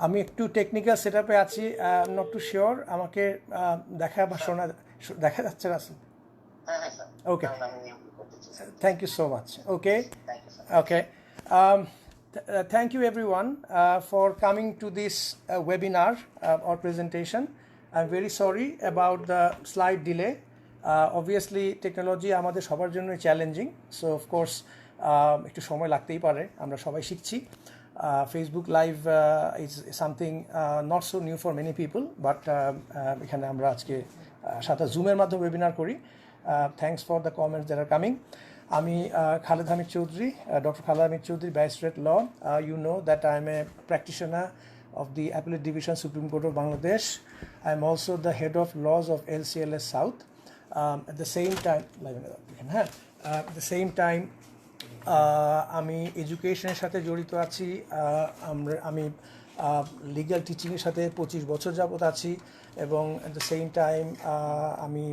আমি একটু টেকনিক্যাল সেটআপে আছি, নট টু শিওর। আমাকে দেখা বা স্যার শোনা দেখা যাচ্ছে রাসেল? হ্যাঁ হ্যাঁ স্যার ওকে, কারণ আমি নিয়ম করতেছি sir thank you so much. Okay, thank you sir okay. Um, Thank you everyone for coming to this webinar or presentation. I'm very sorry about the slight delay. Obviously technology আমাদের সবার জন্য challenging, so of course একটু সময় লাগতেই পারে, আমরা সবাই শিখছি। Facebook live is something not so new for many people, but এখানে আমরা আজকে সাথে জুমের মাধ্যমে ওয়েবিনার করি। Thanks for the comments that are coming. আমি Khaled Hamid Chowdhury, doctor Khaled Hamid Chowdhury, barrister law. You know that I am a practitioner of the Appellate Division, Supreme Court of Bangladesh. I am also the head of laws of LCLS South. At the same time, আমি এডুকেশনের সাথে জড়িত আছি। আমি legal টিচিংয়ের সাথে 25 বছর যাবত আছি, এবং অ্যাট দ্য সেম টাইম আমি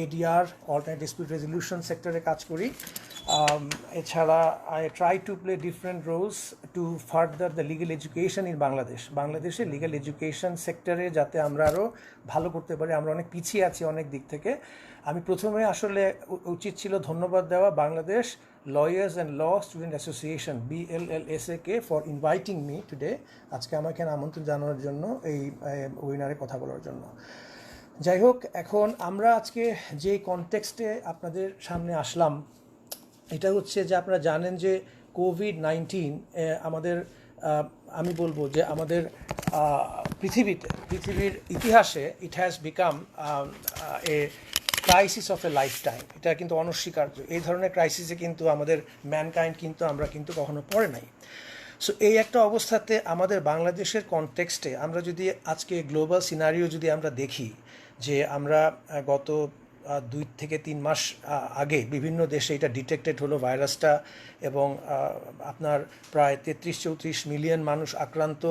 এডিআর, অল্টারনেট ডিসপিউট রেজলিউশন সেক্টরে কাজ করি। এছাড়া I try to play different roles to further the legal education in Bangladesh. বাংলাদেশে লিগ্যাল এডুকেশন সেক্টরে যাতে আমরা আরও ভালো করতে পারি, আমরা অনেক পিছিয়ে আছি অনেক দিক থেকে। আমি প্রথমে আসলে উচিত ছিল ধন্যবাদ দেওয়া Bangladesh lawyers and law student association, BLLSAK, for inviting me today, আজকে আমাকে এখানে আমন্ত্রণ জানানোর জন্য, এই ওয়েবিনারে কথা বলার জন্য। যাই হোক, এখন আমরা আজকে যে কনটেক্সটে আপনাদের সামনে আসলাম, এটা হচ্ছে যে আপনারা জানেন যে কোভিড-19 আমাদের, আমি বলবো যে আমাদের পৃথিবীর ইতিহাসে it has become a crisis of A life time. এটা কিন্তু অনস্বীকার্য। এই ধরনের ক্রাইসিসে কিন্তু আমাদের ম্যানকাইন্ড আমরা কিন্তু কখনো পড়ে নাই। সো এই একটা অবস্থাতে আমাদের বাংলাদেশের কনটেক্সটে আমরা যদি আজকে গ্লোবাল সিনারিও যদি আমরা দেখি, যে আমরা গত 2 থেকে 3 মাস আগে বিভিন্ন দেশে এটা ডিটেক্টেড হলো ভাইরাসটা, এবং আপনার প্রায় 33-34 মিলিয়ন মানুষ আক্রান্ত,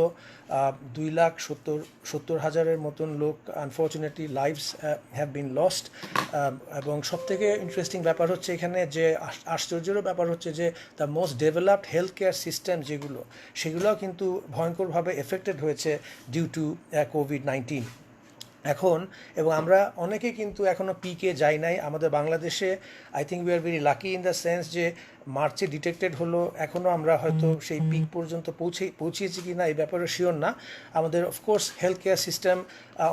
2,70,000-এর মতন লোক unfortunately lives have been lost. এবং সবথেকে ইন্টারেস্টিং ব্যাপার হচ্ছে এখানে যে আশ্চর্যেরও ব্যাপার হচ্ছে যে the most developed health care system সেগুলোও কিন্তু ভয়ঙ্করভাবে এফেক্টেড হয়েছে ডিউ টু কোভিড-19 এখন। এবং আমরা অনেকে কিন্তু এখনও পিকে যাই নাই। আমাদের বাংলাদেশে I think we are very lucky in the sense যে মার্চে ডিটেক্টেড হলো, এখনও আমরা হয়তো সেই পিক পর্যন্ত পৌঁছিয়েছি কি না এই ব্যাপারে শিওর না। আমাদের অফকোর্স হেলথ কেয়ার সিস্টেম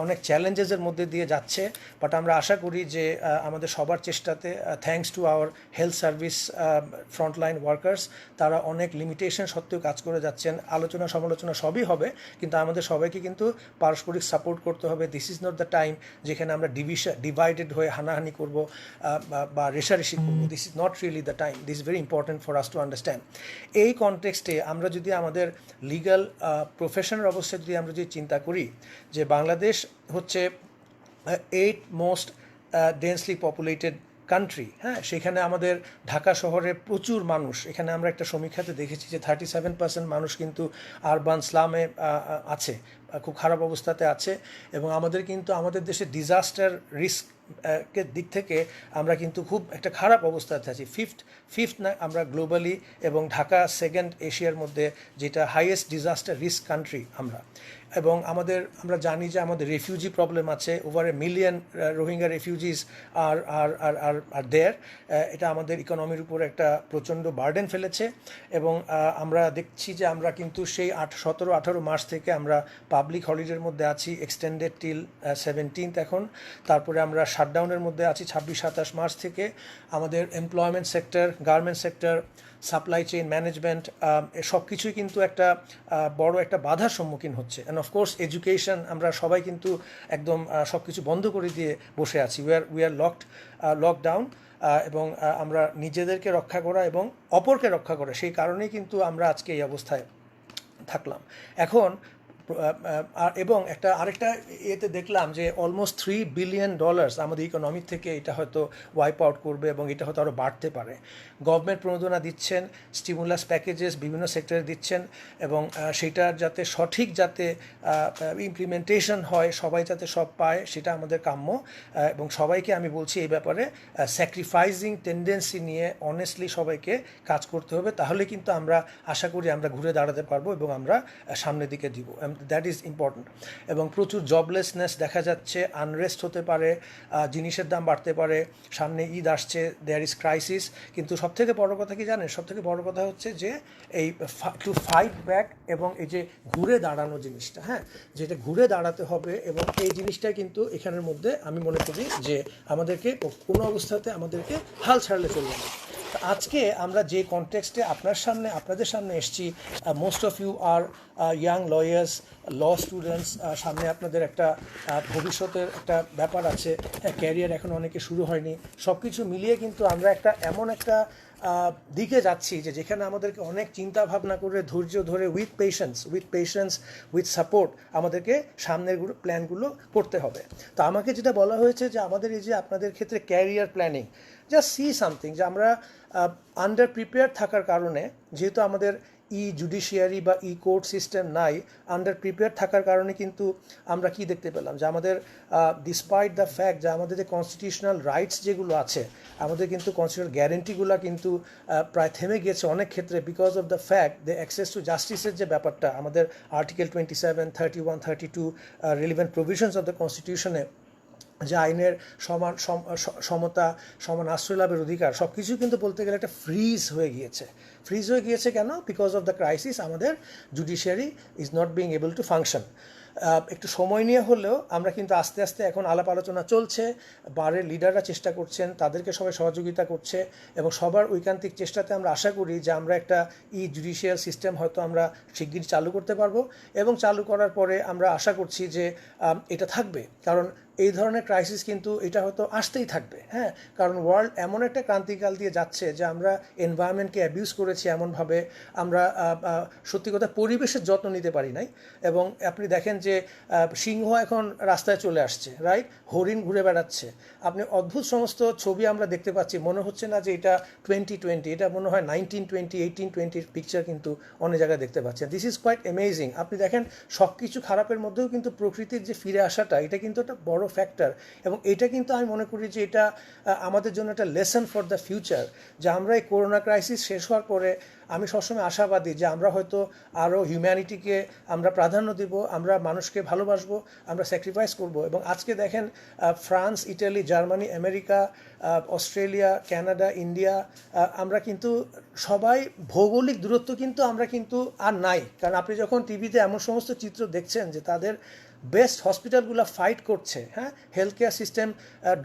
অনেক চ্যালেঞ্জেসের মধ্যে দিয়ে যাচ্ছে, বাট আমরা আশা করি যে আমাদের সবার চেষ্টাতে, thanks to our health service frontline workers, তারা অনেক লিমিটেশন সত্ত্বেও কাজ করে যাচ্ছেন। আলোচনা সমালোচনা সবই হবে, কিন্তু আমাদের সবাইকে কিন্তু পারস্পরিক সাপোর্ট করতে হবে। This is not the time যেখানে আমরা ডিভাইডেড হয়ে হানাহানি করবো বা রেষারেষি করবো। This is not really the time. This is very important for us to understand. এই কনটেক্সটে আমরা যদি আমাদের লিগ্যাল প্রফেশনের অবস্থায় যদি আমরা যদি চিন্তা করি, যে বাংলাদেশ হচ্ছে 8th most densely populated country, হ্যাঁ, সেখানে আমাদের ঢাকা শহরে প্রচুর মানুষ। এখানে আমরা একটা সমীক্ষাতে দেখেছি যে 37% মানুষ কিন্তু আরবান স্লামে আছে, খুব খারাপ অবস্থাতে আছে। এবং আমাদের কিন্তু আমাদের দেশে ডিজাস্টার রিস্ক এর দিক থেকে আমরা কিন্তু খুব একটা খারাপ অবস্থাতে আছি। ফিফথ না আমরা গ্লোবালি, এবং ঢাকা সেকেন্ড এশিয়ার মধ্যে, যেটা হাইয়েস্ট ডিজাস্টার রিস্ক কান্ট্রি আমরা। এবং আমরা জানি যে আমাদের রেফিউজি প্রবলেম আছে, over a million Rohingya refugees are there. এটা আমাদের ইকোনমির উপর একটা প্রচণ্ড বার্ডেন ফেলেছে। এবং আমরা দেখছি যে আমরা কিন্তু সেই 17-18 মার্চ থেকে আমরা পাবলিক হলিডের মধ্যে আছি, এক্সটেন্ডেড টিল 17th এখন। তারপরে আমরা শাটডাউনের মধ্যে আছি 26-27 মার্চ থেকে। আমাদের employment sector, garment sector, supply chain management, সব কিছুই কিন্তু একটা বড় একটা বাধার সম্মুখীন হচ্ছে। অ্যান্ড অফকোর্স এডুকেশন, আমরা সবাই কিন্তু একদম সব কিছু বন্ধ করে দিয়ে বসে আছি। We are lockdown. এবং আমরা নিজেদেরকে রক্ষা করা এবং অপরকে রক্ষা করা, সেই কারণেই কিন্তু আমরা আজকে এই অবস্থায় থাকলাম এখন। এবং আরেকটা এতে দেখলাম যে অলমোস্ট $3 বিলিয়ন আমাদের ইকোনমি থেকে এটা হয়তো ওয়াইপ আউট করবে, এবং এটা হয়তো আরও বাড়তে পারে। গভর্নমেন্ট প্রণোদনা দিচ্ছেন, স্টিমুলাস প্যাকেজেস বিভিন্ন সেক্টরে দিচ্ছেন, এবং সেটার যাতে সঠিক ইমপ্লিমেন্টেশন হয়, সবাই যাতে সব পায়, সেটা আমাদের কাম্য। এবং সবাইকে আমি বলছি এই ব্যাপারে স্যাক্রিফাইসিং টেন্ডেন্সি নিয়ে অনেস্টলি সবাইকে কাজ করতে হবে। তাহলে কিন্তু আমরা আশা করি আমরা ঘুরে দাঁড়াতে পারবো এবং আমরা সামনের দিকে দ্যাট ইজ ইম্পর্ট্যান্ট। এবং প্রচুর জবলেসনেস দেখা যাচ্ছে, আনরেস্ট হতে পারে, জিনিসের দাম বাড়তে পারে, সামনে ঈদ আসছে, দেয়ার ইজ ক্রাইসিস। কিন্তু সবথেকে বড় কথা কি জানেন, সবথেকে বড় কথা হচ্ছে যে এই টু ফাইট ব্যাক এবং এই যে ঘুরে দাঁড়ানো জিনিসটা, হ্যাঁ, যেটা ঘুরে দাঁড়াতে হবে, এবং এই জিনিসটা কিন্তু এখানের মধ্যে আমি মনে করি যে আমাদেরকে কোনো অবস্থাতে আমাদেরকে হাল ছাড়লে চলবে না। আজকে আমরা যে কনটেক্সটে আপনাদের সামনে এসেছি, most of you are young lawyers, law students, সামনে আপনাদের একটা ভবিষ্যতের একটা ব্যাপার আছে, ক্যারিয়ার এখন অনেকে শুরু হয়নি, সব কিছু মিলিয়ে কিন্তু আমরা এমন একটা দিকে যাচ্ছি যে যেখানে আমাদেরকে অনেক চিন্তা ভাবনা করে ধৈর্য ধরে উইথ পেশেন্স উইথ সাপোর্ট আমাদেরকে সামনের প্ল্যানগুলো করতে হবে। তো আমাকে যেটা বলা হয়েছে যে আমাদের এই যে আপনাদের ক্ষেত্রে career planning, just see something, যে আমরা আন্ডার প্রিপেয়ার থাকার কারণে, যেহেতু আমাদের জুডিশিয়ারি বা কোর্ট সিস্টেম নাই, আন্ডার প্রিপেয়ার থাকার কারণে কিন্তু আমরা কি দেখতে পেলাম যে আমাদের ডিসপাইট দ্য ফ্যাক্ট যে আমাদের যে কনস্টিটিউশনাল রাইটস যেগুলো আছে, আমাদের কিন্তু কনস্টিটিউশনাল গ্যারেন্টিগুলো কিন্তু প্রায় থেমে গিয়েছে অনেক ক্ষেত্রে, because of the fact the access to জাস্টিসের যে ব্যাপারটা আমাদের article 27, 31, 32 relevant provisions of the কনস্টিটিউশনে, যে আইনের সমতা, সমান আশ্রয় লাভের অধিকার, সব কিছু কিন্তু বলতে গেলে একটা ফ্রিজ হয়ে গিয়েছে কেন? বিকজ অফ দ্য ক্রাইসিস আমাদের judiciary is not being able two function. একটু সময় নিয়ে হলেও আমরা কিন্তু আস্তে আস্তে এখন আলাপ আলোচনা চলছে, বারের লিডাররা চেষ্টা করছেন, তাদেরকে সবাই সহযোগিতা করছে, এবং সবার ঐকান্তিক চেষ্টাতে আমরা আশা করি যে আমরা একটা জুডিশিয়াল সিস্টেম হয়তো আমরা শিগগিরই চালু করতে পারবো, এবং চালু করার পরে আমরা আশা করছি যে এটা থাকবে, কারণ এই ধরনের ক্রাইসিস কিন্তু এটা হয়তো আসতেই থাকবে, হ্যাঁ, কারণ ওয়ার্ল্ড এমন একটা ক্রান্তিকাল দিয়ে যাচ্ছে যে আমরা এনভায়রনমেন্টকে অ্যাবিউজ করেছি এমনভাবে, আমরা সত্যি কথা পরিবেশের যত্ন নিতে পারি নাই। এবং আপনি দেখেন যে সিংহ এখন রাস্তায় চলে আসছে, রাইট, হরিণ ঘুরে বেড়াচ্ছে, আপনি অদ্ভুত সমস্ত ছবি আমরা দেখতে পাচ্ছি, মনে হচ্ছে না যে এটা 2020, এটা মনে হয় 1920, 1820 পিকচার কিন্তু অনেক জায়গায় দেখতে পাচ্ছেন। This is quite amazing. আপনি দেখেন সব কিছু খারাপের মধ্যেও কিন্তু প্রকৃতির যে ফিরে আসাটা, এটা কিন্তু একটা বড় ফ্যাক্টর, এবং এটা কিন্তু আমি মনে করি যে এটা আমাদের জন্য একটা লেসন ফর দ্য ফিউচার, যে আমরা এই করোনা ক্রাইসিস শেষ হওয়ার পরে আমি সবসময় আশাবাদী যে আমরা হয়তো আরও হিউম্যানিটিকে আমরা প্রাধান্য দেব, আমরা মানুষকে ভালোবাসবো, আমরা স্যাক্রিফাইস করব। এবং আজকে দেখেন France, Italy, Germany, America, Australia, Canada, India, আমরা কিন্তু সবাই ভৌগোলিক দূরত্ব কিন্তু আমরা কিন্তু আর নাই, কারণ আপনি যখন টিভিতে এমন সমস্ত চিত্র দেখছেন যে তাদের বেস্ট হসপিটালগুলো ফাইট করছে, হ্যাঁ, হেলথ কেয়ার সিস্টেম,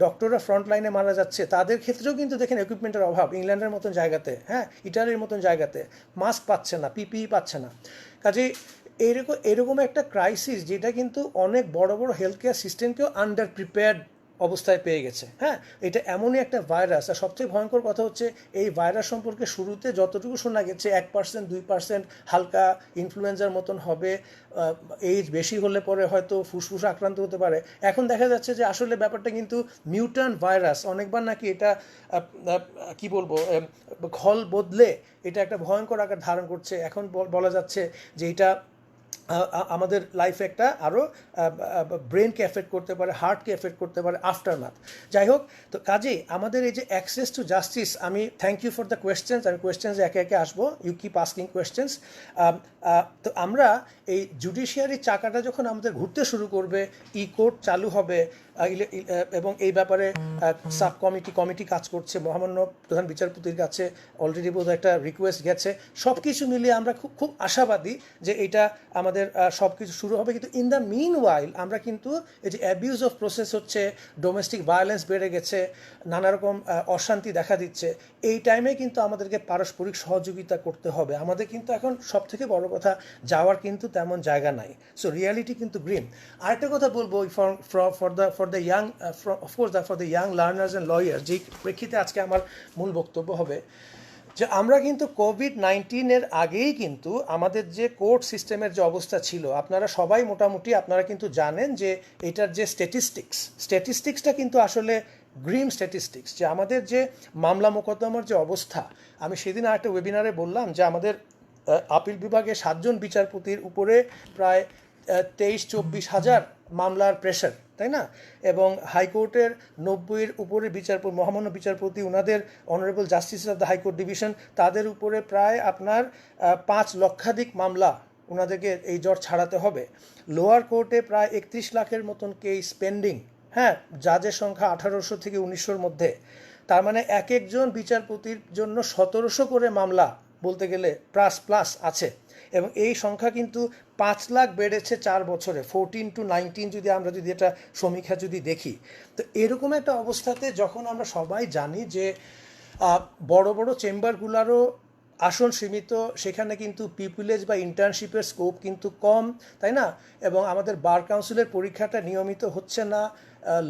ডক্টররা ফ্রন্ট লাইনে মারা যাচ্ছে, তাদের ক্ষেত্রেও কিন্তু দেখেন ইকুইপমেন্টের অভাব, ইংল্যান্ডের মতন জায়গাতে, হ্যাঁ, ইটালির মতন জায়গাতে মাস্ক পাচ্ছে না, পিপিই পাচ্ছে না। কাজেই এরকম একটা ক্রাইসিস যেটা কিন্তু অনেক বড় বড় হেলথ কেয়ার সিস্টেমকেও আন্ডার প্রিপেয়ার্ড অবস্থায় পেয়ে গেছে, হ্যাঁ, এটা এমনই একটা ভাইরাস। আর সবচেয়ে ভয়ঙ্কর কথা হচ্ছে এই ভাইরাস সম্পর্কে শুরুতে যতটুকু শোনা গেছে 1%, 2% হালকা ইনফ্লুয়েঞ্জার মতন হবে, এইজ বেশি হলে পরে হয়তো ফুসফুস আক্রান্ত হতে পারে। এখন দেখা যাচ্ছে যে আসলে ব্যাপারটা কিন্তু মিউট্যান্ট ভাইরাস, অনেকবার নাকি এটা কি বলবো, ঘল বদলে এটা একটা ভয়ঙ্কর আকার ধারণ করছে। এখন বলা যাচ্ছে যে এটা আমাদের লাইফে একটা আরও ব্রেনকে এফেক্ট করতে পারে, হার্টকে এফেক্ট করতে পারে, আফটারম্যাথ। যাই হোক, তো কাজেই আমাদের এই যে অ্যাক্সেস টু জাস্টিস, আমি thank you for the questions, আমি কোয়েশ্চেন্স একে একে আসবো, ইউ কিপ আস্কিং কোয়েশ্চেন্স। তো আমরা এই জুডিশিয়ারির চাকাটা যখন আমাদের ঘুরতে শুরু করবে, কোর্ট চালু হবে, এবং এই ব্যাপারে সাব কমিটি কাজ করছে, মহামান্য প্রধান বিচারপতির কাছে অলরেডি বোধহয় একটা রিকোয়েস্ট গেছে, সব কিছু মিলিয়ে আমরা খুব আশাবাদী যে এটা আমাদের সব কিছু শুরু হবে। কিন্তু ইন দ্য মিন ওয়াইল আমরা কিন্তু এই যে অ্যাবিউজ অফ প্রসেস হচ্ছে, ডোমেস্টিক ভায়োলেন্স বেড়ে গেছে, নানা রকম অশান্তি দেখা দিচ্ছে, এই টাইমে কিন্তু আমাদেরকে পারস্পরিক সহযোগিতা করতে হবে। আমাদের কিন্তু এখন সব থেকে বড় কথা, যাওয়ার কিন্তু তেমন জায়গা নাই। সো রিয়ালিটি কিন্তু গ্রিম। আরেকটা কথা বলবো for the young, of course for the young learners and lawyer, যেই প্রেক্ষিতে আজকে আমার মূল বক্তব্য হবে, যে আমরা কিন্তু কোভিড-19 আগেই কিন্তু আমাদের যে কোর্ট সিস্টেমের যে অবস্থা ছিল, আপনারা সবাই মোটামুটি আপনারা কিন্তু জানেন যে এটার যে স্ট্যাটিস্টিক্সটা কিন্তু আসলে গ্রিম স্ট্যাটিস্টিক্স, যে আমাদের যে মামলা মোকদ্দমার যে অবস্থা, আমি সেদিন আরেকটা ওয়েবিনারে বললাম যে আমাদের আপিল বিভাগে 7 জন বিচারপতির উপরে প্রায় 23-24 হাজার মামলার প্রেশার, তাই না? এবং হাইকোর্টের 90-এর উপরে বিচারপতি, মহামান্য বিচারপতি, ওনাদের honourable justice of the high court division, তাদের উপরে প্রায় আপনার 5 লক্ষাধিক মামলা ওনাদেরকে এই জ্বর ছাড়াতে হবে। লোয়ার কোর্টে প্রায় 31 লাখের মতন কেস পেন্ডিং, হ্যাঁ, জাজের সংখ্যা 1800 থেকে 1900-র মধ্যে। তার মানে এক একজন বিচারপতির জন্য 1700 করে মামলা বলতে গেলে প্লাস আছে, এবং এই সংখ্যা কিন্তু 5 লাখ বেড়েছে 4 বছরে, 14 to 19 যদি আমরা যদি এটা সমীক্ষা যদি দেখি। তো এরকম একটা অবস্থাতে যখন আমরা সবাই জানি যে বড় বড় চেম্বারগুলোরও আসন সীমিত, সেখানে কিন্তু পিপুলেজ বা ইন্টার্নশিপের স্কোপ কিন্তু কম, তাই না? এবং আমাদের বার কাউন্সিলের পরীক্ষাটা নিয়মিত হচ্ছে না।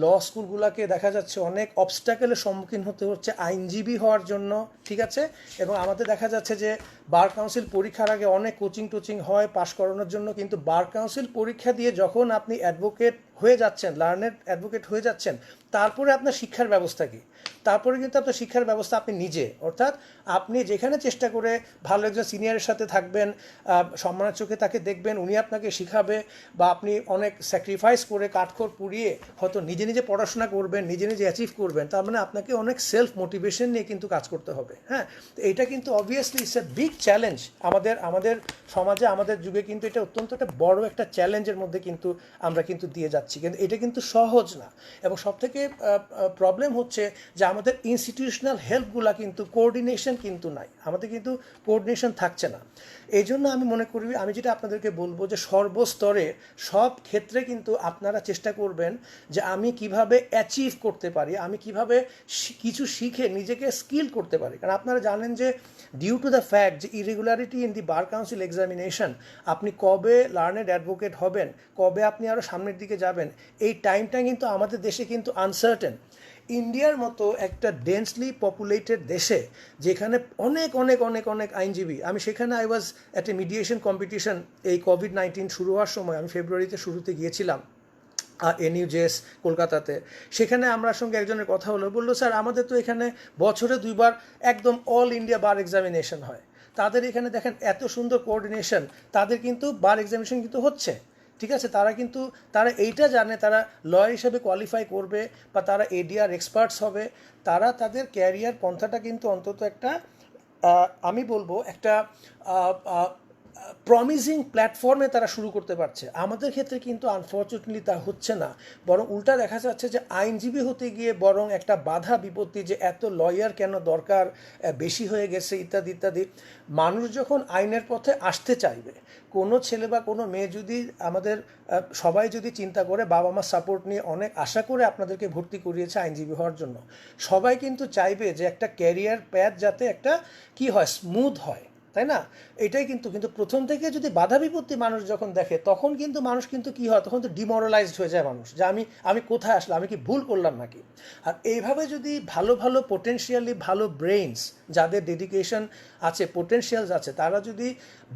ল স্কুলগুলোকে দেখা যাচ্ছে অনেক অবস্ট্যাকেলের সম্মুখীন হতে হচ্ছে আইনজীবী হওয়ার জন্য, ঠিক আছে? এবং আমাদের দেখা যাচ্ছে যে বার কাউন্সিল পরীক্ষার আগে অনেক কোচিং হয় পাশ করানোর জন্য, কিন্তু বার কাউন্সিল পরীক্ষা দিয়ে যখন আপনি অ্যাডভোকেট হয়ে যাচ্ছেন, লার্নেড অ্যাডভোকেট হয়ে যাচ্ছেন, তারপরে আপনার শিক্ষার ব্যবস্থা কী? তারপরে কিন্তু আপনার শিক্ষার ব্যবস্থা আপনি নিজে, অর্থাৎ আপনি যেখানে চেষ্টা করে ভালো একজন সিনিয়রের সাথে থাকবেন, সম্মানের চোখে তাকে দেখবেন, উনি আপনাকে শিখাবে, বা আপনি অনেক স্যাক্রিফাইস করে কাঠখড় পুড়িয়ে হয়তো নিজে পড়াশোনা করবেন, নিজে অ্যাচিভ করবেন, তার মানে আপনাকে অনেক সেলফ মোটিভেশন নিয়ে কিন্তু কাজ করতে হবে। হ্যাঁ, তো এইটা কিন্তু obviously it's a big challenge আমাদের সমাজে, আমাদের যুগে কিন্তু এটা অত্যন্ত একটা বড় একটা চ্যালেঞ্জের মধ্যে কিন্তু আমরা কিন্তু দিয়ে যাচ্ছি, কিন্তু এটা কিন্তু সহজ না। এবং সবথেকে প্রবলেম হচ্ছে যে আমাদের ইনস্টিটিউশনাল হেল্পগুলা কিন্তু কোঅর্ডিনেশন কিন্তু নাই, আমাদের কিন্তু কোঅর্ডিনেশন থাকছে না। এই জন্য আমি মনে করি, আমি যেটা আপনাদেরকে বলবো যে সর্বস্তরে সব ক্ষেত্রে কিন্তু আপনারা চেষ্টা করবেন যে আমি কিভাবে অ্যাচিভ করতে পারি, আমি কিভাবে কিছু শিখে নিজেকে স্কিল করতে পারি। কারণ আপনারা জানেন যে ডিউ টু দ্য ফ্যাক্ট যে irregularity in the bar council examination, আপনি কবে লার্নেড অ্যাডভোকেট হবেন, কবে আপনি আরও সামনের দিকে যাবেন, এই টাইমটা কিন্তু আমাদের দেশে কিন্তু আনসার্টেন। ইন্ডিয়ার মতো একটা ডেন্সলি পপুলেটেড দেশে, যেখানে অনেক অনেক অনেক অনেক আইনজীবী, আমি সেখানে I was at a mediation competition, এই কোভিড-19 শুরু হওয়ার সময় আমি ফেব্রুয়ারিতে শুরুতে গিয়েছিলাম NUJS কলকাতাতে। সেখানে আমার সঙ্গে একজনের কথা হলো, বললো স্যার আমাদের তো এখানে বছরে 2 বার একদম অল ইন্ডিয়া বার এক্সামিনেশন হয়, তাদের এখানে দেখেন এত সুন্দর কোঅর্ডিনেশন, তাদের কিন্তু বার এক্সামিনেশন কিন্তু হচ্ছে, ঠিক আছে? তারা এইটা জানে, তারা লয়ার হিসেবে কোয়ালিফাই করবে বা তারা ADR এক্সপার্টস হবে, তারা তাদের ক্যারিয়ার পন্থাটা কিন্তু অন্তত একটা আমি বলবো একটা প্রমিজিং প্ল্যাটফর্মে তারা শুরু করতে পারছে। আমাদের ক্ষেত্রে কিন্তু আনফর্চুনেটলি তা হচ্ছে না, বরং উল্টা দেখা যাচ্ছে যে আইনজীবী হতে গিয়ে বরং একটা বাধা বিপত্তি, যে এত লয়ার কেন দরকার, বেশি হয়ে গেছে ইত্যাদি ইত্যাদি। মানুষ যখন আইনের পথে আসতে চাইবে, কোনো ছেলে বা কোনো মেয়ে যদি, আমাদের সবাই যদি চিন্তা করে, বাবা মা সাপোর্ট নিয়ে অনেক আশা করে আপনাদেরকে ভর্তি করিয়েছে আইনজীবী হওয়ার জন্য, সবাই কিন্তু চাইবে যে একটা ক্যারিয়ার প্যাথ যাতে একটা কি হয়, স্মুথ হয়, তাই না? এটাই কিন্তু প্রথম থেকে যদি বাধা বিপত্তি মানুষ যখন দেখে, তখন কিন্তু মানুষ কিন্তু কি হয়, তখন তো ডিমোরালাইজড হয়ে যায় মানুষ, যে আমি কোথায় আসলাম, আমি কি ভুল করলাম নাকি? আর এইভাবে যদি ভালো ভালো পোটেনশিয়ালি ভালো ব্রেইনস, যাদের ডেডিকেশন আছে, পোটেনশিয়ালস আছে, তারা যদি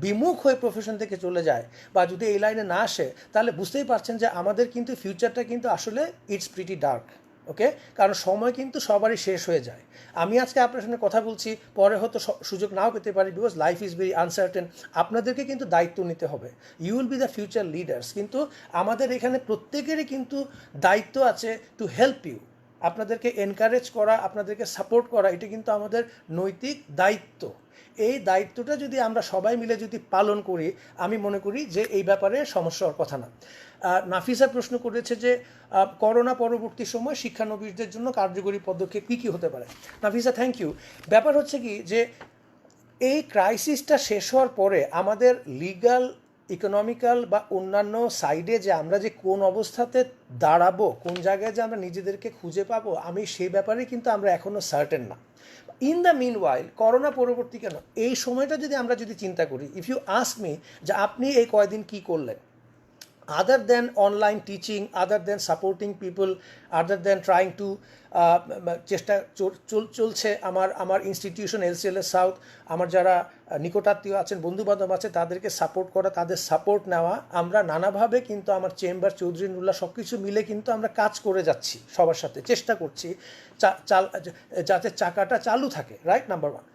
বিমুখ হয়ে প্রফেশন থেকে চলে যায় বা যদি এই লাইনে না আসে, তাহলে বুঝতেই পারছেন যে আমাদের কিন্তু ফিউচারটা কিন্তু আসলে ইটস প্রিটি ডার্ক। ওকে, কারণ সময় কিন্তু সবারই শেষ হয়ে যায়। আমি আজকে আপনার সঙ্গে কথা বলছি, পরে হয়তো সুযোগ নাও পেতে পারি, because life is very uncertain. আপনাদেরকে কিন্তু দায়িত্ব নিতে হবে, you will be the future leaders. কিন্তু আমাদের এখানে প্রত্যেকেরই কিন্তু দায়িত্ব আছে টু হেল্প ইউ, আপনাদেরকে এনকারেজ করা, আপনাদেরকে সাপোর্ট করা, এটা কিন্তু আমাদের নৈতিক দায়িত্ব। এই দায়িত্বটা যদি আমরা সবাই মিলে যদি পালন করি, আমি মনে করি যে এই ব্যাপারে সমস্যা হওয়ার কথা না। নাফিসা প্রশ্ন করেছে যে করোনা পরবর্তী সময় শিক্ষানবিশদের জন্য কার্যকরী পদক্ষেপ কী কী হতে পারে। Nafisa, thank you. ব্যাপার হচ্ছে কি, যে এই ক্রাইসিসটা শেষ হওয়ার পরে আমাদের লিগ্যাল, ইকোনমিক্যাল বা অন্যান্য সাইডে যে আমরা যে কোন অবস্থাতে দাঁড়াবো, কোন জায়গায় যে আমরা নিজেদেরকে খুঁজে পাবো, আমি সেই ব্যাপারে কিন্তু আমরা এখনও সার্টেন না। In the meanwhile, corona পরবর্তী কেন, এই সময়টা যদি আমরা চিন্তা করি, ইফ ইউ আস্ক মি যে আপনি এই কয়দিন কী করলেন, other than online teaching, other than supporting people, other than trying to চেষ্টা চলছে আমার ইনস্টিটিউশন LCLS সাউথ, আমার যারা নিকটাত্মীয় আছেন, বন্ধুবান্ধব আছে, তাদেরকে সাপোর্ট করা, তাদের সাপোর্ট নেওয়া, আমরা নানাভাবে কিন্তু আমার চেম্বার, চৌধুরী নুল্লাহ, সব কিছু মিলে কিন্তু আমরা কাজ করে যাচ্ছি, সবার সাথে চেষ্টা করছি যাতে চাকাটা চালু থাকে, রাইট, নাম্বার 1।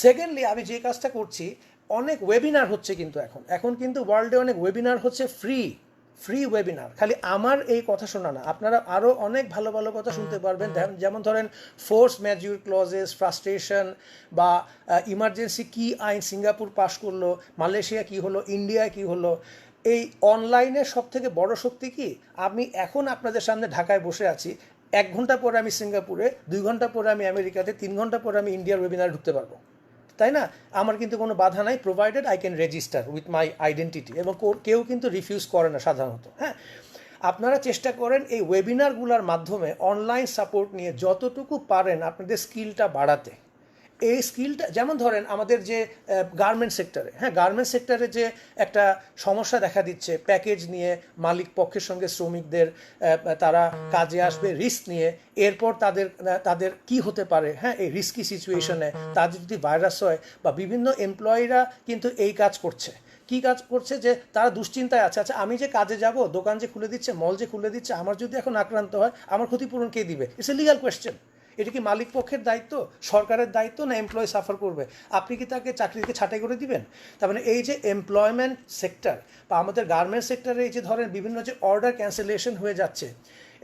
সেকেন্ডলি, আমি যে কাজটা করছি, অনেক ওয়েবিনার হচ্ছে কিন্তু এখন কিন্তু ওয়ার্ল্ডে অনেক ওয়েবিনার হচ্ছে ফ্রি, ফ্রি ওয়েবিনার, খালি আমার এই কথা শোনা না, আপনারা আরও অনেক ভালো ভালো কথা শুনতে পারবেন। যেমন ধরেন ফোর্স ম্যাজিউর ক্লজেস, ফ্রাস্ট্রেশন, বা ইমার্জেন্সি কি আইন সিঙ্গাপুর পাশ করলো, মালয়েশিয়া কি হলো, ইন্ডিয়া কি হলো। এই অনলাইনের সব থেকে বড় শক্তি কি, আমি এখন আপনাদের সামনে ঢাকায় বসে আছি, 1 ঘন্টা পরে আমি সিঙ্গাপুরে, 2 ঘন্টা পরে আমি আমেরিকাতে, 3 ঘন্টা পরে আমি ইন্ডিয়ার ওয়েবিনারে ঢুকতে পারবো, তাই না? আমার কিন্তু কোনো বাধা নাই, provided I can register with my identity, এবং কেউ কিন্তু রিফিউজ করে না সাধারণত। হ্যাঁ, আপনারা চেষ্টা করেন এই ওয়েবিনারগুলোর মাধ্যমে অনলাইন সাপোর্ট নিয়ে যতটুকু পারেন আপনাদের স্কিলটা বাড়াতে। এই স্কিলটা, যেমন ধরেন আমাদের যে গার্মেন্ট সেক্টরে, হ্যাঁ, গার্মেন্ট সেক্টরে যে একটা সমস্যা দেখা দিচ্ছে প্যাকেজ নিয়ে, মালিক পক্ষের সঙ্গে শ্রমিকদের, তারা কাজে আসবে রিস্ক নিয়ে, এরপর তাদের কি হতে পারে, হ্যাঁ, এই রিস্কি সিচুয়েশনে তাদের যদি ভাইরাস হয়, বা বিভিন্ন এমপ্লয়িরা কিন্তু এই কাজ করছে। কি কাজ করছে, যে তারা দুশ্চিন্তায় আছে, আচ্ছা আমি যে কাজে যাব, দোকান যে খুলে দিচ্ছে, মল যে খুলে দিচ্ছে, আমার যদি এখন আক্রান্ত হয় আমার ক্ষতিপূরণ কে দিবে? It's a legal question. এটা কি মালিক পক্ষের দায়িত্ব, সরকারের দায়িত্ব, না এমপ্লয়ি সাফার করবে? আপনি কি তাকে চাকরি থেকে ছাঁটাই করে দিবেন? তার মানে এই যে এমপ্লয়মেন্ট সেক্টর বা আমাদের গার্মেন্ট সেক্টরে এই যে ধরেন বিভিন্ন যে অর্ডার ক্যান্সেলেশন হয়ে যাচ্ছে,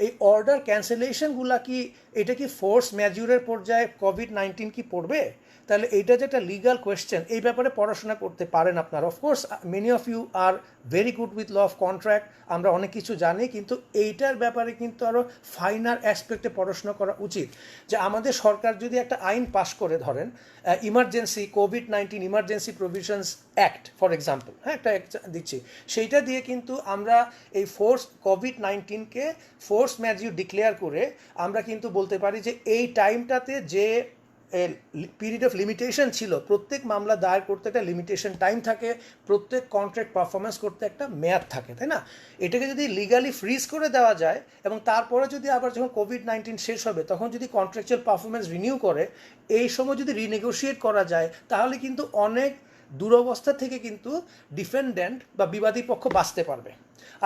এই অর্ডার ক্যান্সেলেশনগুলা কি, এটা কি ফোর্স ম্যাজিউরের পর্যায়ে কোভিড-19 কি পড়বে? তাহলে এইটা যে একটা লিগাল কোয়েশ্চেন, এই ব্যাপারে পড়াশোনা করতে পারেন আপনারা। Of course many of you are very good with law of contract, আমরা অনেক কিছু জানি, কিন্তু এইটার ব্যাপারে কিন্তু আরও ফাইনার অ্যাসপেক্টে পড়াশোনা করা উচিত। যে আমাদের সরকার যদি একটা আইন পাশ করে, ধরেন emergency COVID-19 emergency provisions act for example, হ্যাঁ, একটা দিচ্ছি, সেইটা দিয়ে কিন্তু আমরা এই কোভিড-19কে ফোর্স ম্যাজিউর ডিক্লেয়ার করে আমরা কিন্তু বলতে পারি যে এই টাইমটাতে যে পিরিয়ড অফ লিমিটেশন ছিল, প্রত্যেক মামলা দায়ের করতে একটা লিমিটেশন টাইম থাকে, প্রত্যেক কন্ট্রাক্ট পারফরমেন্স করতে একটা মেয়াদ থাকে, তাই না? এটাকে যদি লিগালি ফ্রিজ করে দেওয়া যায়, এবং তারপরে যদি আবার যখন কোভিড-19 শেষ হবে তখন যদি কন্ট্রাকচুয়াল পারফরমেন্স রিনিউ করে, এই সময় যদি রিনেগোশিয়েট করা যায়, তাহলে কিন্তু অনেক দুরবস্থা থেকে কিন্তু ডিফেন্ডেন্ট বা বিবাদী পক্ষ বাঁচতে পারবে।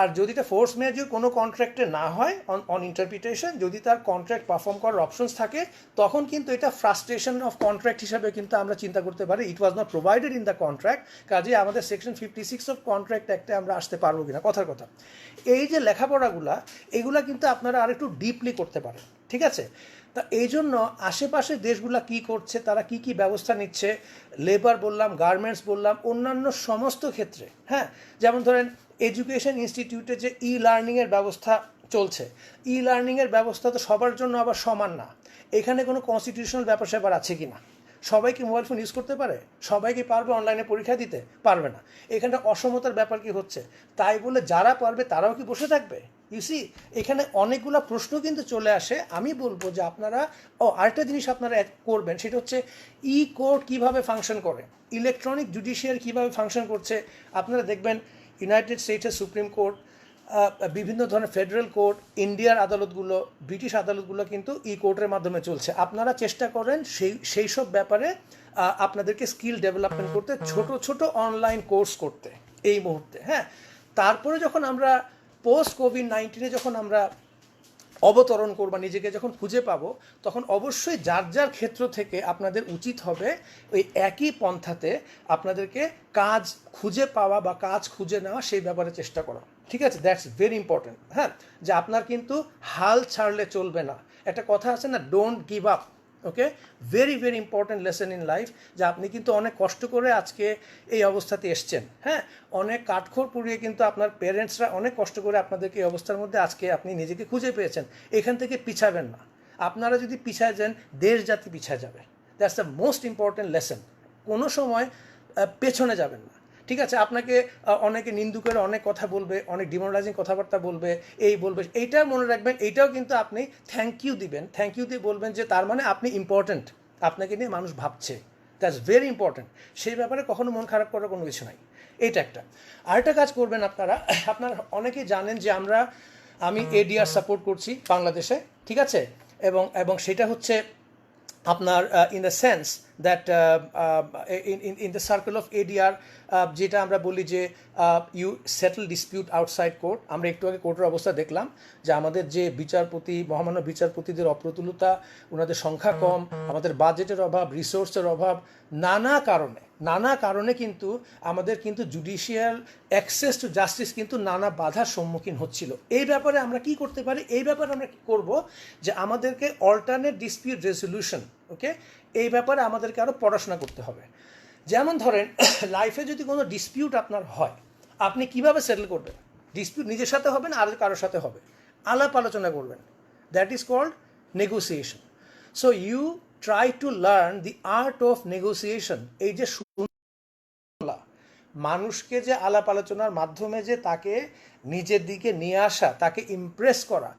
আর যদি এটা ফোর্স ম্যাজিউর কোনো কন্ট্রাক্টে না হয়, অন ইন্টারপ্রিটেশন, যদি তার কন্ট্রাক্ট পারফর্ম করার অপশনস থাকে, তখন কিন্তু এটা ফ্রাস্ট্রেশন অফ কন্ট্রাক্ট হিসাবে কিন্তু আমরা চিন্তা করতে পারি। It was not provided in the contract, কাজে আমাদের সেকশন 56 অফ কন্ট্রাক্ট অ্যাক্টে আমরা আসতে পারবো কিনা, কথার কথা। এই যে লেখাপড়াগুলা, এগুলা কিন্তু আপনারা আরেকটু ডিপলি করতে পারেন, ঠিক আছে? তা এই জন্য আশেপাশের দেশগুলা কি করছে, তারা কি কি ব্যবস্থা নিচ্ছে, লেবার বললাম, গার্মেন্টস বললাম, অন্যান্য সমস্ত ক্ষেত্রে, হ্যাঁ, যেমন ধরেন এডুকেশন ইনস্টিটিউটে যে ই লার্নিংয়ের ব্যবস্থা চলছে, ই লার্নিংয়ের ব্যবস্থা তো সবার জন্য আবার সমান না। এখানে কোনো কনস্টিটিউশনাল ব্যাপার স্যাপার আছে কি না? সবাই কি মোবাইল ফোন ইউজ করতে পারে? সবাই কি পারবে অনলাইনে পরীক্ষা দিতে? পারবে না। এখানে অসমতার ব্যাপার কি হচ্ছে? তাই বলে যারা পারবে তারাও কি বসে থাকবে? ইউসি, এখানে অনেকগুলো প্রশ্ন কিন্তু চলে আসে। আমি বলবো যে আপনারা আরেকটা জিনিস আপনারা করবেন, সেটা হচ্ছে ই কোর্ট কীভাবে ফাংশন করে, ইলেকট্রনিক জুডিশিয়ারি কীভাবে ফাংশন করছে। আপনারা দেখবেন ইউনাইটেড স্টেটসের সুপ্রিম কোর্ট, বিভিন্ন ধরনের ফেডারেল কোর্ট, ইন্ডিয়ার আদালতগুলো, ব্রিটিশ আদালতগুলো কিন্তু ই কোর্টের মাধ্যমে চলছে। আপনারা চেষ্টা করেন সেই সব ব্যাপারে আপনাদেরকে স্কিল ডেভেলপমেন্ট করতে, ছোট ছোট অনলাইন কোর্স করতে এই মুহূর্তে। হ্যাঁ, তারপরে যখন আমরা পোস্ট কোভিড-19 যখন আমরা অবতরণ করবা, নিজেকে যখন খুঁজে পাবো, তখন অবশ্যই যার যার ক্ষেত্র থেকে আপনাদের উচিত হবে ওই একই পন্থাতে আপনাদেরকে কাজ খুঁজে পাওয়া বা কাজ খুঁজে নেওয়া, সেই ব্যাপারে চেষ্টা করা, ঠিক আছে? That's very important. হ্যাঁ, যে আপনার কিন্তু হাল ছাড়লে চলবে না। একটা কথা আছে না, don't give up. Okay, very very important lesson in life, যে আপনি কিন্তু অনেক কষ্ট করে আজকে এই অবস্থাতে এসছেন। হ্যাঁ, অনেক কাঠখড় পুড়িয়ে কিন্তু আপনার পেরেন্টসরা অনেক কষ্ট করে আপনাদেরকে এই অবস্থার মধ্যে আজকে আপনি নিজেকে খুঁজে পেয়েছেন। এখান থেকে পিছাবেন না। আপনারা যদি পিছায় যান, দেশ জাতি পিছায় যাবে। That's the most important lesson. কোনো সময় পেছনে যাবেন না, ঠিক আছে? আপনাকে অনেকে নিন্দুকের অনেক কথা বলবে, অনেক ডিমোরালাইজিং কথাবার্তা বলবে, এই বলবে, এইটা মনে রাখবেন। এইটাও কিন্তু আপনি থ্যাংক ইউ দিবেন, থ্যাংক ইউ দিয়ে বলবেন যে তার মানে আপনি ইম্পর্ট্যান্ট, আপনাকে নিয়ে মানুষ ভাবছে। That's very important. সেই ব্যাপারে কখনো মন খারাপ করার কোনো কিছু নাই। এইটা একটা। আরেকটা কাজ করবেন আপনারা অনেকেই জানেন যে আমি এডিআর সাপোর্ট করছি বাংলাদেশে, ঠিক আছে? এবং সেটা হচ্ছে আপনার in the sense that in the circle of ADR যেটা আমরা বলি যে you settle dispute outside court. আমরা একটু আগে কোর্টের অবস্থা দেখলাম যে আমাদের যে বিচারপতি, মহামান্য বিচারপতিদের অপ্রতুলতা, ওনাদের সংখ্যা কম, আমাদের বাজেটের অভাব, রিসোর্সের অভাব, নানা কারণে কিন্তু আমাদের কিন্তু জুডিশিয়াল অ্যাক্সেস টু জাস্টিস কিন্তু নানা বাধার সম্মুখীন হচ্ছিল। এই ব্যাপারে আমরা কি করতে পারি? এই ব্যাপারে আমরা কি করব যে আমাদেরকে অল্টারনেট ডিসপিউট রেজলিউশন, ওকে, এই ব্যাপারে আমাদেরকে আরও পড়াশোনা করতে হবে। যেমন ধরেন লাইফে যদি কোনো ডিসপিউট আপনার হয়, আপনি কিভাবে সেটেল করবেন? ডিসপিউট নিজের সাথে হবে না আর কারোর সাথে হবে, আলাপ আলোচনা করবেন, that is called negotiation. So you try to learn the art of negotiation. এই যে মানুষকে যে আলাপ আলোচনার মাধ্যমে যে তাকে নিজের দিকে নিয়ে আসা, তাকে ইমপ্রেস করা।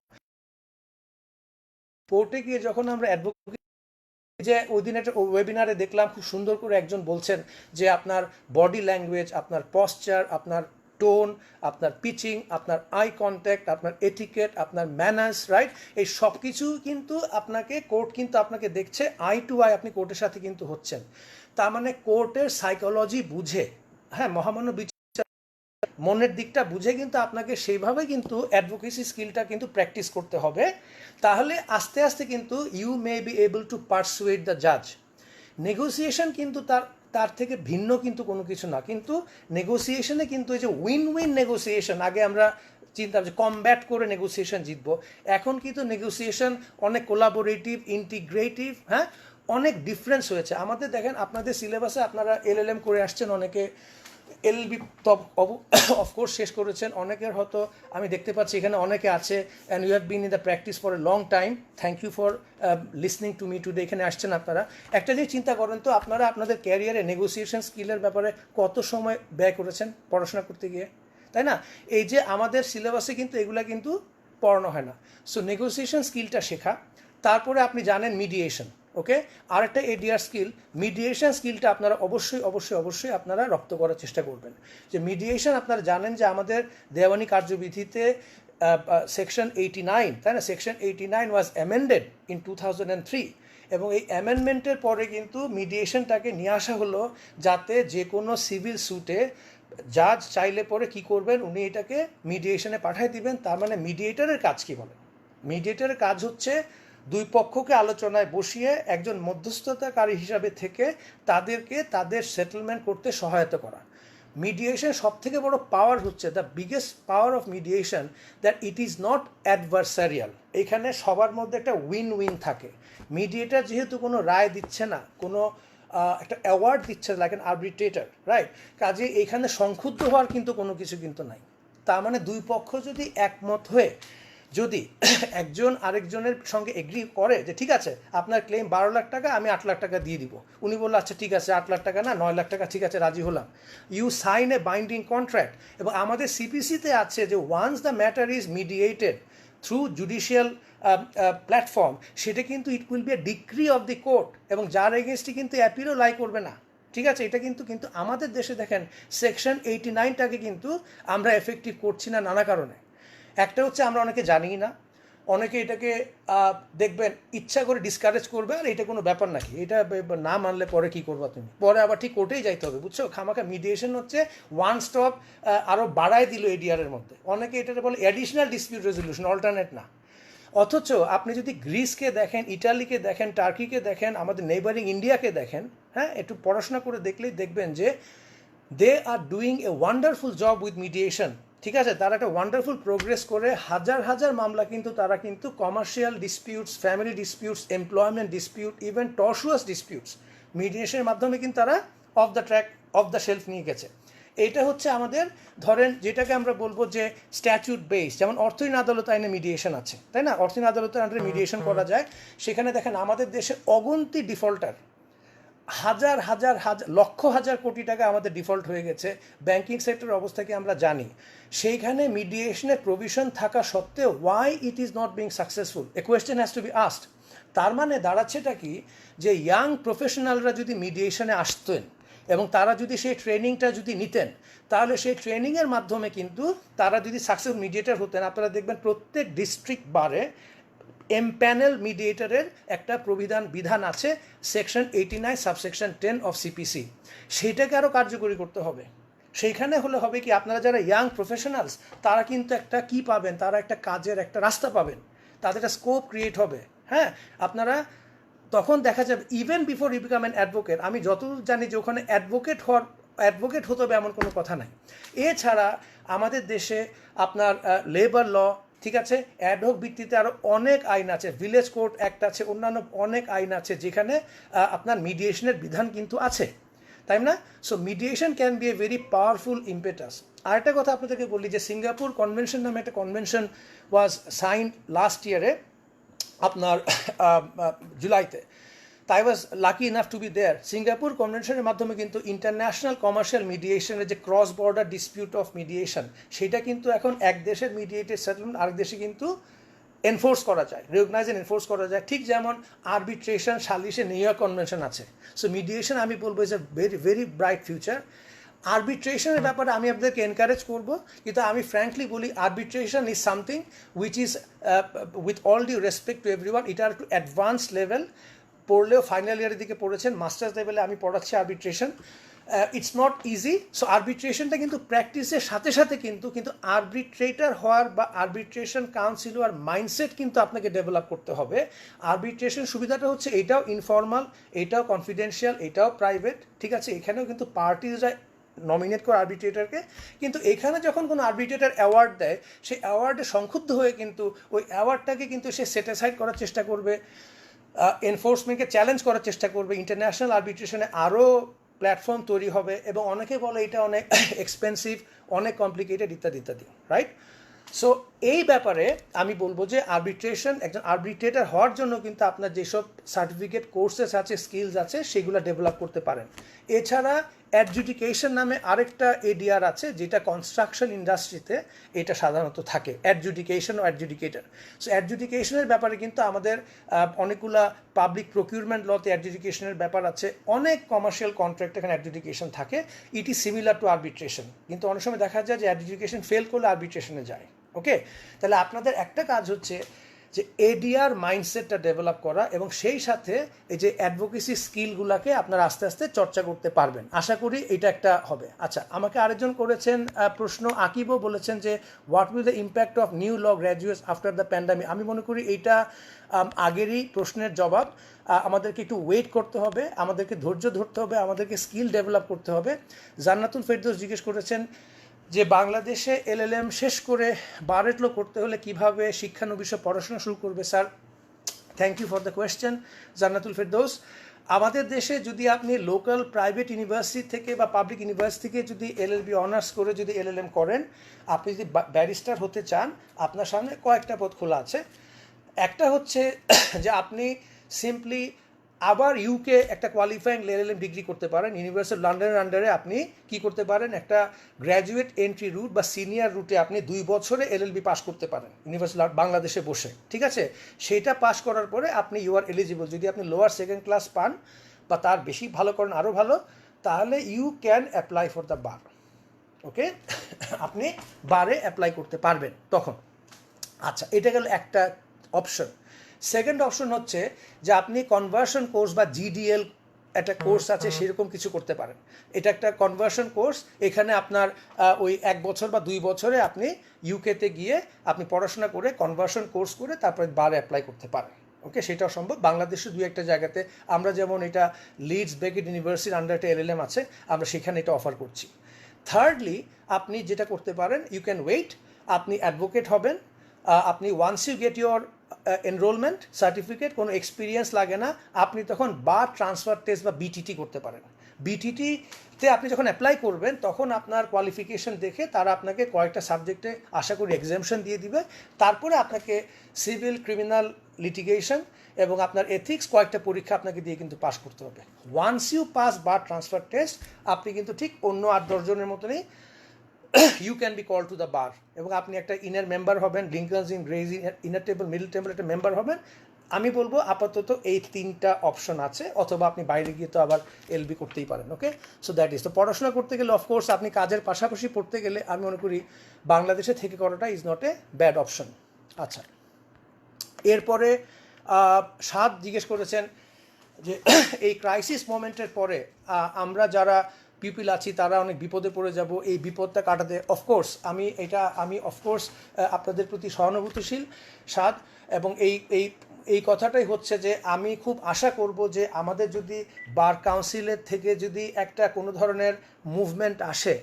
কোর্টে গিয়ে যখন আমরা অ্যাডভোকেট, যে ওই দিন একটা ওয়েবিনারে দেখলাম খুব সুন্দর করে একজন বলছেন যে আপনার বডি ল্যাঙ্গুয়েজ, আপনার পশ্চার, আপনার টোন, আপনার পিচিং, আপনার আই কন্ট্যাক্ট, আপনার এটিকেট, আপনার ম্যানার্স, রাইট, এই সব কিছু কিন্তু আপনাকে কোর্ট কিন্তু আপনাকে দেখছে, আই টু আই আপনি কোর্টের সাথে কিন্তু হচ্ছেন। তার মানে কোর্টের সাইকোলজি বুঝে, হ্যাঁ, মহামান্য মনের দিকটা বুঝে কিন্তু আপনাকে সেইভাবে কিন্তু অ্যাডভোকেসি স্কিলটা কিন্তু প্র্যাকটিস করতে হবে। তাহলে আস্তে আস্তে কিন্তু you may be able to persuade the জাজ। নেগোসিয়েশন কিন্তু তার থেকে ভিন্ন কিন্তু কোনো কিছু না। কিন্তু নেগোসিয়েশনে কিন্তু এই যে উইন উইন নেগোসিয়েশন, আগে আমরা চিন্তা যে কমব্যাট করে নেগোসিয়েশন জিতবো, এখন কিন্তু নেগোসিয়েশন অনেক কোলাবোরেটিভ, ইন্টিগ্রেটিভ, হ্যাঁ, অনেক ডিফারেন্স হয়েছে। আমাদের দেখেন আপনাদের সিলেবাসে আপনারা এলএলএম করে আসছেন, অনেকে এলএলবি অফকোর্স শেষ করেছেন, অনেকের হয়তো আমি দেখতে পাচ্ছি এখানে অনেকে আছে and you have been in the practice for a long time. Thank you for listening to me today. এখানে আসছেন আপনারা, একটা জিনিস চিন্তা করেন তো, আপনারা আপনাদের ক্যারিয়ারে নেগোসিয়েশন স্কিলের ব্যাপারে কত সময় ব্যয় করেছেন পড়াশোনা করতে গিয়ে, তাই না? এই যে আমাদের সিলেবাসে কিন্তু এগুলা কিন্তু পড়ানো হয় না। সো নেগোসিয়েশন স্কিলটা শেখা, তারপরে আপনি জানেন মিডিয়েশন, ওকে, আরেকটা এডিআর স্কিল, মিডিয়েশন স্কিলটা আপনারা অবশ্যই আপনারা রপ্ত করার চেষ্টা করবেন। যে মিডিয়েশন আপনারা জানেন যে আমাদের দেওয়ানি কার্যবিধিতে সেকশন 89, তাই না, সেকশন 89 ওয়াজ অ্যামেন্ডেড ইন 2003, এবং এই অ্যামেন্ডমেন্টের পরে কিন্তু মিডিয়েশনটাকে নিয়ে আসা হলো যাতে যে কোনো সিভিল স্যুটে জাজ চাইলে পরে কি করবেন, উনি এটাকে মিডিয়েশনে পাঠিয়ে দিবেন। তার মানে মিডিয়েটরের কাজ কি বলে? মিডিয়েটরের কাজ হচ্ছে দুই পক্ষকে আলোচনায় বসিয়ে একজন মধ্যস্থতাকারী হিসাবে থেকে তাদেরকে তাদের সেটেলমেন্ট করতে সহায়তা করা। মিডিয়েশন সব থেকে বড় পাওয়ার হচ্ছে, the biggest power of mediation, that it is not adversarial. এখানে সবার মধ্যে একটা উইন উইন থাকে। মিডিয়েটর যেহেতু কোনো রায় দিচ্ছে না, কোনো একটা অ্যাওয়ার্ড দিচ্ছে লাইক অ্যান আরবিট্রেটর, রাইট, কাজে এখানে সংক্ষুব্ধ হওয়ার কিন্তু কোনো কিছু কিন্তু নাই। তার মানে দুই পক্ষ যদি একমত হয়ে যদি একজন আরেকজনের সঙ্গে এগ্রি করে যে ঠিক আছে আপনার ক্লেম 12 লাখ টাকা, আমি 8 লাখ টাকা দিয়ে দিব, উনি বললো আচ্ছা ঠিক আছে 8 লাখ টাকা না 9 লাখ টাকা, ঠিক আছে রাজি হলাম, you sign a binding contract. এবং আমাদের সিপিসিতে আছে যে once the matter is mediated through judicial platform, সেটা কিন্তু it will be a decree of the court, এবং যার এগেনস্টে কিন্তু অ্যাপিলও লাই করবে না, ঠিক আছে। এটা কিন্তু আমাদের দেশে দেখেন সেকশন 89টাকে কিন্তু আমরা এফেক্টিভ করছি না নানা কারণে। একটা হচ্ছে আমরা অনেকে জানি না, অনেকে এটাকে দেখবেন ইচ্ছা করে ডিসকারেজ করবে, আর এটা কোনো ব্যাপার নাকি, এটা না মানলে পরে কি করবা তুমি, পরে আবার ঠিক কোর্টেই যাইতে হবে, বুঝছো। খামাখা মিডিয়েশন হচ্ছে ওয়ান স্টপ আরও বাড়ায় দিল এডিআরের মধ্যে। অনেকে এটাকে বলে অ্যাডিশনাল ডিসপিউট রেজলিউশন, অল্টারনেট না। অথচ আপনি যদি গ্রিসকে দেখেন, ইটালিকে দেখেন, টার্কিকে দেখেন, আমাদের নেইবারিং ইন্ডিয়াকে দেখেন, হ্যাঁ, একটু পড়াশোনা করে দেখলেই দেখবেন যে they are doing a wonderful job with mediation, ঠিক আছে। তারা একটা ওয়ান্ডারফুল প্রোগ্রেস করে হাজার হাজার মামলা কিন্তু তারা কিন্তু commercial disputes, family disputes, employment dispute, even tortious disputes মিডিয়েশনের মাধ্যমে কিন্তু তারা off the track, off the shelf নিয়ে গেছে। এইটা হচ্ছে আমাদের ধরেন যেটাকে আমরা বলবো যে স্ট্যাচুট বেস, যেমন অর্থহীন আদালত আইনে মিডিয়েশন আছে, তাই না, অর্থহীন আদালতের আন্ডারে মিডিয়েশন করা যায়। সেখানে দেখেন আমাদের দেশে অগন্তি ডিফল্টার, হাজার হাজার হাজার লক্ষ হাজার কোটি টাকা আমাদের ডিফল্ট হয়ে গেছে, ব্যাংকিং সেক্টরের অবস্থা কি আমরা জানি। সেইখানে মিডিয়েশনের প্রভিশন থাকা সত্ত্বেও why it is not being successful, a question has to B asked. তার মানে দাঁড়াচ্ছেটা কি, যে ইয়াং প্রফেশনালরা যদি মিডিয়েশনে আসতেন এবং তারা যদি সেই ট্রেনিংটা যদি নিতেন, তাহলে সেই ট্রেনিংয়ের মাধ্যমে কিন্তু তারা যদি সাকসেসফুল মিডিয়েটর হতেন, আপনারা দেখবেন প্রত্যেক ডিস্ট্রিক্ট বারে এমপ্যানেল মিডিয়েটরের একটা বিধান আছে সেকশন 89 সাবসেকশন 10 অফ সিপিসি, সেইটাকে আরও কার্যকরী করতে হবে। সেইখানে হলে হবে কি, আপনারা যারা ইয়াং প্রফেশনালস তারা কিন্তু একটা কি পাবেন, তারা একটা কাজের একটা রাস্তা পাবেন, তাদের একটা স্কোপ ক্রিয়েট হবে। হ্যাঁ, আপনারা তখন দেখা যাবে even before you become an advocate, আমি যতদূর জানি যে ওখানে অ্যাডভোকেট হতে হবে এমন কোনো কথা নাই। এছাড়া আমাদের দেশে আপনার লেবার ল, ঠিক আছে, অ্যাডহক ভিত্তিতে আরও অনেক আইন আছে, ভিলেজ কোর্ট অ্যাক্ট আছে, অন্যান্য অনেক আইন আছে যেখানে আপনার মিডিয়েশনের বিধান কিন্তু আছে, তাই না? So mediation can be a very powerful impetus. আরেকটা কথা আপনাদেরকে বলি যে সিঙ্গাপুর কনভেনশন নামে একটা কনভেনশন ওয়াজ সাইন্ড লাস্ট ইয়ারে আপনার জুলাইতে। তাই was lucky enough to be there. Singapore কনভেনশনের মাধ্যমে কিন্তু ইন্টারন্যাশনাল কমার্শিয়াল মিডিয়েশনের যে cross border dispute of mediation, সেটা কিন্তু এখন এক দেশের মিডিয়েটেড সেটেলমেন্ট আরেক দেশে কিন্তু এনফোর্স করা যায়, রিকগনাইজ এন্ড এনফোর্স করা যায়, ঠিক যেমন আরবিট্রেশন সালিশে নিউ ইয়র্ক কনভেনশন আছে। সো মিডিয়েশন আমি বলবো is a very very bright future. আরবিট্রেশনের ব্যাপারে আমি আপনাদেরকে এনকারেজ করবো, কিন্তু আমি ফ্র্যাঙ্কলি বলি arbitration is something which is with all due respect to everyone, এটা একটু অ্যাডভান্স লেভেল। পড়লেও ফাইনাল ইয়ারের দিকে পড়েছেন, মাস্টার্স লেভেলে আমি পড়াচ্ছি arbitration. It's not easy. So আরবিট্রেশনটা কিন্তু প্র্যাকটিসের সাথে সাথে কিন্তু আরবিট্রেটার হওয়ার বা আরবিট্রেশন কাউন্সিল হওয়ার মাইন্ডসেট কিন্তু আপনাকে ডেভেলপ করতে হবে। আরবিট্রেশন সুবিধাটা হচ্ছে এটাও ইনফর্মাল, এটাও কনফিডেন্সিয়াল, এটাও প্রাইভেট, ঠিক আছে। এখানেও কিন্তু পার্টিজরা নমিনেট করে আরবিট্রেটরকে, কিন্তু এখানে যখন কোনো আরবিট্রেটর অ্যাওয়ার্ড দেয়, সেই অ্যাওয়ার্ডে সংক্ষুব্ধ হয়ে কিন্তু ওই অ্যাওয়ার্ডটাকে কিন্তু সে সেটিসফাইড করার চেষ্টা করবে, এনফোর্সমেন্টকে চ্যালেঞ্জ করার চেষ্টা করবে। ইন্টারন্যাশনাল আরবিট্রেশনে আরও প্ল্যাটফর্ম তৈরি হবে, এবং অনেকে বলে এটা অনেক এক্সপেন্সিভ, অনেক কমপ্লিকেটেড ইত্যাদি ইত্যাদি, রাইট? সো এই ব্যাপারে আমি বলবো যে আরবিট্রেশন, একজন আরবিট্রেটর হওয়ার জন্য কিন্তু আপনার যেসব সার্টিফিকেট কোর্সেস আছে, স্কিলস আছে, সেগুলো ডেভেলপ করতে পারেন। এছাড়া অ্যাডজুডিকেশন নামে আরেকটা এডিআর আছে, যেটা কনস্ট্রাকশন ইন্ডাস্ট্রিতে এটা সাধারণত থাকে, অ্যাডজুডিকেশন ও অ্যাডজুডিকেটর। সো অ্যাডজুডিকেশনের ব্যাপারে কিন্তু আমাদের অনেকগুলা পাবলিক প্রকিউরমেন্ট লতে অ্যাডজুডিকেশনের ব্যাপার আছে, অনেক কমার্শিয়াল কন্ট্রাক্ট এখানে অ্যাডজুডিকেশন থাকে। It is similar to arbitration, কিন্তু অনেক সময় দেখা যায় যে অ্যাডজুডিকেশন ফেল করলে আরবিট্রেশনে যায়। ওকে, তাহলে আপনাদের একটা কাজ হচ্ছে যে এডিআর মাইন্ডসেটটা ডেভেলপ করা, এবং সেই সাথে এই যে অ্যাডভোকেসি স্কিলগুলোকে আপনারা আস্তে আস্তে চর্চা করতে পারবেন। আশা করি এটা একটা হবে। আচ্ছা, আমাকে আরেকজন করেছেন প্রশ্ন, আকিবও বলেছেন যে what will the impact of new law graduates after the pandemic. আমি মনে করি এইটা আগেরই প্রশ্নের জবাব। আমাদেরকে একটু ওয়েট করতে হবে, আমাদেরকে ধৈর্য ধরতে হবে, আমাদেরকে স্কিল ডেভেলপ করতে হবে। জান্নাতুল ফেরদৌস জিজ্ঞেস করেছেন যে বাংলাদেশে এলএলএম শেষ করে বারেট ল করতে হলে কিভাবে শিক্ষানবিশ পড়াশোনা শুরু করবে। Sir, thank you for the question Jannatul Ferdous. আমাদের দেশে যদি আপনি লোকাল প্রাইভেট ইউনিভার্সিটি থেকে বা পাবলিক ইউনিভার্সিটি থেকে যদি এলএলবি অনার্স করে যদি এলএলএম করেন, আপনি যদি ব্যারিস্টার হতে চান, আপনার সামনে কয়েকটা পথ খোলা আছে। একটা হচ্ছে যে আপনি সিম্পলি আবার ইউকে একটা কোয়ালিফাইং এলএলএম ডিগ্রি করতে পারেন। ইউনিভার্সিটি লন্ডনের আন্ডারে আপনি কি করতে পারেন, একটা গ্র্যাজুয়েট এন্ট্রি রুট বা সিনিয়র রুটে আপনি 2 বছরে এলএলবি পাস করতে পারেন ইউনিভার্সিটি বাংলাদেশে বসে, ঠিক আছে। সেইটা পাস করার পরে আপনি ইউ আর এলিজিবল। যদি আপনি লোয়ার সেকেন্ড ক্লাস পান বা তার বেশি ভালো করেন, আরও ভালো, তাহলে you can apply for the bar. Okay, আপনি বারে অ্যাপ্লাই করতে পারবেন তখন। আচ্ছা, এটা গেল একটা অপশন। সেকেন্ড অপশন হচ্ছে যে আপনি কনভার্সন কোর্স বা জিডিএল একটা কোর্স আছে, সেরকম কিছু করতে পারেন। এটা একটা কনভার্সন কোর্স, এখানে আপনার ওই 1 বছর বা 2 বছরে আপনি ইউকেতে গিয়ে আপনি পড়াশোনা করে কনভার্সন কোর্স করে তারপরে বারে অ্যাপ্লাই করতে পারেন। ওকে, সেটাও সম্ভব। বাংলাদেশে 2-1টা জায়গাতে, আমরা যেমন এটা লিডস বেকেট ইউনিভার্সিটির আন্ডার একটা এলএলএম আছে, আমরা সেখানে এটা অফার করছি। থার্ডলি আপনি যেটা করতে পারেন, ইউ ক্যান ওয়েট, আপনি অ্যাডভোকেট হবেন, আপনি once you get your enrolment certificate, কোনো এক্সপিরিয়েন্স লাগে না, আপনি তখন বার ট্রান্সফার টেস্ট বা বিটিটি করতে পারেন। বিটিটিতে আপনি যখন অ্যাপ্লাই করবেন, তখন আপনার কোয়ালিফিকেশন দেখে তারা আপনাকে কয়েকটা সাবজেক্টে আশা করি এক্সামশন দিয়ে দিবে। তারপরে আপনাকে সিভিল, ক্রিমিনাল লিটিগেশন এবং আপনার এথিক্স কয়েকটা পরীক্ষা আপনাকে দিয়ে কিন্তু পাস করতে হবে। Once you pass bar transfer test, আপনি কিন্তু ঠিক অন্য 8-10 জনের মতনই you can be call to the bar, এবং আপনি একটা ইনার মেম্বার হবেন, Lincoln's Inn Gray's inner table, middle table একটা মেম্বার হবেন। আমি বলবো আপাতত এই 3টা অপশন আছে, অথবা আপনি বাইরে গিয়ে তো আবার এলবি করতেই পারেন। ওকে, সো দ্যাট ইজ। তো পড়াশোনা করতে গেলে অফকোর্স আপনি কাজের পাশাপাশি পড়তে গেলে আমি মনে করি বাংলাদেশে থেকে করাটা is not a bad option. আচ্ছা, এরপরে সাদ জিজ্ঞেস করেছেন যে এই ক্রাইসিস মোমেন্টের পরে আমরা যারা পিপল আছি তারা অনেক বিপদে পড়ে যাব, এই বিপদটা কাটাতে অফকোর্স আমি অফকোর্স আপনাদের প্রতি সহানুভূতিশীল সাদ, এবং এই কথাটাই হচ্ছে যে আমি খুব আশা করব যে আমাদের যদি বার কাউন্সিলের থেকে যদি একটা কোনো ধরনের মুভমেন্ট আসে,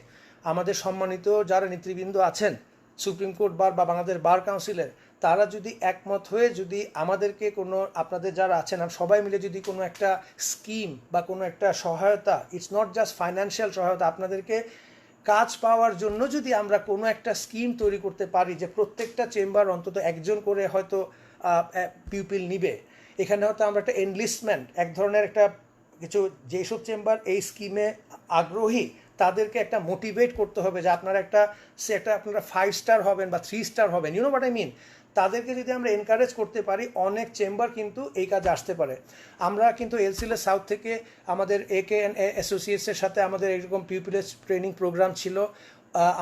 আমাদের সম্মানিত যারা নেতৃবৃন্দ আছেন সুপ্রিম কোর্ট বার বা বাংলাদেশ বার কাউন্সিলের, তারা যদি একমত হয়ে যদি আমাদেরকে কোনো, আপনাদের যারা আছেন সবাই মিলে যদি কোনো একটা স্কিম বা কোনো একটা সহায়তা, ইটস নট জাস্ট ফাইন্যান্সিয়াল সহায়তা, আপনাদেরকে কাজ পাওয়ার জন্য যদি আমরা কোনো একটা স্কিম তৈরি করতে পারি যে প্রত্যেকটা চেম্বার অন্তত একজন করে হয়তো পিউপিল নিবে, এখানে হয়তো আমরা একটা এনলিস্টমেন্ট, এক ধরনের একটা কিছু, যেসব চেম্বার এই স্কিমে আগ্রহী তাদেরকে একটা মোটিভেট করতে হবে যে আপনারা আপনারা 5 স্টার হবেন বা 3 স্টার হবেন, you know what I mean. তাদেরকে যদি আমরা এনকারেজ করতে পারি, অনেক চেম্বার কিন্তু এই কাজে আসতে পারে। আমরা কিন্তু এলসিএল সাউথ থেকে আমাদের AKN অ্যাসোসিয়েটসের সাথে আমাদের এরকম পিউপিলের ট্রেনিং প্রোগ্রাম ছিল,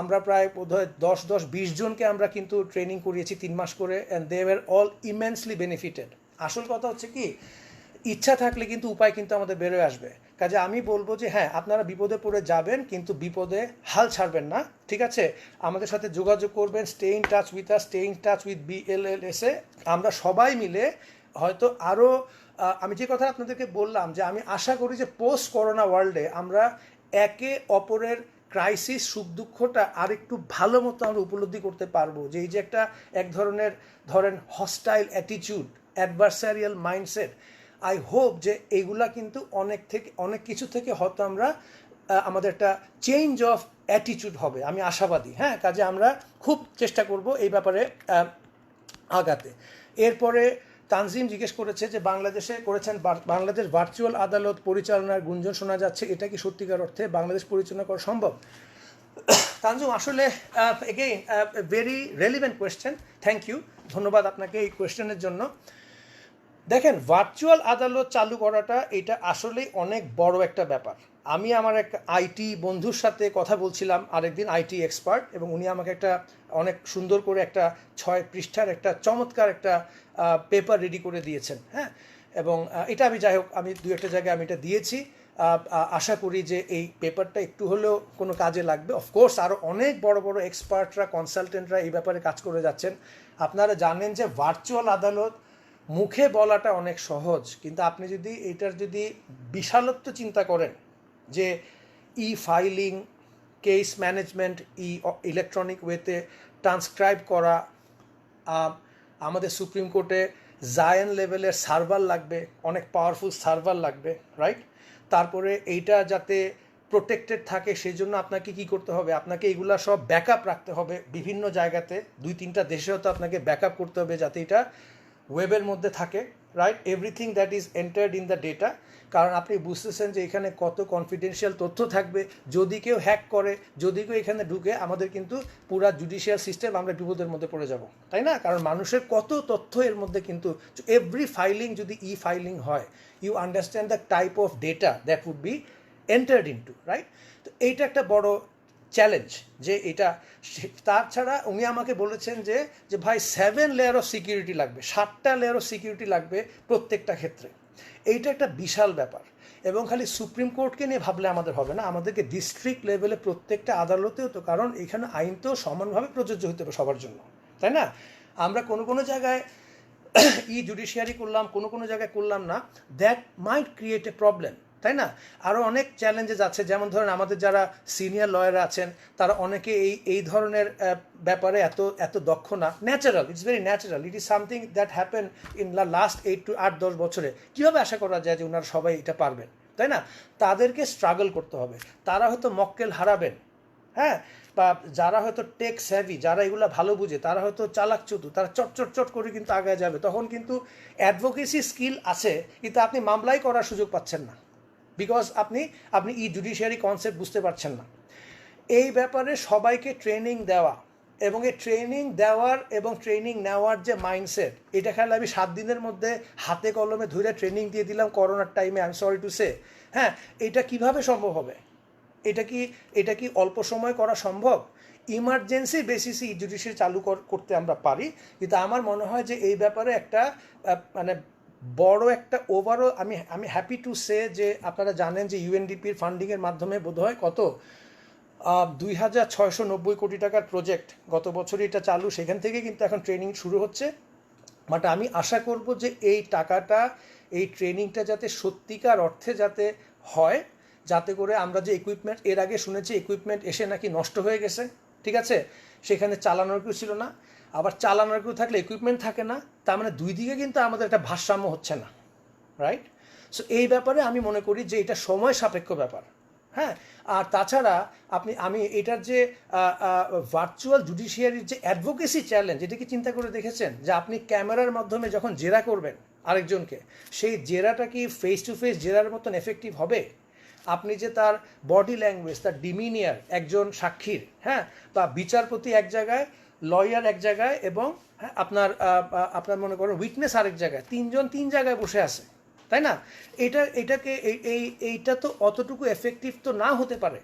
আমরা প্রায় বোধহয় 10-20 জনকে আমরা কিন্তু ট্রেনিং করিয়েছি 3 মাস করে, and they were all immensely benefited. আসল কথা হচ্ছে কি, ইচ্ছা থাকলে কিন্তু উপায় কিন্তু আমাদের বেরোয় আসবে। কাজে আমি বলবো যে হ্যাঁ, আপনারা বিপদে পড়ে যাবেন কিন্তু বিপদে হাল ছাড়বেন না, ঠিক আছে? আমাদের সাথে যোগাযোগ করবেন, stay in touch with us, stay in touch with BLLSA। আমরা সবাই মিলে হয়তো আরও, আমি যে কথা আপনাদেরকে বললাম যে আমি আশা করি যে পোস্ট করোনা ওয়ার্ল্ডে আমরা একে অপরের ক্রাইসিস সুখ দুঃখটা আর একটু ভালো মতো আমরা উপলব্ধি করতে পারবো, যে এই যে এক ধরনের ধরেন hostile attitude, adversarial mindset, I hope যে এইগুলা কিন্তু অনেক কিছু থেকে হয়তো আমরা আমাদের একটা চেঞ্জ অফ অ্যাটিটিউড হবে, আমি আশাবাদী। হ্যাঁ, কাজে আমরা খুব চেষ্টা করব এই ব্যাপারে আগাতে। এরপরে তানজিম জিজ্ঞেস করেছে যে বাংলাদেশ ভার্চুয়াল আদালত পরিচালনার গুঞ্জন শোনা যাচ্ছে, এটা কি সত্যিকার অর্থে বাংলাদেশ পরিচালনা করা সম্ভব? তানজিম, আসলে again very relevant question, thank you, ধন্যবাদ আপনাকে এই কোয়েশ্চেনের জন্য। দেখেন, ভার্চুয়াল আদালত চালু করাটা এটা আসলেই অনেক বড় একটা ব্যাপার। আমি আমার এক আইটি বন্ধুর সাথে কথা বলছিলাম আরেকদিন, আইটি এক্সপার্ট, এবং উনি আমাকে একটা অনেক সুন্দর করে একটা 6 পৃষ্ঠার একটা চমৎকার একটা পেপার রেডি করে দিয়েছেন। হ্যাঁ, এবং এটা আমি যাই হোক আমি 2-1 জায়গায় আমি এটা দিয়েছি। আশা করি যে এই পেপারটা একটু হলেও কোনো কাজে লাগবে। অফকোর্স আরও অনেক বড় বড় এক্সপার্টরা, কনসালটেন্টরা এই ব্যাপারে কাজ করে যাচ্ছেন। আপনারা জানেন যে ভার্চুয়াল আদালত মুখে বলাটা অনেক সহজ, কিন্তু আপনি যদি এটার যদি বিশালত্ব চিন্তা করেন, যে ফাইলিং, কেস ম্যানেজমেন্ট, ইলেকট্রনিক ওয়েতে ট্রান্সক্রাইব করা, আমাদের সুপ্রিম কোর্টে জায়ান লেভেলের সার্ভার লাগবে, অনেক পাওয়ারফুল সার্ভার লাগবে, রাইট? তারপরে এইটা যাতে প্রোটেক্টেড থাকে সেই জন্য আপনাকে কি করতে হবে, আপনাকে এগুলা সব ব্যাকআপ রাখতে হবে বিভিন্ন জায়গাতে, 2-3টা দেশেও তো আপনাকে ব্যাকআপ করতে হবে যাতে এটা ওয়েবের মধ্যে থাকে, right? Everything that is entered in the data, কারণ আপনি বুঝতেছেন যে এখানে কত কনফিডেন্সিয়াল তথ্য থাকবে, যদি কেউ হ্যাক করে, যদি কেউ এখানে ঢুকে, আমাদের কিন্তু পুরা জুডিশিয়াল সিস্টেম আমরা বিপদের মধ্যে পড়ে যাব, তাই না? কারণ মানুষের কত তথ্য এর মধ্যে, কিন্তু এভরি ফাইলিং যদি ফাইলিং হয়, you understand the type of data that would be entered into, right? তো এইটা একটা বড় চ্যালেঞ্জ, যে এটা। তাছাড়া উনি আমাকে বলেছেন যে ভাই 7 লেয়ার অফ সিকিউরিটি লাগবে, 7টা লেয়ার অফ সিকিউরিটি লাগবে প্রত্যেকটা ক্ষেত্রে। এইটা একটা বিশাল ব্যাপার, এবং খালি সুপ্রিম কোর্টকে নিয়ে ভাবলে আমাদের হবে না, আমাদেরকে ডিস্ট্রিক্ট লেভেলে প্রত্যেকটা আদালতেও তো, কারণ এখানে আইন তো সমানভাবে প্রযোজ্য হতে হবে সবার জন্য, তাই না? আমরা কোনো জায়গায় জুডিশিয়ারি করলাম, কোনো জায়গায় করলাম না, that might create a problem, তাই না? আরও অনেক চ্যালেঞ্জেস আছে, যেমন ধরেন আমাদের যারা সিনিয়র লয়াররা আছেন তারা অনেকে এই ধরনের ব্যাপারে এত দক্ষ না। Natural, it's very natural, it is something that happen in the last 8-10 বছরে। কীভাবে আশা করা যায় যে ওনারা সবাই এটা পারবেন, তাই না? তাদেরকে স্ট্রাগল করতে হবে, তারা হয়তো মক্কেল হারাবেন, হ্যাঁ, বা যারা হয়তো টেক স্যাভি, যারা এগুলো ভালো বুঝে, তারা হয়তো চালাক চতুর, তারা চট করে কিন্তু আগে যাবে, তখন কিন্তু অ্যাডভোকেসি স্কিল আছে কিন্তু আপনি মামলাই করার সুযোগ পাচ্ছেন না, বিকজ আপনি জুডিশিয়ারি কনসেপ্ট বুঝতে পারছেন না। এই ব্যাপারে সবাইকে ট্রেনিং দেওয়া, এবং এই ট্রেনিং দেওয়ার এবং ট্রেনিং নেওয়ার যে মাইন্ডসেট, এটা খেলে আমি 7 দিনের মধ্যে হাতে কলমে ধরে ট্রেনিং দিয়ে দিলাম করোনার টাইমে, আই এম সরি টু সে। হ্যাঁ, এটা কিভাবে সম্ভব হবে? এটা কি অল্প সময় করা সম্ভব? ইমার্জেন্সি বেসিসে জুডিশিয়ারি চালু করতে আমরা পারি, কিন্তু আমার মনে হয় যে এই ব্যাপারে একটা মানে বড় একটা ওভারঅল আমি হ্যাপি টু সে যে আপনারা জানেন যে ইউএনডিপির ফান্ডিংয়ের মাধ্যমে বোধহয় কত 2,690 কোটি টাকার প্রজেক্ট গত বছরই এটা চালু, সেখান থেকে কিন্তু এখন ট্রেনিং শুরু হচ্ছে। বাট আমি আশা করব যে এই টাকাটা, এই ট্রেনিংটা যাতে সত্যিকার অর্থে যাতে হয়, যাতে করে আমরা যে ইকুইপমেন্ট, এর আগে শুনেছি ইকুইপমেন্ট এসে নাকি নষ্ট হয়ে গেছে, ঠিক আছে, সেখানে চালানোর কেউ ছিল না, আবার চালানোর কেউ থাকলে ইকুইপমেন্ট থাকে না, তার মানে দুই দিকে কিন্তু আমাদের একটা ভারসাম্য হচ্ছে না, রাইট? সো এই ব্যাপারে আমি মনে করি যে এটা সময় সাপেক্ষ ব্যাপার। হ্যাঁ, আর তাছাড়া আমি এটার যে ভার্চুয়াল জুডিশিয়ারির যে অ্যাডভোকেসি চ্যালেঞ্জ, এটা কি চিন্তা করে দেখেছেন যে আপনি ক্যামেরার মাধ্যমে যখন জেরা করবেন আরেকজনকে, সেই জেরাটা কি ফেস টু ফেস জেরার মতন এফেক্টিভ হবে? আপনি যে তার বডি ল্যাঙ্গুয়েজ, তার ডিমিনিয়ার, একজন সাক্ষীর, হ্যাঁ, বা বিচারপতি এক জায়গায়, লয়ার এক জায়গায়, এবং হ্যাঁ আপনার মনে করেন উইটনেস আরেক জায়গায়, তিন জায়গায় বসে আছে, তাই না? এইটা তো অতটুকু এফেক্টিভ তো না হতে পারে,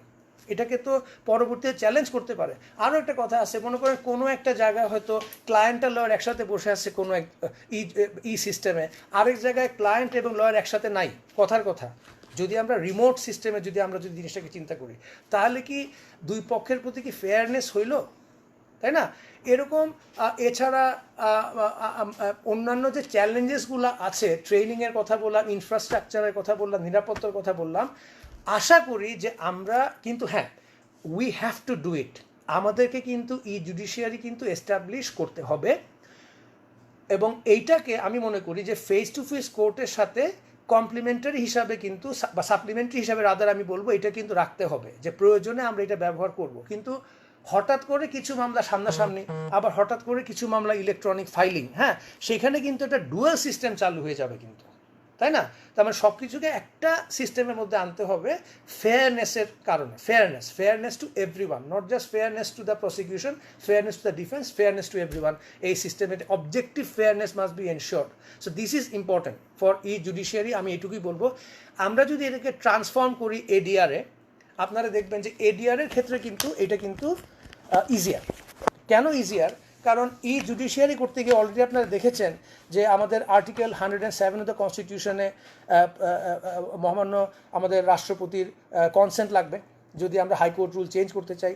এটাকে তো পরবর্তীতে চ্যালেঞ্জ করতে পারে। আরও একটা কথা আছে, মনে করেন কোনো একটা জায়গায় হয়তো ক্লায়েন্ট আর লয়ার একসাথে বসে আছে কোনো এক সিস্টেমে, আরেক জায়গায় ক্লায়েন্ট এবং লয়ার একসাথে নাই, কথার কথা। যদি আমরা রিমোট সিস্টেমে যদি জিনিসটাকে চিন্তা করি, তাহলে কি দুই পক্ষের প্রতি কি ফেয়ারনেস হইল, তাই না? এরকম এছাড়া অন্যান্য যে চ্যালেঞ্জেসগুলো আছে, ট্রেনিংয়ের কথা বললাম, ইনফ্রাস্ট্রাকচারের কথা বললাম, নিরাপত্তার কথা বললাম, আশা করি যে আমরা কিন্তু, হ্যাঁ, we have to do it, আমাদেরকে কিন্তু জুডিশিয়ারি কিন্তু এস্টাবলিশ করতে হবে, এবং এইটাকে আমি মনে করি যে ফেস টু ফেস কোর্টের সাথে কমপ্লিমেন্টারি হিসাবে কিন্তু, বা সাপ্লিমেন্টারি হিসাবে রাদার আমি বলবো, এটা কিন্তু রাখতে হবে যে প্রয়োজনে আমরা এটা ব্যবহার করব। কিন্তু হঠাৎ করে কিছু মামলা সামনাসামনি, আবার হঠাৎ করে কিছু মামলা ইলেকট্রনিক ফাইলিং, হ্যাঁ, সেখানে কিন্তু একটা ডুয়াল সিস্টেম চালু হয়ে যাবে কিন্তু, তাই না? তার মানে সব কিছুকে একটা সিস্টেমের মধ্যে আনতে হবে ফেয়ারনেসের কারণে, fairness to everyone, not just fairness to the prosecution, fairness to the defence, fairness to everyone. এই সিস্টেমের objective fairness must be ensured. So this is important for judiciary. আমি এটুকুই বলবো, আমরা যদি এটাকে ট্রান্সফর্ম করি এডিআরে, আপনারা দেখবেন যে এডিআরের ক্ষেত্রে কিন্তু এটা কিন্তু ইজিয়ার। কেন ইজিয়ার? কারণ জুডিশিয়ারি করতে গিয়ে অলরেডি আপনারা দেখেছেন যে আমাদের আর্টিকেল 107 অফ দ্য কনস্টিটিউশনে মহামান্য আমাদের রাষ্ট্রপতির কনসেন্ট লাগবে যদি আমরা হাইকোর্ট রুল চেঞ্জ করতে চাই।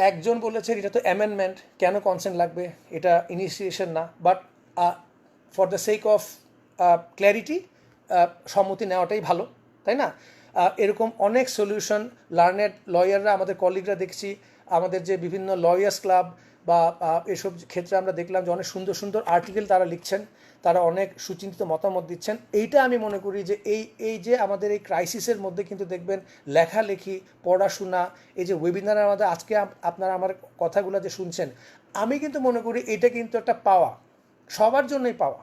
একজন বলেছেন এটা তো অ্যামেন্ডমেন্ট, কেন কনসেন্ট লাগবে, এটা ইনিশিয়েশন না, but for the sake of clarity সম্মতি নেওয়াটাই ভালো, তাই না? এরকম অনেক সলিউশন লার্নেড লয়াররা, আমাদের কলিগরা দেখছি, আমাদের যে বিভিন্ন লয়ার্স ক্লাব বা এসব ক্ষেত্রে আমরা দেখলাম যে অনেক সুন্দর সুন্দর আর্টিকেল তারা লিখছেন, তারা অনেক সুচিন্তিত মতামত দিচ্ছেন। এইটা আমি মনে করি যে এই যে আমাদের এই ক্রাইসিসের মধ্যে কিন্তু দেখবেন লেখালেখি, পড়াশোনা, এই যে ওয়েবিনার আমাদের আজকে আপনারা আমার কথাগুলো যে শুনছেন, আমি কিন্তু মনে করি এটা কিন্তু একটা পাওয়া, সবার জন্যই পাওয়া।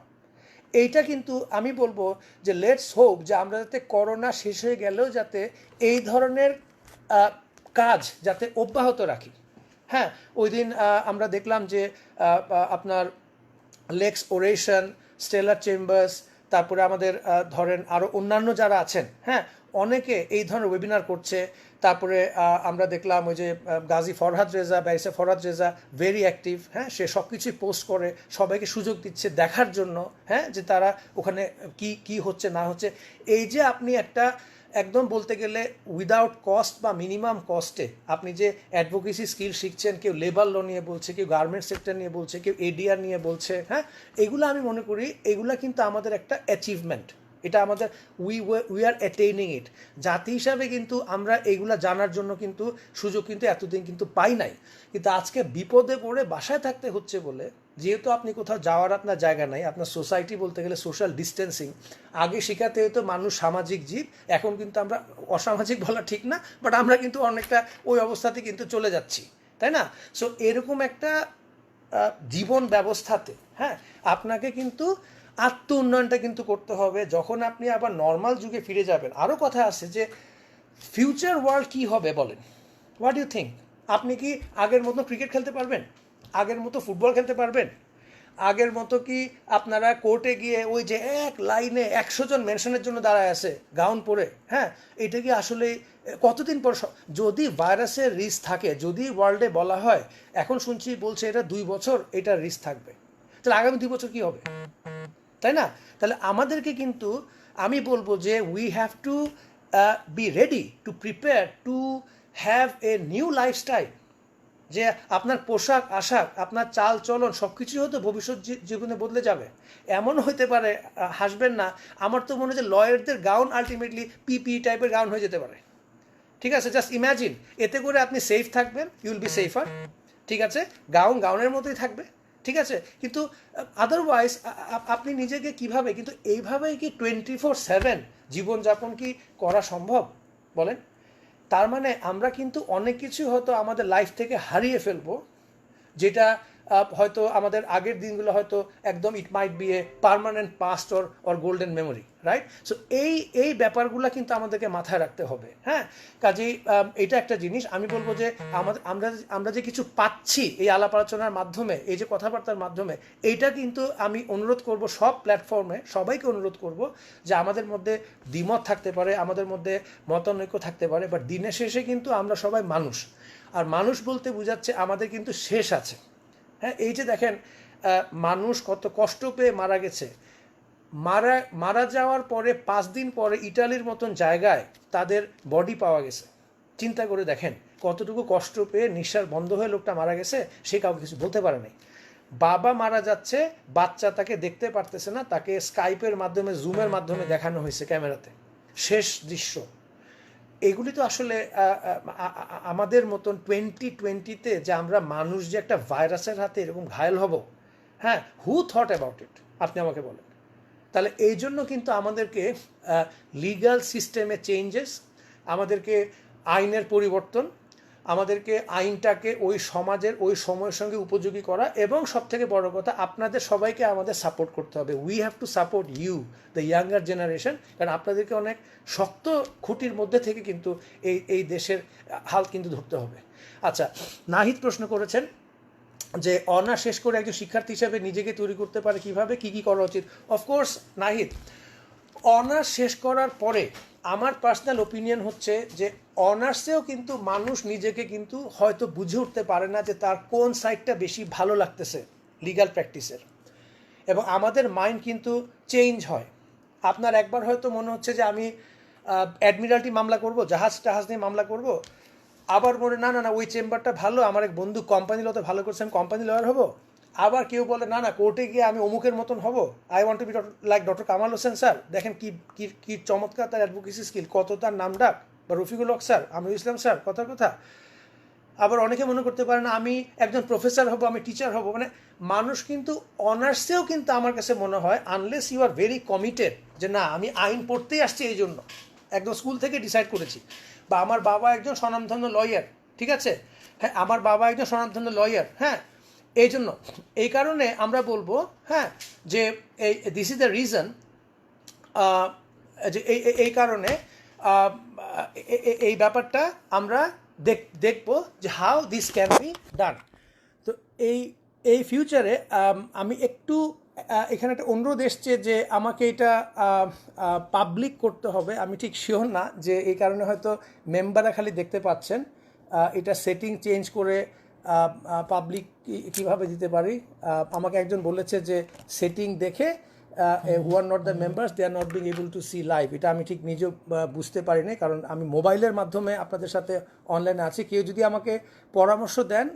এইটা কিন্তু আমি বলবো যে লেটস হোপ যে আমরা যাতে করোনা শেষ হয়ে গেলেও যাতে এই ধরনের কাজ যাতে অব্যাহত রাখি। হ্যাঁ, ওই দিন আমরা দেখলাম যে আপনার লেক্স ওরেশন, স্টেলার চেম্বার্স, তারপরে আমাদের ধরেন আরও অন্যান্য যারা আছেন, হ্যাঁ, অনেকে এই ধরনের ওয়েবিনার করছে। তারপরে আমরা দেখলাম ওই যে Gazi Farhad Reza, barrister Farhad Reza, very active, হ্যাঁ, সে সব কিছুই পোস্ট করে, সবাইকে সুযোগ দিচ্ছে দেখার জন্য, হ্যাঁ, যে তারা ওখানে কি হচ্ছে না হচ্ছে। এই যে আপনি একটা একদম বলতে গেলে উইদাউট কস্ট বা মিনিমাম কস্টে আপনি যে অ্যাডভোকেসি স্কিল শিখছেন, কেউ লেবার ল নিয়ে বলছে, কেউ গার্মেন্টস সেক্টর নিয়ে বলছে, কেউ এডিআর নিয়ে বলছে, হ্যাঁ, এগুলো আমি মনে করি এগুলা কিন্তু আমাদের একটা অ্যাচিভমেন্ট, এটা আমাদের উই আর অ্যাটেইনিং ইট। জাতি হিসাবে কিন্তু আমরা এইগুলা জানার জন্য কিন্তু সুযোগ কিন্তু এতদিন কিন্তু পাই নাই, কিন্তু আজকে বিপদে পড়ে বাসায় থাকতে হচ্ছে বলে, যেহেতু আপনি কোথাও যাওয়ার আপনার জায়গা নাই, আপনার সোসাইটি বলতে গেলে সোশ্যাল ডিস্টেন্সিং আগে শেখাতে হতো, মানুষ সামাজিক জীব, এখন কিন্তু আমরা অসামাজিক বলা ঠিক না, বাট আমরা কিন্তু অনেকটা ওই অবস্থাতে কিন্তু চলে যাচ্ছি, তাই না? সো এরকম একটা জীবন ব্যবস্থাতে, হ্যাঁ, আপনাকে কিন্তু আত্ম উন্নয়নটা কিন্তু করতে হবে। যখন আপনি আবার নর্মাল যুগে ফিরে যাবেন, আরও কথা আছে যে ফিউচার ওয়ার্ল্ড কী হবে বলেন, হোয়াট ইউ থিঙ্ক? আপনি কি আগের মতো ক্রিকেট খেলতে পারবেন? আগের মতো ফুটবল খেলতে পারবেন? আগের মতো কি আপনারা কোর্টে গিয়ে ওই যে এক লাইনে 100 জন মেনশনের জন্য দাঁড়ায় আছে গাউন পরে, হ্যাঁ, এটা কি আসলে কতদিন পর যদি ভাইরাসের রিস্ক থাকে, যদি ওয়ার্ল্ডে বলা হয়, এখন শুনছি বলছে এটা 2 বছর এটার রিস্ক থাকবে, তাহলে আগামী 2 বছর কী হবে, তাই না? তাহলে আমাদেরকে কিন্তু আমি বলবো যে we have to be ready to prepare to have a new lifestyle, যে আপনার পোশাক আশাক, আপনার চাল চলন সব কিছুই হয়তো ভবিষ্যৎ জীবনে বদলে যাবে। এমন হতে পারে, হাসবেন না, আমার তো মনে হয় যে লয়ারদের গাউন আলটিমেটলি পিপি টাইপের গাউন হয়ে যেতে পারে, ঠিক আছে? জাস্ট ইম্যাজিন, এতে করে আপনি সেফ থাকবেন, ইউ উইল বি সেফার, ঠিক আছে? গাউনের মতোই থাকবে, ঠিক আছে? কিন্তু আদারওয়াইজ আপনি নিজেকে কিভাবে, কিন্তু এইভাবেই কি 24/7 জীবনযাপন কি করা সম্ভব বলেন? তার মানে আমরা কিন্তু অনেক কিছু হয়তো আমাদের লাইফ থেকে হারিয়ে ফেলবো, যেটা হয়তো আমাদের আগের দিনগুলো হয়তো একদম it might be a permanent past or golden memory, right? So এই ব্যাপারগুলো কিন্তু আমাদেরকে মাথায় রাখতে হবে, হ্যাঁ? কাজেই এটা একটা জিনিস আমি বলবো যে আমরা যে কিছু পাচ্ছি এই আলাপ আলোচনার মাধ্যমে, এই যে কথাবার্তার মাধ্যমে, এইটা কিন্তু আমি অনুরোধ করব সব প্ল্যাটফর্মে সবাইকে অনুরোধ করব যে আমাদের মধ্যে দ্বিমত থাকতে পারে, আমাদের মধ্যে মতানৈক্য থাকতে পারে, বাট দিনের শেষে কিন্তু আমরা সবাই মানুষ, আর মানুষ বলতে বোঝাচ্ছে আমাদের কিন্তু শেষ আছে, হ্যাঁ? এই যে দেখেন মানুষ কত কষ্ট পেয়ে মারা গেছে, মারা যাওয়ার পরে 5 দিন পরে ইটালির মতন জায়গায় তাদের বডি পাওয়া গেছে। চিন্তা করে দেখেন কতটুকু কষ্ট পেয়ে নিঃশ্বাস বন্ধ হয়ে লোকটা মারা গেছে, সে কাউকে কিছু বলতে পারে নাই। বাবা মারা যাচ্ছে, বাচ্চা তাকে দেখতে পারতেছে না, তাকে স্কাইপের মাধ্যমে, জুমের মাধ্যমে দেখানো হয়েছে ক্যামেরাতে, শেষ দৃশ্য। এগুলি তো আসলে আমাদের মতন 2020-তে যে আমরা মানুষ যে একটা ভাইরাসের হাতে এরকম ঘায়েল হব, হ্যাঁ, হু থট অ্যাবাউট ইট, আপনি আমাকে বলেন। তাহলে এই জন্য কিন্তু আমাদেরকে লিগ্যাল সিস্টেমে চেঞ্জেস, আমাদেরকে আইনের পরিবর্তন, আমাদেরকে আইনটাকে ওই সমাজের ওই সময়ের সঙ্গে উপযোগী করা, এবং সবথেকে বড় কথা আপনাদের সবাইকে আমাদের সাপোর্ট করতে হবে। We have to support you, the younger generation, কারণ আপনাদেরকে অনেক শক্ত খুঁটির মধ্যে থেকে কিন্তু এই দেশের হাল কিন্তু ধরতে হবে। আচ্ছা, নাহিদ প্রশ্ন করেছেন যে অনার্স শেষ করে একজন শিক্ষার্থী হিসাবে নিজেকে তৈরি করতে পারে কিভাবে, কি কি করা উচিত? অফকোর্স নাহিদ, অনার্স শেষ করার পরে আমার পার্সোনাল ওপিনিয়ন হচ্ছে যে অনার্সেও কিন্তু মানুষ নিজেকে কিন্তু হয়তো বুঝে উঠতে পারে না যে তার কোন সাইডটা বেশি ভালো লাগতেছে লিগ্যাল প্র্যাকটিসের, এবং আমাদের মাইন্ড কিন্তু চেঞ্জ হয়। আপনার একবার হয়তো মনে হচ্ছে যে আমি অ্যাডমিরালটি মামলা করব, জাহাজ নিয়ে মামলা করব, আবার মনে না না না ওই চেম্বারটা ভালো, আমার এক বন্ধু কোম্পানি লতে ভালো করছে, আমি কোম্পানি লয়ার হব। আবার কেউ বলে না না কোর্টে গিয়ে আমি অমুকের মতন হব, I want to be like doctor Kamal Hossain sir, দেখেন কি কি চমৎকার তার অ্যাডভোকেসি স্কিল, কত তার নাম ডাক, বা রফিকুল হক স্যার, আমিরুল ইসলাম স্যার, কথার কথা। আবার অনেকে মনে করতে পারে না আমি একজন প্রফেসর হব, আমি টিচার হব। মানে মানুষ কিন্তু অনার্সেও কিন্তু আমার কাছে মনে হয় unless you are very committed যে না আমি আইন পড়তেই আসছি, এই জন্য একদম স্কুল থেকে ডিসাইড করেছি, বা আমার বাবা একজন স্বনামধন্য লয়ার, ঠিক আছে, হ্যাঁ আমার বাবা একজন স্বনামধন্য লয়ার, হ্যাঁ, এই জন্য এই কারণে আমরা বলবো, হ্যাঁ, যে দিস ইজ দ্য রিজন, যে এই কারণে এই ব্যাপারটা আমরা দেখবো যে how this can be done. তো এই ফিউচারে আমি একটু এখানে একটা অনুরোধ এসছে যে আমাকে এটা পাবলিক করতে হবে, আমি ঠিক শিওর না, যে এই কারণে হয়তো মেম্বাররা খালি দেখতে পাচ্ছেন, এটা সেটিং চেঞ্জ করে পাবলিক কীভাবে দিতে পারি। আমাকে একজন বলেছে যে সেটিং দেখে who are not the members they are not being able to see live, এটা আমি ঠিক নিজেও বুঝতে পারিনি, কারণ আমি মোবাইলের মাধ্যমে আপনাদের সাথে অনলাইনে আছি। কেউ যদি আমাকে পরামর্শ দেন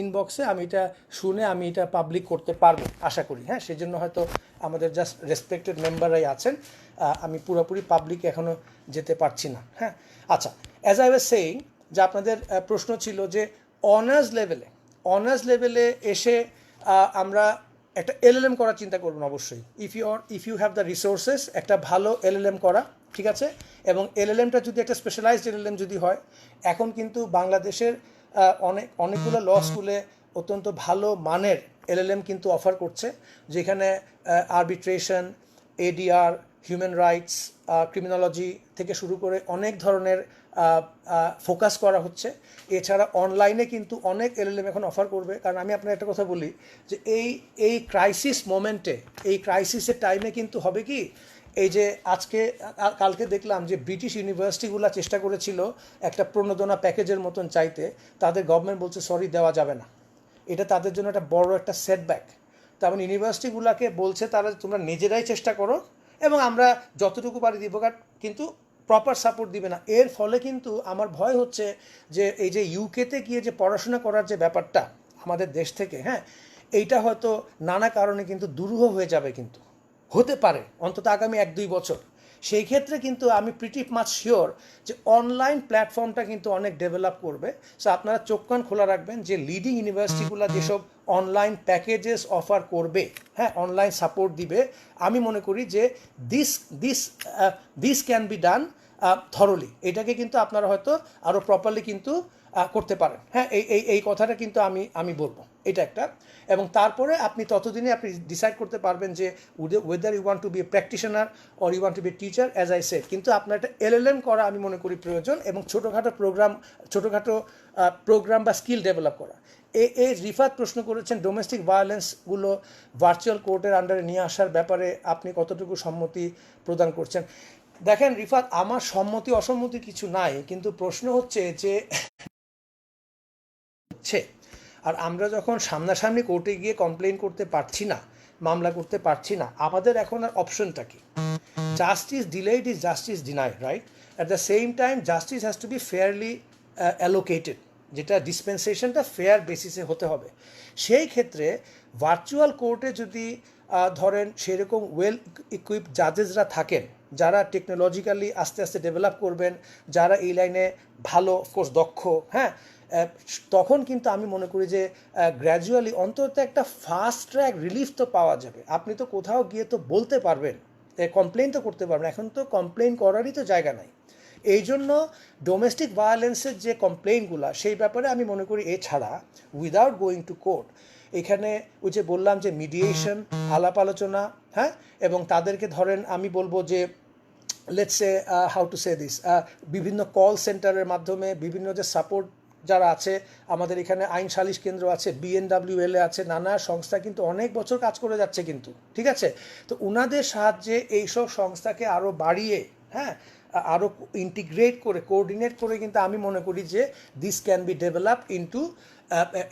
ইনবক্সে, আমি এটা শুনে আমি এটা পাবলিক করতে পারবো আশা করি, হ্যাঁ। সেই জন্য হয়তো আমাদের জাস্ট রেসপেক্টেড মেম্বাররাই আছেন, আমি পুরোপুরি পাবলিক এখনও যেতে পারছি না, হ্যাঁ। আচ্ছা, অ্যাজ আই ওয়াজ সেইং, যে আপনাদের প্রশ্ন ছিল যে অনার্স লেভেলে এসে আমরা একটা এলএলএম করার চিন্তা করবেন অবশ্যই, if you have the resources, একটা ভালো এলএলএম করা, ঠিক আছে। এবং এলএলএমটা যদি একটা স্পেশালাইজড এলএলএম যদি হয়, এখন কিন্তু বাংলাদেশের অনেকগুলো ল স্কুলে অত্যন্ত ভালো মানের এলএলএম কিন্তু অফার করছে, যেখানে arbitration, ADR, human rights, criminology থেকে শুরু করে অনেক ধরনের ফোকাস করা হচ্ছে। এছাড়া অনলাইনে কিন্তু অনেক এলএলএম এখন অফার করবে, কারণ আমি আপনার একটা কথা বলি যে এই ক্রাইসিস মোমেন্টে, এই ক্রাইসিসের টাইমে কিন্তু হবে কি, এই যে আজকে কালকে দেখলাম যে ব্রিটিশ ইউনিভার্সিটিগুলো চেষ্টা করেছিল একটা প্রণোদনা প্যাকেজের মতন চাইতে, তাদের গভর্নমেন্ট বলছে সরি, দেওয়া যাবে না। এটা তাদের জন্য একটা বড় একটা সেটব্যাক। তার মানে ইউনিভার্সিটিগুলোকে বলছে তারা তোমরা নিজেরাই চেষ্টা করো এবং আমরা যতটুকু পারি দিব, কিন্তু প্রপার সাপোর্ট দিবে না। এর ফলে কিন্তু আমার ভয় হচ্ছে যে এই যে ইউকেতে গিয়ে যে পড়াশোনা করার যে ব্যাপারটা আমাদের দেশ থেকে, হ্যাঁ, এইটা হয়তো নানা কারণে কিন্তু দুরূহ হয়ে যাবে, কিন্তু হতে পারে অন্তত আগামী 1-2 বছর। সেই ক্ষেত্রে কিন্তু আমি প্রিটি মাচ শিওর যে অনলাইন প্ল্যাটফর্মটা কিন্তু অনেক ডেভেলপ করবে। সো আপনারা চোখ কান খোলা রাখবেন যে লিডিং ইউনিভার্সিটিগুলো যেসব অনলাইন প্যাকেজেস অফার করবে, হ্যাঁ, অনলাইন সাপোর্ট দিবে, আমি মনে করি যে this can be done thoroughly. এটাকে কিন্তু আপনারা হয়তো আরও প্রপারলি কিন্তু করতে পারেন। হ্যাঁ, এই কথাটা কিন্তু আমি বলবো, এটা একটা। এবং তারপরে আপনি ততদিনে আপনি ডিসাইড করতে পারবেন যে whether you want to be a practitioner or you want to be teacher, as I said. কিন্তু আপনার একটা এলএলএম করা আমি মনে করি প্রয়োজন, এবং ছোটোখাটো প্রোগ্রাম বা স্কিল ডেভেলপ করা। রিফাত প্রশ্ন করেছেন ডোমেস্টিক ভায়োলেন্সগুলো ভার্চুয়াল কোর্টের আন্ডারে নিয়ে আসার ব্যাপারে আপনি কতটুকু সম্মতি প্রদান করছেন। দেখেন রিফাত, আমার সম্মতি অসম্মতি কিছু নাই, কিন্তু প্রশ্ন হচ্ছে যে আর আমরা যখন সামনাসামনি কোর্টে গিয়ে কমপ্লেন করতে পারছি না, মামলা করতে পারছি না, আমাদের এখন আর অপশনটা কি? Justice delayed is justice denied, right? At the same time justice has to be fairly allocated, যেটা ডিসপেন্সেশনটা ফেয়ার বেসিসে হতে হবে। সেই ক্ষেত্রে ভার্চুয়াল কোর্টে যদি ধরেন সেরকম ওয়েল ইকুইপড জাজেসরা থাকেন, যারা টেকনোলজিক্যালি আস্তে আস্তে ডেভেলপ করবেন, যারা এই লাইনে ভালো অফকোর্স দক্ষ, হ্যাঁ, তখন কিন্তু আমি মনে করি যে গ্র্যাজুয়ালি অন্তত একটা ফাস্ট ট্র্যাক রিলিফ তো পাওয়া যাবে। আপনি তো কোথাও গিয়ে তো বলতে পারবেন, কমপ্লেন তো করতে পারবেন। এখন তো কমপ্লেন করারই তো জায়গা নাই। এই জন্য ডোমেস্টিক ভায়োলেন্সের যে কমপ্লেইনগুলো, সেই ব্যাপারে আমি মনে করি এছাড়া উইদাউট গোয়িং টু কোর্ট, এখানে ওই যে বললাম যে মিডিয়েশন, আলাপ আলোচনা, হ্যাঁ, এবং তাদেরকে ধরেন আমি বলবো যে let's say how to say this, বিভিন্ন কল সেন্টারের মাধ্যমে বিভিন্ন যে সাপোর্ট যারা আছে আমাদের এখানে, আইন সালিশ কেন্দ্র আছে, বিএনডব্লিউএলএ আছে, নানা সংস্থা কিন্তু অনেক বছর কাজ করে যাচ্ছে কিন্তু, ঠিক আছে? তো ওনাদের সাহায্যে এইসব সংস্থাকে আরও বাড়িয়ে, হ্যাঁ, আরও ইন্টিগ্রেট করে, কোঅর্ডিনেট করে কিন্তু আমি মনে করি যে this can be develop into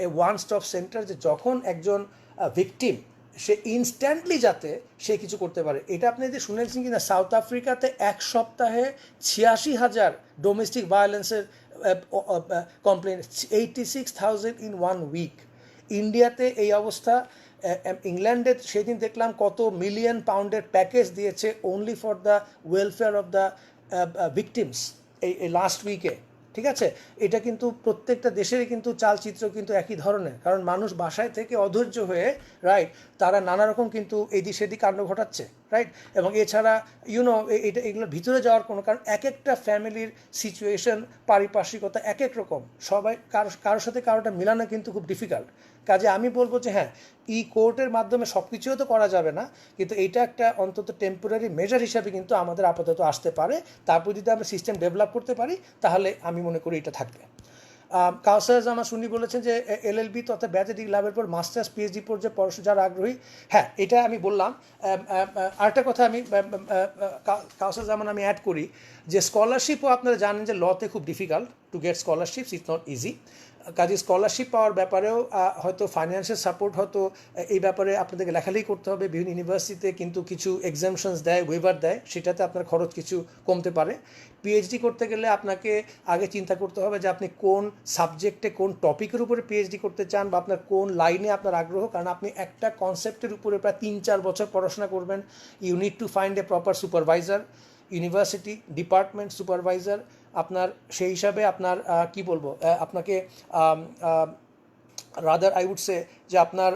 a one stop centre, যে যখন একজন ভিকটিম সে ইনস্ট্যান্টলি যাতে সে কিছু করতে পারে। এটা আপনি যদি শুনেছেন কিনা, সাউথ আফ্রিকাতে 1 সপ্তাহে 86,000 ডোমেস্টিক ভায়োলেন্সের কমপ্লেন, 86,000 ইন 1 উইক। ইন্ডিয়াতে এই অবস্থা। ইংল্যান্ডে সেদিন দেখলাম কত মিলিয়ন পাউন্ডের প্যাকেজ দিয়েছে only for the welfare of the victims এই লাস্ট উইকে, ঠিক আছে? এটা কিন্তু প্রত্যেকটা দেশেরই কিন্তু চালচিত্র কিন্তু একই ধরনের, কারণ মানুষ বাসায় থেকে অধৈর্য হয়ে, রাইট, তারা নানা রকম কিন্তু এদিক সেদিক কাণ্ড ঘটাচ্ছে, রাইট? এবং এছাড়া এটা এগুলোর ভিতরে যাওয়ার কোনো কারণ, এক একটা ফ্যামিলির সিচুয়েশন, পারিপার্শ্বিকতা এক এক রকম, সবাই কারোর সাথে কারোটা মিলানো কিন্তু খুব ডিফিকাল্ট। কাজে আমি বলবো যে হ্যাঁ, কোর্টের মাধ্যমে সব কিছুও তো করা যাবে না, কিন্তু এটা একটা অন্তত টেম্পোরারি মেজার হিসাবে কিন্তু আমাদের আপাতত আসতে পারে। তারপর যদি আমরা সিস্টেম ডেভেলপ করতে পারি, তাহলে আমি মনে করি এটা থাকবে। কাউসার জামা সুনি বলেছেন যে এলএলবি তথা ব্যাচে ডিগ্রি লাভের পর মাস্টার্স পিএইচডি পর যে পড়াশোনা যারা আগ্রহী, হ্যাঁ, এটা আমি বললাম। আরেকটা কথা আমি কাউসার জামান আমি অ্যাড করি যে স্কলারশিপও আপনারা জানেন যে লতে খুব difficult to get scholarships, it's not easy. কাজে স্কলারশিপ পাওয়ার ব্যাপারেও হয়তো ফাইন্যান্সিয়াল সাপোর্ট হয়তো এই ব্যাপারে আপনাদেরকে লেখালেখি করতে হবে। বিভিন্ন ইউনিভার্সিটিতে কিন্তু কিছু এক্সামশনস দেয়, ওয়েভার দেয়, সেটাতে আপনার খরচ কিছু কমতে পারে। পিএইচডি করতে গেলে আপনাকে আগে চিন্তা করতে হবে যে আপনি কোন সাবজেক্টে, কোন টপিকের উপরে পিএইচডি করতে চান, বা আপনার কোন লাইনে আপনার আগ্রহ। কারণ আপনি একটা কনসেপ্টের উপরে প্রায় 3-4 বছর পড়াশোনা করবেন। You need to find a proper supervisor, university department supervisor আপনার, সেই হিসাবে আপনার কি বলবো, আপনাকে রাদার আই উড সে যে আপনার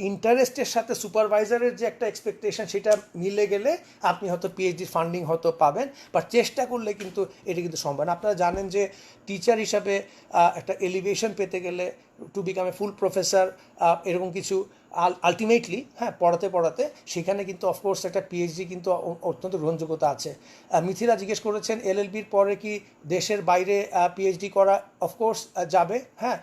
ইন্টারেস্টের সাথে সুপারভাইজারের যে একটা এক্সপেকটেশন, সেটা মিলে গেলে আপনি হয়তো পিএইচডির ফান্ডিং হয়তো পাবেন, বা চেষ্টা করলে কিন্তু এটা কিন্তু সম্ভব না। আপনারা জানেন যে টিচার হিসাবে একটা এলিভেশন পেতে গেলে, টু বিকাম এ ফুল প্রফেসর, এরকম কিছু আলটিমেটলি হ্যাঁ পড়াতে পড়াতে সেখানে কিন্তু অফকোর্স একটা পিএইচডি কিন্তু অত্যন্ত গ্রহণযোগ্যতা আছে। মিথিলা জিজ্ঞেস করেছেন এলএলবির পরে কি দেশের বাইরে পিএইচডি করা, অফকোর্স যাবে। হ্যাঁ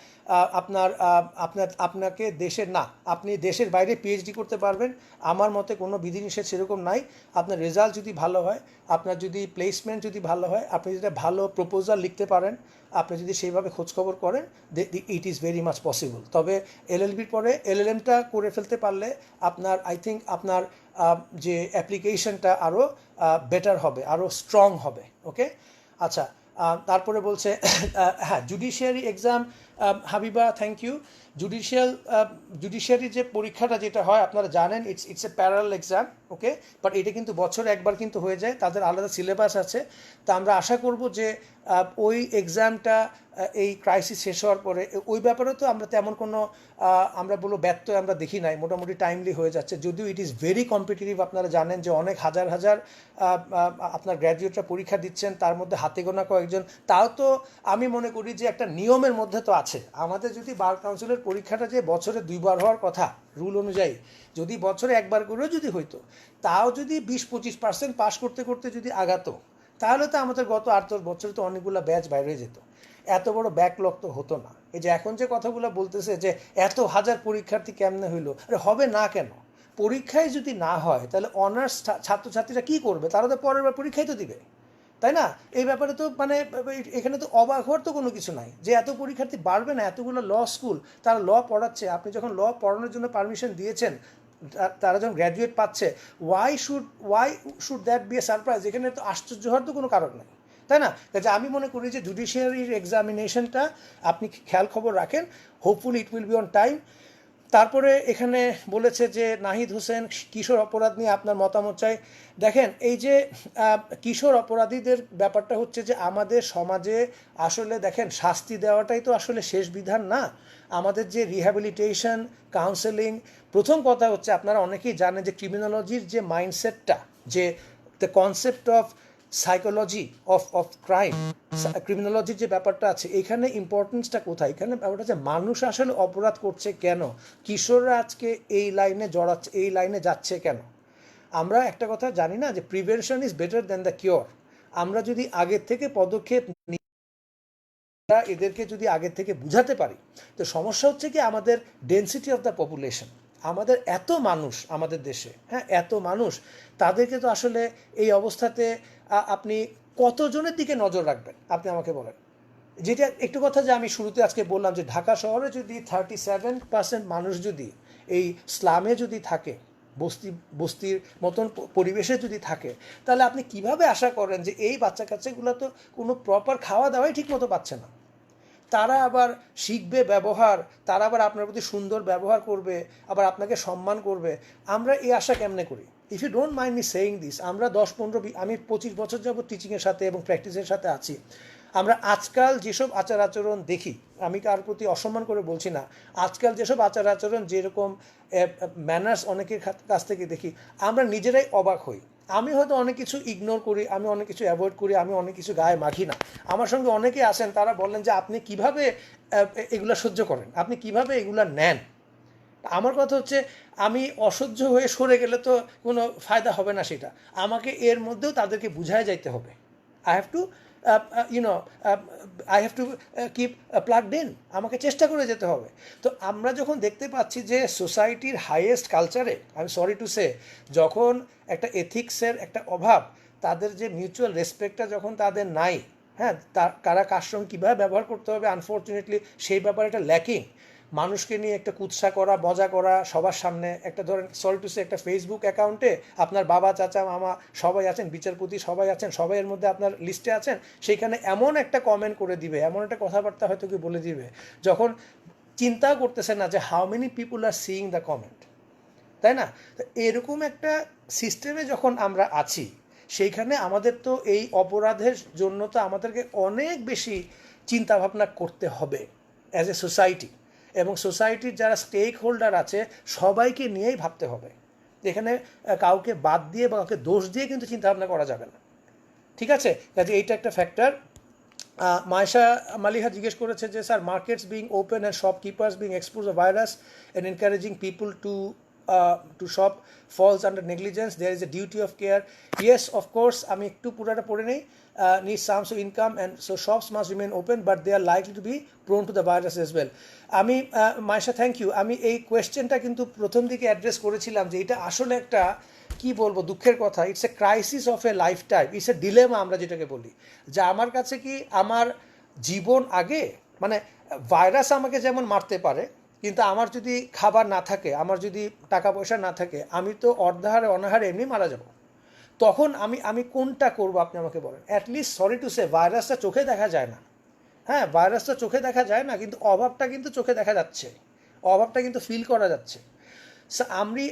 আপনাকে দেশের না, আপনি দেশের বাইরে পিএইচডি করতে পারবেন, আমার মতে কোনো বিধিনিষেধ সেরকম নাই। আপনার রেজাল্ট যদি ভালো হয়, আপনার যদি প্লেসমেন্ট যদি ভালো হয়, আপনি যদি ভালো প্রপোজাল লিখতে পারেন, আপনি যদি সেইভাবে খোঁজখবর করেন, it is very much possible. তবে এলএলবির পরে এলএলএমটা করে ফেলতে পারলে আপনার আই থিঙ্ক আপনার যে অ্যাপ্লিকেশনটা আরও বেটার হবে, আরও স্ট্রং হবে। ওকে আচ্ছা, তারপরে বলছে হ্যাঁ judiciary exam, Habiba thank you. Judiciary যে পরীক্ষাটা যেটা হয় আপনারা জানেন, it's a parallel exam. Okay, but এটা কিন্তু বছরে একবার কিন্তু হয়ে যায়, তাদের আলাদা সিলেবাস আছে। তা আমরা আশা করব যে ওই এক্সামটা এই ক্রাইসিস শেষ হওয়ার পরে ওই ব্যাপারে তো আমরা তেমন কোনো আমরা বলবো ব্যত্যয় আমরা দেখি নাই, মোটামুটি টাইমলি হয়ে যাচ্ছে। যদিও ইট ইজ ভেরি কম্পিটিটিভ, আপনারা জানেন যে অনেক হাজার হাজার আপনার গ্র্যাজুয়েটরা পরীক্ষা দিচ্ছেন, তার মধ্যে হাতে গোনা কয়েকজন। তাও তো আমি মনে করি যে একটা নিয়মের মধ্যে তো আছে। আমাদের যদি বার কাউন্সিলের পরীক্ষাটা যে বছরে 2বার হওয়ার কথা রুল অনুযায়ী, যদি বছরে একবার করেও যদি হইতো, তাও যদি 20-25% পাস করতে করতে যদি আগাতো, তাহলে তো আমাদের গত 8-10 বছরে তো অনেকগুলো ব্যাচ বাইরে যেত, এত বড় ব্যাকলগ তো হতো না। এই যে এখন যে কথাগুলো বলতেছে যে এত হাজার পরীক্ষার্থী কেমনে হইলো, আরে হবে না কেন? পরীক্ষায় যদি না হয় তাহলে অনার্স ছাত্রছাত্রীরা কী করবে? তারা তো পরের বার পরীক্ষায় তো দিবে, তাই না? এই ব্যাপারে তো মানে এখানে তো অবাক হওয়ার তো কোনো কিছু নাই যে এত পরীক্ষার্থী বাড়বে না। এতগুলো ল স্কুল, তারা ল পড়াচ্ছে, আপনি যখন ল পড়ানোর জন্য পারমিশন দিয়েছেন, তারা যখন গ্র্যাজুয়েট পাচ্ছে, why should that be a surprise? এখানে তো আশ্চর্য হওয়ার তো কোনো কারণ নেই, তাই না? কাজে আমি মনে করি যে জুডিশিয়ারির এক্সামিনেশনটা আপনি খেয়াল খবর রাখেন, hopefully it will B on time. তারপরে এখানে বলেছে যে নাহিদ হোসেন কিশোর অপরাধ নিয়ে আপনার মতামত চাই। দেখেন এই যে কিশোর অপরাধীদের ব্যাপারটা হচ্ছে যে আমাদের সমাজে আসলে দেখেন শাস্তি দেওয়াটাই তো আসলে শেষ বিধান না। আমাদের যে রিহ্যাবিলিটেশন কাউন্সেলিং, প্রথম কথা হচ্ছে আপনারা অনেকেই জানেন যে ক্রিমিনোলজির যে মাইন্ডসেটটা, যে the concept of psychology of crime, ক্রিমিনোলজির যে ব্যাপারটা আছে, এখানে ইম্পর্টেন্সটা কোথায়? এখানে ব্যাপারটা হচ্ছে মানুষ আসলে অপরাধ করছে কেন, কিশোররা আজকে এই লাইনে জড়াচ্ছে, এই লাইনে যাচ্ছে কেন। আমরা একটা কথা জানি না যে prevention is better than the cure. আমরা যদি আগের থেকে পদক্ষেপ এদেরকে যদি আগের থেকে বুঝাতে পারি, তো সমস্যা হচ্ছে কি আমাদের ডেন্সিটি অফ দ্য পপুলেশন, আমাদের এত মানুষ আমাদের দেশে, হ্যাঁ এত মানুষ, তাদেরকে তো আসলে এই অবস্থাতে আপনি কতজনের দিকে নজর রাখবেন আপনি আমাকে বলেন। যেটা একটু কথা যে আমি শুরুতে আজকে বললাম যে ঢাকা শহরে যদি 37% মানুষ যদি এই স্লামে যদি থাকে, বস্তির মতন পরিবেশে যদি থাকে, তাহলে আপনি কিভাবে আশা করেন যে এই বাচ্চা কাচ্চাগুলো তো কোনো প্রপার খাওয়া দাওয়াই ঠিক মতো পাচ্ছে না, তারা আবার শিখবে ব্যবহার, তারা আবার আপনার প্রতি সুন্দর ব্যবহার করবে, আবার আপনাকে সম্মান করবে? আমরা এই আশা কেমনে করি? If you don't mind me saying this, আমরা 10-15 আমি 25 বছর যাবত টিচিংয়ের সাথে এবং প্র্যাকটিসের সাথে আছি। আমরা আজকাল যেসব আচার আচরণ দেখি, আমি কার প্রতি অসম্মান করে বলছি না, আজকাল যেসব আচার আচরণ, যেরকম ম্যানার্স অনেকের কাছ থেকে দেখি, আমরা নিজেরাই অবাক হই। আমি হয়তো অনেক কিছু ইগনোর করি, আমি অনেক কিছু অ্যাভয়েড করি, আমি অনেক কিছু গায়ে মাখি না। আমার সঙ্গে অনেকে আসেন, তারা বলেন যে আপনি কিভাবে এগুলা সহ্য করেন, আপনি কিভাবে এগুলা নেন। আমার কথা হচ্ছে আমি অসহ্য হয়ে সরে গেলে তো কোনো ফায়দা হবে না, সেটা আমাকে এর মধ্যেও তাদেরকে বুঝায় যাইতে হবে। I have to I have to keep plugged in, আমাকে চেষ্টা করে যেতে হবে। তো আমরা যখন দেখতে পাচ্ছি যে সোসাইটির হাইয়েস্ট কালচারে, আমি সরি টু সে, যখন একটা এথিক্সের একটা অভাব, তাদের যে মিউচুয়াল রেসপেক্টটা যখন তাদের নাই, হ্যাঁ কারা কার সঙ্গে কীভাবে ব্যবহার করতে হবে, আনফর্চুনেটলি সেই ব্যাপারে একটা ল্যাকিং। মানুষকে নিয়ে একটা কুৎসা করা, মজা করা সবার সামনে, একটা ধরেন সরি টু সে একটা ফেসবুক অ্যাকাউন্টে আপনার বাবা চাচা মামা সবাই আছেন, বিচারপতি সবাই আছেন, সবাই এর মধ্যে আপনার লিস্টে আছেন, সেইখানে এমন একটা কমেন্ট করে দিবে, এমন একটা কথাবার্তা হয়তো কি বলে দিবে, যখন চিন্তা করতেছে না যে how many people R seeing the comment, তাই না? তো এরকম একটা সিস্টেমে যখন আমরা আছি, সেইখানে আমাদের তো এই অপরাধের জন্য তো আমাদেরকে অনেক বেশি চিন্তাভাবনা করতে হবে অ্যাজ এ সোসাইটি, এবং সোসাইটির যারা স্টেক হোল্ডার আছে সবাইকে নিয়েই ভাবতে হবে। এখানে কাউকে বাদ দিয়ে বা কাউকে দোষ দিয়ে কিন্তু চিন্তাভাবনা করা যাবে না, ঠিক আছে? কাজে এইটা একটা ফ্যাক্টর। মায়েশা মালিহা জিজ্ঞেস করেছে যে sir markets being open and shopkeepers being expose the virus and encouraging people to shop falls under negligence there is a duty of care yes of course আমি একটু পুরাটা পড়ে নেই need sums of income and so shops must remain open but they are likely to be prone to the virus as well আমি Mayesha thank you আমি এই কোয়েশ্চেনটা কিন্তু প্রথম দিকে অ্যাড্রেস করেছিলাম যে এটা আসলে একটা কি বলবো দুঃখের কথা it's a crisis of A life time it's a dilemma আমরা যেটাকে বলি যে আমার কাছে কি আমার জীবন আগে মানে ভাইরাস আমাকে যেমন মারতে পারে কিন্তু আমার যদি খাবার না থাকে আমার যদি টাকা পয়সা না থাকে আমি তো অর্ধাহারে অনাহারে এমনি মারা যাব তখন আমি কোনটা করব আপনি আমাকে বলেন অ্যাটলিস্ট সরি টু সে ভাইরাসটা চোখে দেখা যায় না হ্যাঁ ভাইরাসটা চোখে দেখা যায় না কিন্তু অভাবটা কিন্তু চোখে দেখা যাচ্ছে অভাবটা কিন্তু ফিল করা যাচ্ছে আমি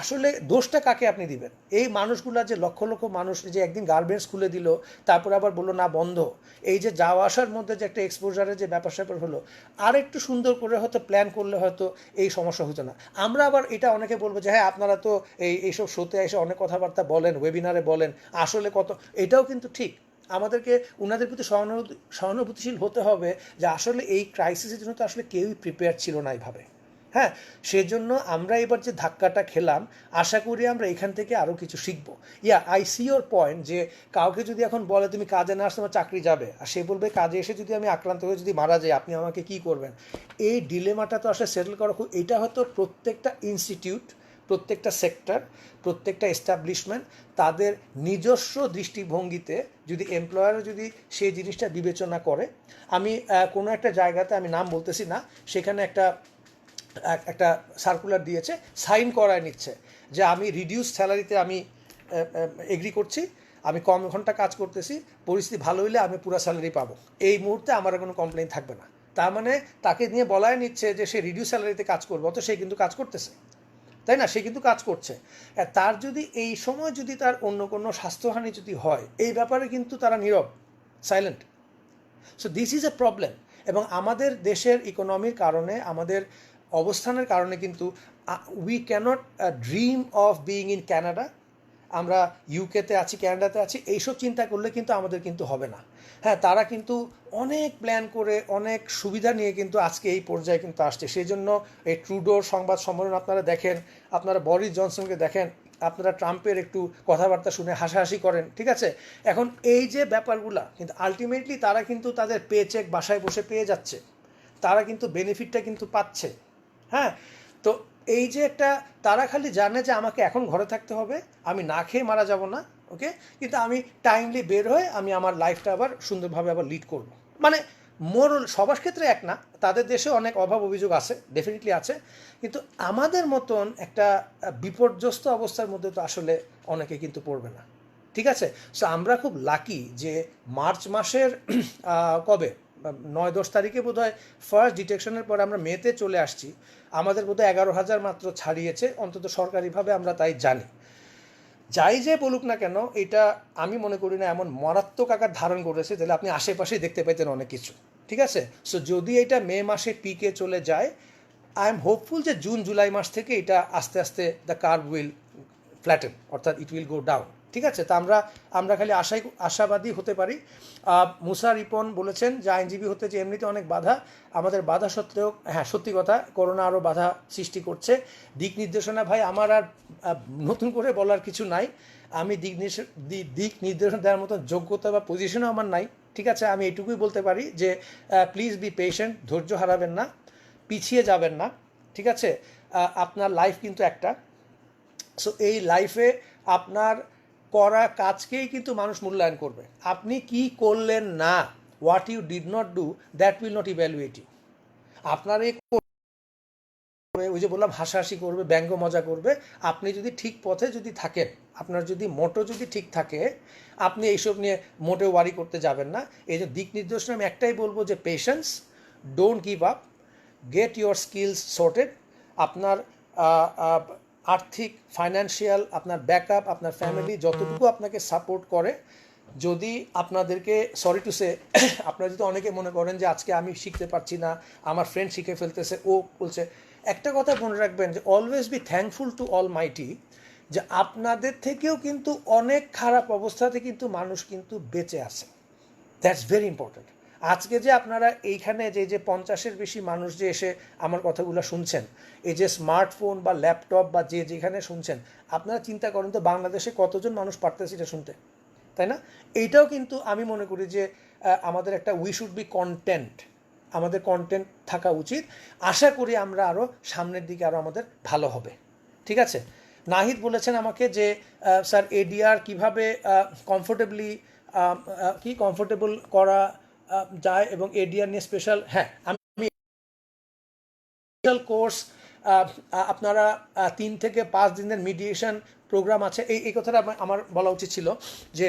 আসলে দোষটা কাকে আপনি দিবেন এই মানুষগুলা যে লক্ষ লক্ষ মানুষ যে একদিন গার্মেন্টস খুলে দিল তারপরে আবার বললো না বন্ধ এই যে যাওয়া আসার মধ্যে যে একটা এক্সপোজারের যে ব্যাপার স্যাপার হলো আর একটু সুন্দর করে হয়তো প্ল্যান করলে হয়তো এই সমস্যা হতো না আমরা আবার এটা অনেকে বলবো যে হ্যাঁ আপনারা তো এইসব শোতে এসে অনেক কথাবার্তা বলেন ওয়েবিনারে বলেন আসলে কত এটাও কিন্তু ঠিক আমাদেরকে ওনাদের প্রতি সহানুভূতিশীল হতে হবে যে আসলে এই ক্রাইসিসের জন্য তো আসলে কেউই প্রিপেয়ার ছিল না এইভাবে হ্যাঁ সেজন্য আমরা এবার যে ধাক্কাটা খেলাম আশা করি আমরা এখান থেকে আরও কিছু শিখবো আই সি ইয়োর পয়েন্ট যে কাউকে যদি এখন বলে তুমি কাজে না আসলে তোমার চাকরি যাবে আর সে বলবে কাজে এসে যদি আমি আক্রান্ত হয়ে যদি মারা যাই আপনি আমাকে কি করবেন এই ডিলেমাটা তো আসলে সেটেল করা খুব এটা হয়তো প্রত্যেকটা ইনস্টিটিউট প্রত্যেকটা সেক্টর প্রত্যেকটা এস্টাবলিশমেন্ট তাদের নিজস্ব দৃষ্টিভঙ্গিতে যদি এমপ্লয়ার যদি সেই জিনিসটা বিবেচনা করে আমি কোনো একটা জায়গাতে আমি নাম বলতেছি না সেখানে একটা সার্কুলার দিয়েছে সাইন করায় নিচ্ছে যে আমি রিডিউস স্যালারিতে আমি এগ্রি করছি আমি কম ঘন্টা কাজ করতেছি পরিস্থিতি ভালো হইলে আমি পুরো স্যালারি পাবো এই মুহূর্তে আমার কোনো কমপ্লেন থাকবে না তার মানে তাকে নিয়ে বলাই নিচ্ছে যে সে রিডিউস স্যালারিতে কাজ করবে অত সে কিন্তু কাজ করতেছে তাই না সে কিন্তু কাজ করছে তার যদি এই সময় যদি তার অন্য কোনো স্বাস্থ্যহানি যদি হয় এই ব্যাপারে কিন্তু তারা নীরব silent so this is a problem এবং আমাদের দেশের ইকোনমির কারণে আমাদের অবস্থানের কারণে কিন্তু we can't dream of being in Canada আমরা ইউকেতে আছি ক্যানাডাতে আছি এইসব চিন্তা করলে কিন্তু আমাদের কিন্তু হবে না হ্যাঁ তারা কিন্তু অনেক প্ল্যান করে অনেক সুবিধা নিয়ে কিন্তু আজকে এই পর্যায়ে কিন্তু আসছে সেই জন্য এই ট্রুডোর সংবাদ সম্মেলন আপনারা দেখেন আপনারা বরিস জনসনকে দেখেন আপনারা ট্রাম্পের একটু কথাবার্তা শুনে হাসাহাসি করেন ঠিক আছে এখন এই যে ব্যাপারগুলা কিন্তু আলটিমেটলি তারা কিন্তু তাদের পে চেক বাসায় বসে পেয়ে যাচ্ছে তারা কিন্তু বেনিফিটটা কিন্তু পাচ্ছে হ্যাঁ তো এই যে একটা তারা খালি জানে যে আমাকে এখন ঘরে থাকতে হবে আমি না খেয়ে মারা যাব না ওকে কিন্তু আমি টাইমলি বের হয়ে আমি আমার লাইফটা আবার সুন্দরভাবে আবার লিড করব মানে মোরল সবার ক্ষেত্রে এক না তাদের দেশে অনেক অভাব অভিযোগ আছে ডেফিনেটলি আছে কিন্তু আমাদের মতন একটা বিপর্যস্ত অবস্থার মধ্যে তো আসলে অনেকে কিন্তু পড়বে না ঠিক আছে সো আমরা খুব লাকি যে মার্চ মাসের কবে 9-10 তারিখে বোধহয় ফার্স্ট ডিটেকশনের পর আমরা মেতে চলে আসছি আমাদের বোধহয় 11,000 মাত্র ছাড়িয়েছে অন্তত সরকারিভাবে আমরা তাই জানি যাই যে বলুক না কেন এটা আমি মনে করি না এমন মারাত্মক আকার ধারণ করেছে তাহলে আপনি আশেপাশেই দেখতে পেতেন অনেক কিছু ঠিক আছে সো যদি এটা মে মাসে পিকে চলে যায় আই এম হোপফুল যে জুন জুলাই মাস থেকে এটা আস্তে আস্তে দ্য কার্ভ উইল ফ্ল্যাটেন অর্থাৎ ইট উইল গো ডাউন ঠিক আছে তা আমরা খালি আশাবাদী হতে পারি মুসা রিপন বলেছেন যে আইনজীবী হতে যে এমনিতে অনেক বাধা আমাদের বাধা সত্ত্বেও হ্যাঁ সত্যি কথা করোনা আরও বাধা সৃষ্টি করছে দিক নির্দেশনা ভাই আমার আর নতুন করে বলার কিছু নাই আমি দিক নির্দেশনা দেওয়ার মতো যোগ্যতা বা পজিশনও আমার নাই ঠিক আছে আমি এইটুকুই বলতে পারি যে প্লিজ বি পেশেন্ট ধৈর্য হারাবেন না পিছিয়ে যাবেন না ঠিক আছে আপনার লাইফ কিন্তু একটা সো এই লাইফে আপনার করা কাজকেই কিন্তু মানুষ মূল্যায়ন করবে আপনি কি করলেন না what you did not do that will not evaluate you আপনার এই ওই যে বললাম হাসাহাসি করবে ব্যঙ্গ মজা করবে আপনি যদি ঠিক পথে যদি থাকেন আপনার যদি মোটো যদি ঠিক থাকে আপনি এইসব নিয়ে মোটে ওয়ারি করতে যাবেন না এই যে দিক নির্দেশনা আমি একটাই বলবো যে patience don't give up get your skills sorted আপনার আর্থিক ফাইন্যান্সিয়াল আপনার ব্যাকআপ আপনার ফ্যামিলি যতটুকু আপনাকে সাপোর্ট করে যদি আপনাদেরকে সরি টু সে আপনারা যদি অনেকে মনে করেন যে আজকে আমি শিখতে পারছি না আমার ফ্রেন্ড শিখে ফেলতেছে ও বলছে একটা কথা মনে রাখবেন যে always be thankful to almighty যে আপনাদের থেকেও কিন্তু অনেক খারাপ অবস্থাতে কিন্তু মানুষ কিন্তু বেঁচে আছে দ্যাটস ভেরি ইম্পর্ট্যান্ট আজকে যে আপনারা এইখানে যে 50-এর বেশি মানুষ যে এসে আমার কথাগুলো শুনছেন, এই যে স্মার্টফোন বা ল্যাপটপ বা যে যেখানে শুনছেন, আপনারা চিন্তা করেন তো বাংলাদেশে কতজন মানুষ পারতেছে এটা শুনতে, তাই না? এইটাও কিন্তু আমি মনে করি যে আমাদের একটা উই শুড বি কন্টেন্ট, আমাদের কন্টেন্ট থাকা উচিত। আশা করি আমরা আরও সামনের দিকে আরও আমাদের ভালো হবে। ঠিক আছে, নাহিদ বলেছেন আমাকে যে স্যার এডিআর কীভাবে কমফোর্টেবল করা যায় এবং এডিআর নিয়ে স্পেশাল, হ্যাঁ আমি স্পেশাল কোর্স আপনারা 3 থেকে 5 দিনের মিডিয়েশন প্রোগ্রাম আছে। এই কথাটা আমার বলা উচিত ছিল যে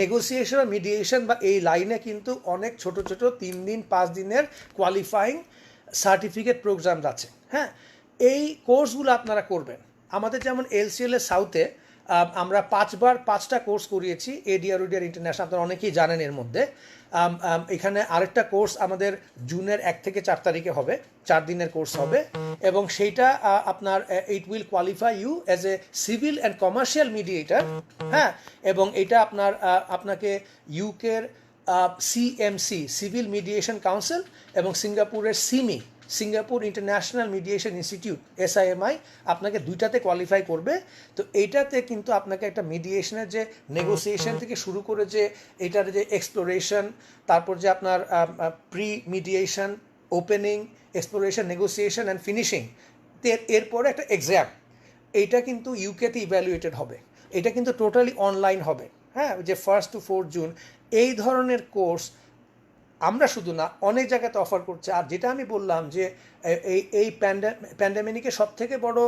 নেগোসিয়েশন আর মিডিয়েশন বা এই লাইনে কিন্তু অনেক ছোট ছোট 3 দিন 5 দিনের কোয়ালিফাইং সার্টিফিকেট প্রোগ্রাম আছে। হ্যাঁ, এই কোর্সগুলো আপনারা করবেন। আমাদের যেমন এলসিএল এর সাউথে আমরা 5বার 5টা কোর্স করিয়েছি, এডিআর ওডিআর ইন্টারন্যাশনাল, আপনারা অনেকেই জানেন। এর মধ্যে এখানে আরেকটা কোর্স আমাদের জুনের 1 থেকে 4 তারিখে হবে, 4 দিনের কোর্স হবে, এবং সেইটা আপনার it will qualify you as a civil and commercial mediator. হ্যাঁ, এবং এটা আপনাকে ইউকের সিএমসি সিভিল মিডিয়েশন কাউন্সিল এবং সিঙ্গাপুরের Simi Singapore international mediation institute SIMI আপনাকে দুইটাতে কোয়ালিফাই করবে। তো এইটাতে কিন্তু আপনাকে একটা মিডিয়েশনের যে নেগোসিয়েশন থেকে শুরু করে যে এটার যে এক্সপ্লোরেশন, তারপর যে আপনার pre mediation, opening, exploration, negotiation and finishing, এরপরে একটা এক্সাম, এইটা কিন্তু ইউকেতে ইভ্যালুয়েটেড হবে। এটা কিন্তু টোটালি অনলাইন হবে। হ্যাঁ, যে 1 to 4 জুন এই ধরনের কোর্স আমরা শুধু না অনেক জায়গাতে অফার করছে। আর যেটা আমি বললাম যে এই প্যান্ডামিকে সব থেকে বড়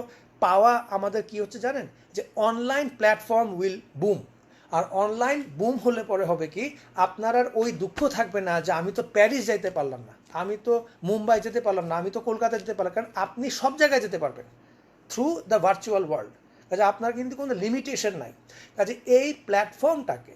পাওয়া আমাদের কি হচ্ছে জানেন, যে অনলাইন প্ল্যাটফর্ম উইল বুম। আর অনলাইন বুম হলে পরে হবে কি, আপনার আর ওই দুঃখ থাকবে না যে আমি তো প্যারিস যাইতে পারলাম না, আমি তো মুম্বাই যেতে পারলাম না, আমি তো কলকাতা যেতে পারলাম, কারণ আপনি সব জায়গায় যেতে পারবেন থ্রু দ্য ভার্চুয়াল ওয়ার্ল্ড। কাজে আপনার কিন্তু কোনো লিমিটেশন নাই। কাজে এই প্ল্যাটফর্মটাকে,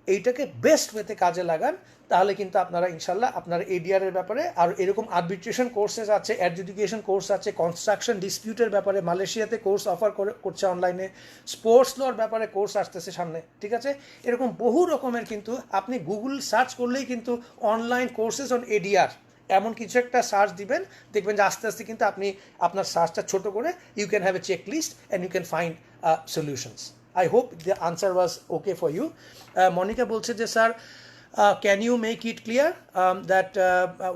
এইটাকে বেস্ট ওয়েতে কাজে লাগান, তাহলে কিন্তু আপনারা ইনশাল্লাহ আপনার এডিআরের ব্যাপারে আর এরকম আরবিট্রেশন কোর্সেস আছে, অ্যাডজুডিকেশন কোর্স আছে, কনস্ট্রাকশন ডিসপিউটের ব্যাপারে মালয়েশিয়াতে কোর্স অফার করছে অনলাইনে, স্পোর্টস লর ব্যাপারে কোর্স আসতেছে সামনে। ঠিক আছে, এরকম বহু রকমের কিন্তু আপনি গুগল সার্চ করলেই কিন্তু অনলাইন কোর্সেস অন এডিআর এমন কিছু একটা সার্চ দিবেন, দেখবেন যে আস্তে আস্তে কিন্তু আপনি আপনার সার্চটা ছোট করে you can have a check list and you can find solutions. I hope the answer was okay for you. Monica বলছে যে sir can you make it clear that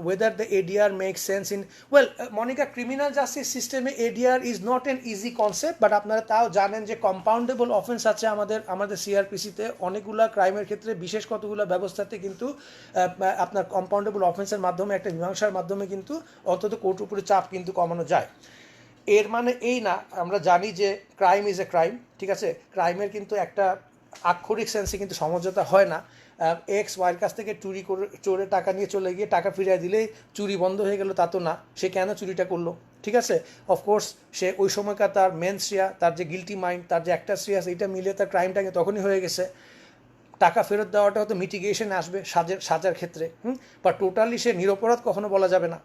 whether the ADR makes sense in, well Monica, criminal justice system ADR is not an easy concept, but আপনারা তাও জানেন যে compoundable offence আছে আমাদের সিআরপিসিতে অনেকগুলা ক্রাইমের ক্ষেত্রে, বিশেষ কতগুলো ব্যবস্থাতে কিন্তু আপনার কম্পাউন্ডেবল অফেন্সের মাধ্যমে একটা মীমাংসার মাধ্যমে কিন্তু অন্তত কোর্ট উপরে চাপ কিন্তু কমানো যায়। এর মানে এই না, আমরা জানি যে ক্রাইম ইজ এ ক্রাইম। ঠিক আছে, ক্রাইমের কিন্তু একটা আক্ষরিক সেন্সে কিন্তু সমঝোতা হয় না। এক্স ওয়াইয়ের কাছ থেকে চোরে টাকা নিয়ে চলে গিয়ে টাকা ফিরিয়ে দিলেই চুরি বন্ধ হয়ে গেল, তা তো না। সে কেন চুরিটা করলো? ঠিক আছে, অফকোর্স সে ওই সময়কার তার মেন শ্রেয়া, তার যে গিলটি মাইন্ড, তার যে একটা শ্রেয়াস, এইটা মিলে তার ক্রাইমটাকে তখনই হয়ে গেছে। টাকা ফেরত দেওয়াটা হয়তো মিটিগেশন আসবে সাজার ক্ষেত্রে, বা টোটালি সে নিরপরাধ কখনো বলা যাবে না।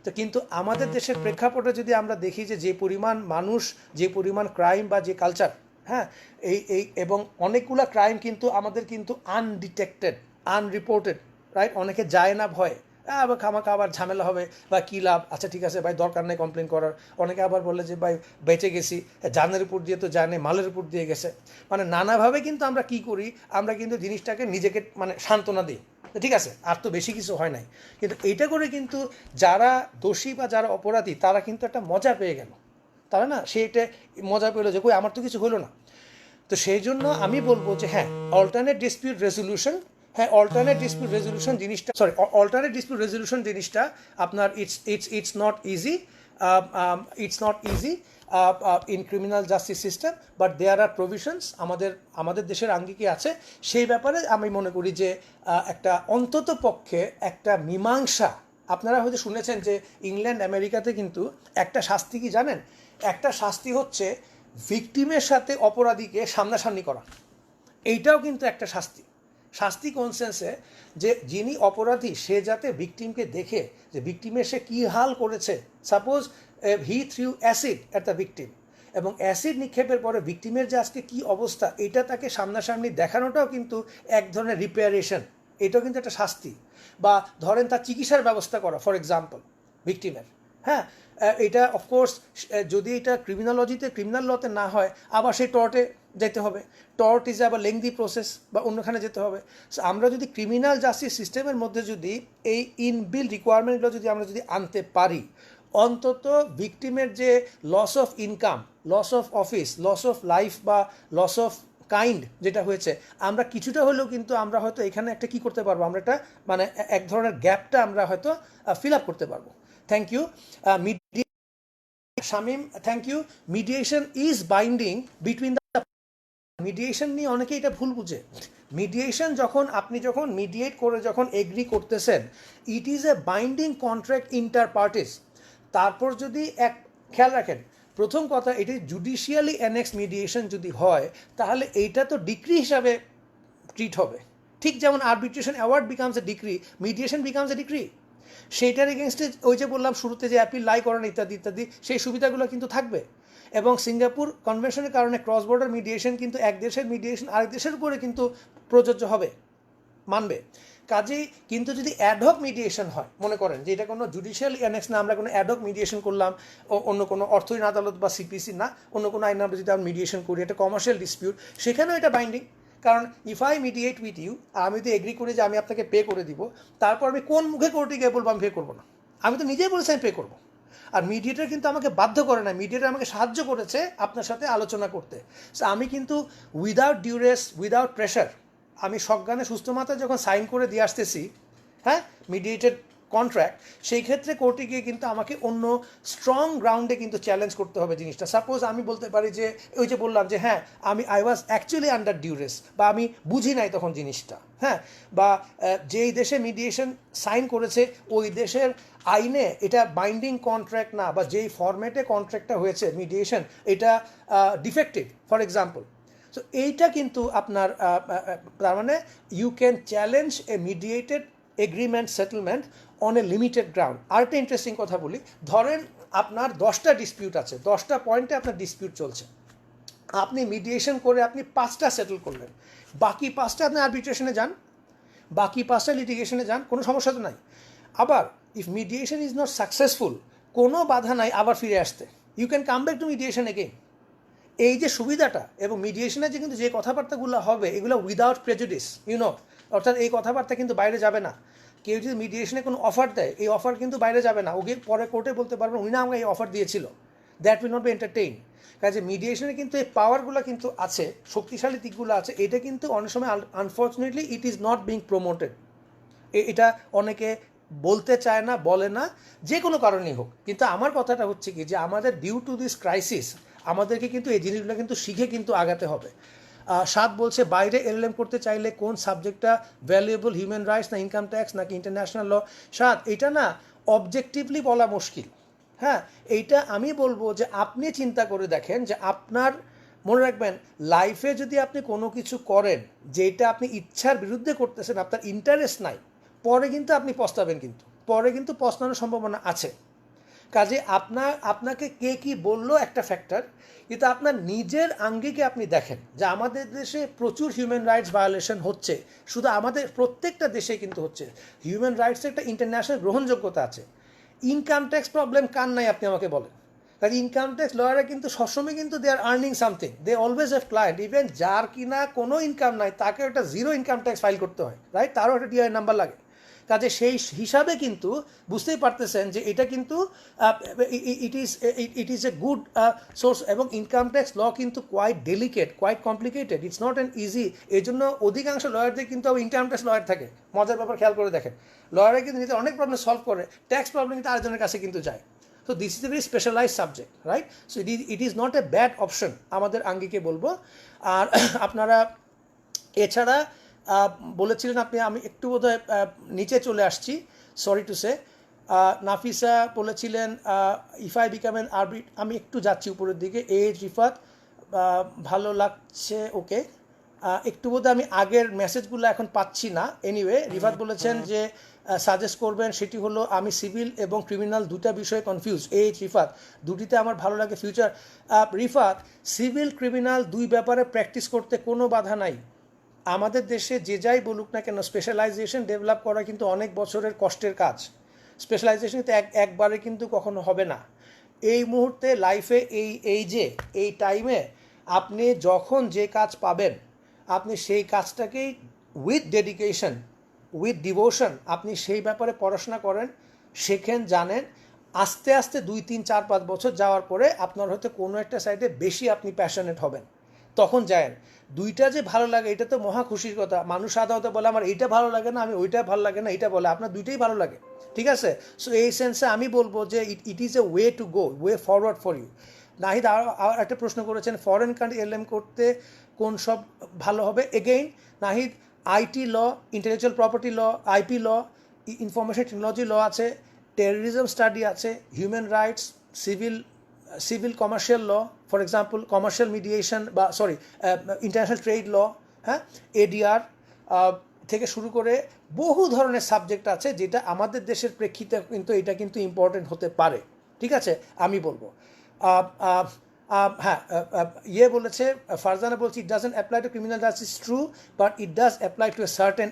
তো কিন্তু আমাদের দেশের প্রেক্ষাপটে যদি আমরা দেখি যে পরিমাণ মানুষ, যে পরিমাণ ক্রাইম বা যে কালচার, হ্যাঁ, এই এবং অনেকগুলো ক্রাইম কিন্তু আমাদের কিন্তু আনডিটেক্টেড, আনরিপোর্টেড, রাইট? অনেকে যায় না ভয়ে, আবার খামাখা আবার ঝামেলা হবে বা কী লাভ, আচ্ছা ঠিক আছে ভাই দরকার নেই কমপ্লেন করার। অনেকে আবার বলে যে ভাই বেঁচে গেছি, জানের উপর দিয়ে তো জানে, মালের উপর দিয়ে গেছে। মানে নানাভাবে কিন্তু আমরা কি করি, আমরা কিন্তু জিনিসটাকে নিজেকে মানে সান্ত্বনা দিই, ঠিক আছে, আর তো বেশি কিছু হয় নাই। কিন্তু এইটা করে কিন্তু যারা দোষী বা যারা অপরাধী তারা কিন্তু একটা মজা পেয়ে গেল, তারা না সেইটা মজা পেলো যে কই আমার তো কিছু হলো না। তো সেই জন্য আমি বলবো যে হ্যাঁ, অল্টারনেট ডিসপিউট রেজলিউশন, হ্যাঁ অল্টারনেট ডিসপিউট রেজলিউশন জিনিসটা, অল্টারনেট ডিসপিউট রেজলিউশন জিনিসটা আপনার it's not easy in criminal justice system, but there are provisions আমাদের দেশের আঙ্গিকে আছে। সেই ব্যাপারে আমি মনে করি যে একটা অন্তত পক্ষে একটা মীমাংসা, আপনারা হয়তো শুনেছেন যে ইংল্যান্ড আমেরিকাতে কিন্তু একটা শাস্তি কি জানেন, একটা শাস্তি হচ্ছে ভিকটিমের সাথে অপরাধীকে সামনাসামনি করা। এইটাও কিন্তু একটা শাস্তি কোন সেন্সে, যে যিনি অপরাধী সে যাতে ভিকটিমকে দেখে যে ভিকটিমের সে কী হাল করেছে। Suppose he threw acid at the victim, এবং অ্যাসিড নিক্ষেপের পরে ভিকটিমের যে আজকে কী অবস্থা, এটা তাকে সামনাসামনি দেখানোটাও কিন্তু এক ধরনের রিপেয়ারেশন, এটাও কিন্তু একটা শাস্তি। বা ধরেন তার চিকিৎসার ব্যবস্থা করা ফর এক্সাম্পল ভিকটিমের, হ্যাঁ, এটা অফকোর্স যদি এটা ক্রিমিনাল লতে না হয় আবার সেই টর্টে যেতে হবে, টর্ট ইজ আবার লেংদি প্রসেস বা অন্যখানে যেতে হবে। সো আমরা যদি ক্রিমিনাল জাস্টিস সিস্টেমের মধ্যে যদি এই ইনবিল্ড রিকোয়ারমেন্টগুলো যদি আমরা যদি আনতে পারি, অন্তত ভিকটিমের যে loss of income, loss of office, loss of life বা লস অফ কাইন্ড যেটা হয়েছে, আমরা কিছুটা হলেও কিন্তু আমরা হয়তো এখানে একটা কী করতে পারবো, আমরা একটা মানে এক ধরনের গ্যাপটা আমরা হয়তো ফিল আপ করতে পারবো। Thank you Shamim, thank you. Mediation is binding between the, mediation নিয়ে অনেকে এটা ভুল বুঝে। মিডিয়েশন আপনি যখন মিডিয়েট করে যখন এগ্রি করতেছেন, ইট is A binding contract inter parties. তারপর যদি খেয়াল রাখেন, প্রথম কথা, এটি জুডিশিয়ালি অ্যানেক্স মিডিয়েশন যদি হয় তাহলে এইটা তো ডিক্রি হিসাবে ট্রিট হবে। ঠিক যেমন arbitration award becomes a decree, mediation becomes a decree. সেইটার এগেনস্টে ওই যে বললাম শুরুতে যে অ্যাপিল লাই করেন ইত্যাদি ইত্যাদি, সেই সুবিধাগুলো কিন্তু থাকবে। এবং সিঙ্গাপুর কনভেনশনের কারণে ক্রস বর্ডার মিডিয়েশন কিন্তু এক দেশের মিডিয়েশন আরেক দেশের উপরে কিন্তু প্রযোজ্য হবে, মানবে। কাজেই কিন্তু যদি অ্যাডহক মিডিয়েশন হয়, মনে করেন যে এটা কোনো জুডিশিয়াল অ্যানেক্স না, আমরা কোনো অ্যাডহক মিডিয়েশন করলাম, অন্য কোনো অর্থহীন আদালত বা সিপিসি না, অন্য কোনো আইন আমরা যদি আমরা মিডিয়েশন করি, এটা কমার্শিয়াল ডিসপিউট, সেখানেও এটা বাইন্ডিং। কারণ if I mediate with you, আমি যদি এগ্রি করি যে আমি আপনাকে পে করে দিব, তারপর আমি কোন মুখে কোর্টে গিয়ে বলবো আমি পে করবো না? আমি তো নিজেই বলেছি আমি পে করবো। আর মিডিয়েটার কিন্তু আমাকে বাধ্য করে না, মিডিয়েটার আমাকে সাহায্য করেছে আপনার সাথে আলোচনা করতে। সো আমি কিন্তু উইদাউট ডিউরেস, উইদাউট প্রেশার, আমি সজ্ঞানে সুস্থ মাত্রায় যখন সাইন করে দিয়ে আসতেছি, হ্যাঁ, মিডিয়েটেড কন্ট্রাক্ট, সেই ক্ষেত্রে কোর্টে গিয়ে কিন্তু আমাকে অন্য স্ট্রং গ্রাউন্ডে কিন্তু চ্যালেঞ্জ করতে হবে জিনিসটা। সাপোজ আমি বলতে পারি যে ওই যে বললাম যে হ্যাঁ আই ওয়াজ অ্যাকচুয়ালি আন্ডার ডিউরেস, বা আমি বুঝি নাই তখন জিনিসটা, হ্যাঁ, বা যেই দেশে মিডিয়েশন সাইন করেছে ওই দেশের আইনে এটা বাইন্ডিং কন্ট্রাক্ট না, বা যেই ফরম্যাটে কন্ট্রাক্টটা হয়েছে মিডিয়েশন এটা ডিফেক্টিভ ফর এক্সাম্পল। সো এইটা কিন্তু আপনার তার মানে you can challenge a mediated agreement settlement on a limited ground. আরেকটা ইন্টারেস্টিং কথা বলি, ধরেন আপনার 10টা ডিসপিউট আছে, 10টা পয়েন্টে আপনার ডিসপিউট চলছে, আপনি মিডিয়েশন করে আপনি 5টা সেটেল করলেন, বাকি 5টা আপনি আরবিট্রেশনে যান, বাকি 5টা লিটিগেশনে যান, কোনো সমস্যা তো নাই। আবার if mediation is not successful, কোনো বাধা নাই আবার ফিরে আসতে, you can come back to mediation again. এই যে সুবিধাটা, এবং মিডিয়েশনের যে কিন্তু যে কথাবার্তাগুলো হবে এগুলো উইদাউট প্রেজুডিস, অর্থাৎ এই কথাবার্তা কিন্তু বাইরে যাবে না। কেউ যদি মিডিয়েশনে কোনো অফার দেয়, এই অফার কিন্তু বাইরে যাবে না, ওকে পরে কোর্টে বলতে পারবেন উনি না আমাকে এই অফার দিয়েছিল, that will not be entertain. কাজে মিডিয়েশনে কিন্তু এই পাওয়ারগুলো কিন্তু আছে, শক্তিশালী দিকগুলো আছে, এটা কিন্তু অনেক সময় unfortunately it is not being promoted. এটা অনেকে বলতে চায় না, বলে না, যে কোনো কারণেই হোক। কিন্তু আমার কথাটা হচ্ছে কি যে আমাদের ডিউ টু দিস ক্রাইসিস আমাদেরকে কিন্তু এই জিনিসগুলো কিন্তু শিখে কিন্তু আগাতে হবে। সাত বলছে বাইরে এলএলএম করতে চাইলে কোন সাবজেক্টটা ভ্যালুয়েবল, হিউম্যান রাইটস না ইনকাম ট্যাক্স নাকি ইন্টারন্যাশনাল ল? সাত, এটা না অবজেক্টিভলি বলা মুশকিল। হ্যাঁ, এইটা আমি বলবো যে আপনি চিন্তা করে দেখেন যে আপনার, মনে রাখবেন লাইফে যদি আপনি কোনো কিছু করেন যেটা আপনি ইচ্ছার বিরুদ্ধে করতেছেন, আপনার ইন্টারেস্ট নাই, পরে কিন্তু আপনি পস্তাবেন, কিন্তু পরে কিন্তু পস্তানোর সম্ভাবনা আছে। কাজে আপনাকে কে কি বললো একটা ফ্যাক্টর, কিন্তু আপনার নিজের আঙ্গিকে আপনি দেখেন যে আমাদের দেশে প্রচুর হিউম্যান রাইটস ভায়োলেশন হচ্ছে, শুধু আমাদের প্রত্যেকটা দেশে কিন্তু হচ্ছে। হিউম্যান রাইটসের একটা ইন্টারন্যাশনাল গ্রহণযোগ্যতা আছে। ইনকাম ট্যাক্স প্রবলেম কার নাই আপনি আমাকে বলেন? কাজে ইনকাম ট্যাক্স লয়াররা কিন্তু সবসময় কিন্তু they are earning something, they always have client. Even যার কিনা কোনো ইনকাম নাই তাকে একটা জিরো ইনকাম ট্যাক্স ফাইল করতে হয়, রাইট? তারও একটা ডিআই নাম্বার লাগে। কাজে সেই হিসাবে কিন্তু বুঝতেই পারতেছেন যে এটা কিন্তু it is a good source. এবং ইনকাম ট্যাক্স ল কিন্তু quite delicate, quite complicated, it's not an easy. এই জন্য অধিকাংশ লয়ারদের কিন্তু ইনকাম ট্যাক্স লয়ার থাকে। মজার ব্যাপার খেয়াল করে দেখেন, লয়াররা কিন্তু নিজেদের অনেক প্রবলেম সলভ করে, ট্যাক্স প্রবলেম কিন্তু আরেকজনের কাছে কিন্তু যায়। So this is a very specialise subject, right? So it is not a bad option আমাদের আঙ্গিকে বলবো। আর আপনারা এছাড়া বলেছিলেন আপনি, আমি একটু বোধহয় নিচে চলে আসছি, সরি টু সে। নাফিসা বলেছিলেন if I become an arbiter, আমি একটু যাচ্ছি উপরের দিকে। এজ রিফাত ভালো লাগছে, ওকে। একটু বোধহয় আমি আগের মেসেজগুলো এখন পাচ্ছি না। এনিওয়ে, রিফাত বলেছেন যে সাজেস্ট করবেন, সেটি হলো আমি সিভিল এবং ক্রিমিনাল দুটা বিষয়ে কনফিউজ। এইচ রিফাত, দুটিতে আমার ভালো লাগে ফিউচার। রিফাত, সিভিল ক্রিমিনাল দুই ব্যাপারে প্র্যাকটিস করতে কোনো বাধা নাই, আমাদের দেশে যে যাই বলুক না কেন স্পেশালাইজেশন ডেভেলপ করা কিন্তু অনেক বছরের কষ্টের কাজ। স্পেশালাইজেশন কিন্তু একবারে কিন্তু কখনো হবে না। এই মুহূর্তে লাইফে এই টাইমে আপনি যখন যে কাজ পাবেন আপনি সেই কাজটাকেই উইথ ডেডিকেশন উইথ ডিভোশন আপনি সেই ব্যাপারে পড়াশোনা করেন, শেখেন, জানেন। আস্তে আস্তে 2, 3, 4, 5 বছর যাওয়ার পরে আপনার হয়তো কোনো একটা সাইডে বেশি আপনি প্যাশনেট হবেন, তখন যায়েন। দুইটা যে ভালো লাগে এটা তো মহা খুশির কথা। মানুষ সাধারণত বলে আমার এইটা ভালো লাগে না, আমি ওইটা ভালো লাগে না, এইটা বলে, আপনার দুইটাই ভালো লাগে, ঠিক আছে? সো এই সেন্সে আমি বলবো যে it is a way to go, way forward for you. Nahid আর একটা প্রশ্ন করেছেন, ফরেন কান্ট্রি এলএম করতে কোন সব ভালো হবে? Again Nahid, IT law, intellectual property law, IP law, information technology law আছে, টেররিজম স্টাডি আছে, human rights, civil commercial law, for example commercial mediation বা ইন্টারন্যাশনাল ট্রেড ল, হ্যাঁ, এডিআর থেকে শুরু করে বহু ধরনের সাবজেক্ট আছে যেটা আমাদের দেশের প্রেক্ষিতে কিন্তু এটা কিন্তু ইম্পর্টেন্ট হতে পারে, ঠিক আছে? আমি বলবো হ্যাঁ, বলেছে ফারজানা বলছি, it doesn't apply to criminal justice, true, but it does apply to a certain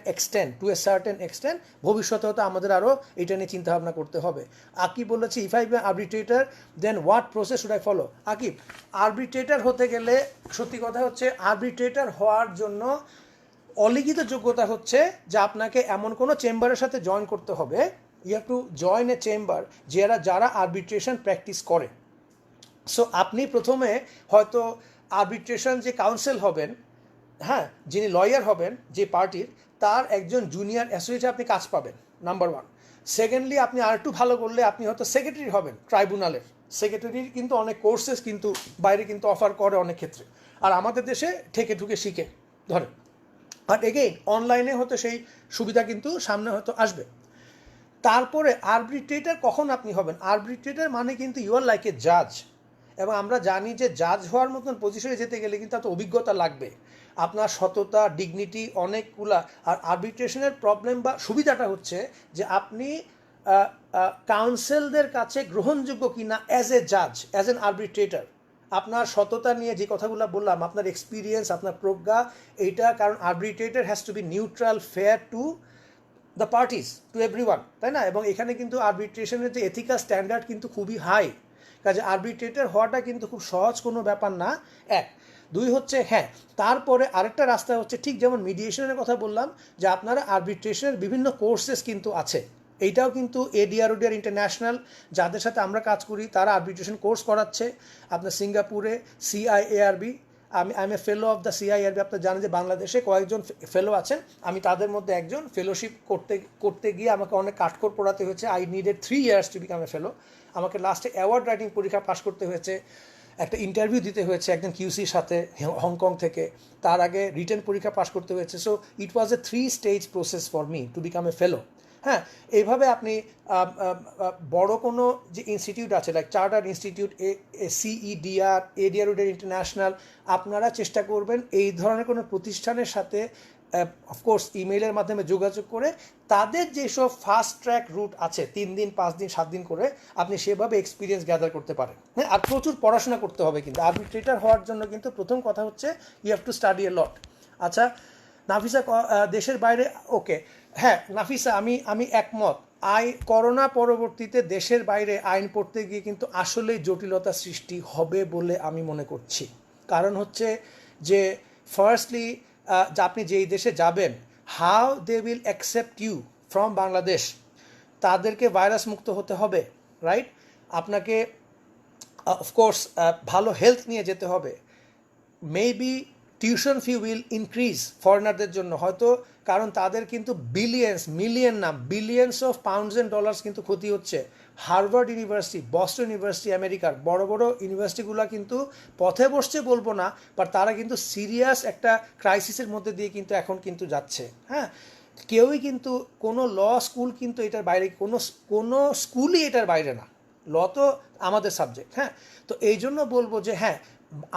extent. ভবিষ্যতে হয়তো আমাদের আরও এটা নিয়ে চিন্তাভাবনা করতে হবে। আকিব বলেছে, if I be arbitrator then what process should I follow? Akib, arbitrator হতে গেলে সত্যি কথা হচ্ছে আরবিট্রেটর হওয়ার জন্য অলিখিত যোগ্যতা হচ্ছে যে আপনাকে এমন কোনো চেম্বারের সাথে জয়েন করতে হবে, you have to join a chamber যারা আরবিট্রেশন প্র্যাকটিস করে। সো আপনি প্রথমে হয়তো আরবিট্রেশন যে কাউন্সিল হবেন, হ্যাঁ, যিনি লয়ার হবেন যে পার্টির, তার একজন জুনিয়র অ্যাসোসিয়েটে আপনি কাজ পাবেন, নাম্বার 1। সেকেন্ডলি আপনি আর একটু ভালো করলে আপনি হয়তো সেক্রেটারি হবেন ট্রাইব্যুনালের। সেক্রেটারির কিন্তু অনেক কোর্সেস কিন্তু বাইরে কিন্তু অফার করে অনেক ক্ষেত্রে, আর আমাদের দেশে ঠেকে ঠুকে শিখে ধরেন। বাট এগেইন অনলাইনে হয়তো সেই সুবিধা কিন্তু সামনে হয়তো আসবে। তারপরে আরবিট্রেটর কখন আপনি হবেন? আরবিট্রেটর মানে কিন্তু ইউ আর লাইক এ জাজ, এবং আমরা জানি যে জাজ হওয়ার মতন পজিশনে যেতে গেলে কিন্তু এত অভিজ্ঞতা লাগবে, আপনার সততা, ডিগনিটি অনেকগুলা। আর আরবিট্রেশনের প্রবলেম বা সুবিধাটা হচ্ছে যে আপনি কাউন্সিলদের কাছে গ্রহণযোগ্য কিনা অ্যাজ এ জাজ, অ্যাজ এন আরবিট্রেটর। আপনার সততা নিয়ে যে কথাগুলো বললাম, আপনার এক্সপিরিয়েন্স, আপনার প্রজ্ঞা, এইটা, কারণ arbitrator has to be neutral, fair to the parties, to everyone, তাই না? এবং এখানে কিন্তু আরবিট্রেশনের যে এথিক্যাল স্ট্যান্ডার্ড কিন্তু খুবই হাই, কাজে আরবিট্রেটর হওয়াটা কিন্তু খুব সহজ কোনো ব্যাপার না। 1, 2 হচ্ছে, হ্যাঁ, তারপরে আরেকটা রাস্তা হচ্ছে, ঠিক যেমন মিডিয়েশনের কথা বললাম যে আপনারা আরবিট্রেশনের বিভিন্ন কোর্সেস কিন্তু আছে, এইটাও কিন্তু এডিআর ইন্টারন্যাশনাল যাদের সাথে আমরা কাজ করি তারা আরবিট্রেশন কোর্স করাচ্ছে। আপনার সিঙ্গাপুরে CIARB, I am a fellow of the CIRB. আপনারা জানেন যে বাংলাদেশে কয়েকজন ফেলো আছেন, আমি তাদের মধ্যে একজন। ফেলোশিপ করতে গিয়ে আমাকে অনেক কাঠখড় পোড়াতে হয়েছে। I needed 3 years to become a fellow. আমাকে লাস্টে অ্যাওয়ার্ড রাইটিং পরীক্ষা পাশ করতে হয়েছে, একটা ইন্টারভিউ দিতে হয়েছে একজন কিউসির সাথে হংকং থেকে, তার আগে রিটেন পরীক্ষা পাশ করতে হয়েছে। So it was a 3-stage process for me to become a fellow. হ্যাঁ, এইভাবে আপনি বড় কোনো যে ইনস্টিটিউট আছে, like chartered institute, CEDR, ADR international, আপনারা চেষ্টা করবেন এই ধরনের কোনো প্রতিষ্ঠানের সাথে অফকোর্স ইমেইলের মাধ্যমে যোগাযোগ করে তাদের যেসব ফাস্ট ট্র্যাক রুট আছে 3 দিন, 5 দিন, 7 দিন করে, আপনি সেভাবে এক্সপিরিয়েন্স গ্যাদার করতে পারেন। হ্যাঁ, আর প্রচুর পড়াশোনা করতে হবে কিন্তু আরবিট্রেটর হওয়ার জন্য। কিন্তু প্রথম কথা হচ্ছে ইউ হ্যাভ টু স্টাডি এ লট। আচ্ছা নাফিসা, দেশের বাইরে, ওকে, হ্যাঁ নাফিসা, আমি একমত। করোনা পরবর্তীতে দেশের বাইরে আইন পড়তে গিয়ে কিন্তু আসলেই জটিলতা সৃষ্টি হবে বলে আমি মনে করছি। কারণ হচ্ছে যে ফার্স্টলি আপনি যেই দেশে যাবেন, how they will accept you from Bangladesh. তাদেরকে ভাইরাস মুক্ত হতে হবে, রাইট? আপনাকে অফকোর্স ভালো হেলথ নিয়ে যেতে হবে। Maybe tuition fee will increase ফরেনারদের জন্য হয়তো, কারণ তাদের কিন্তু billions of pounds and dollars কিন্তু ক্ষতি হচ্ছে। হার্ভার্ড ইউনিভার্সিটি, বস্টন ইউনিভার্সিটি, আমেরিকার বড় বড় ইউনিভার্সিটিগুলো কিন্তু পথে বসছে বলবো না, বাট তারা কিন্তু সিরিয়াস একটা ক্রাইসিসের মধ্যে দিয়ে কিন্তু এখন কিন্তু যাচ্ছে। হ্যাঁ, কেউই কিন্তু কোনো ল স্কুল কিন্তু এটার বাইরে, কোনো স্কুলই এটার বাইরে না। ল তো আমাদের সাবজেক্ট। হ্যাঁ, তো এই জন্য বলবো যে হ্যাঁ,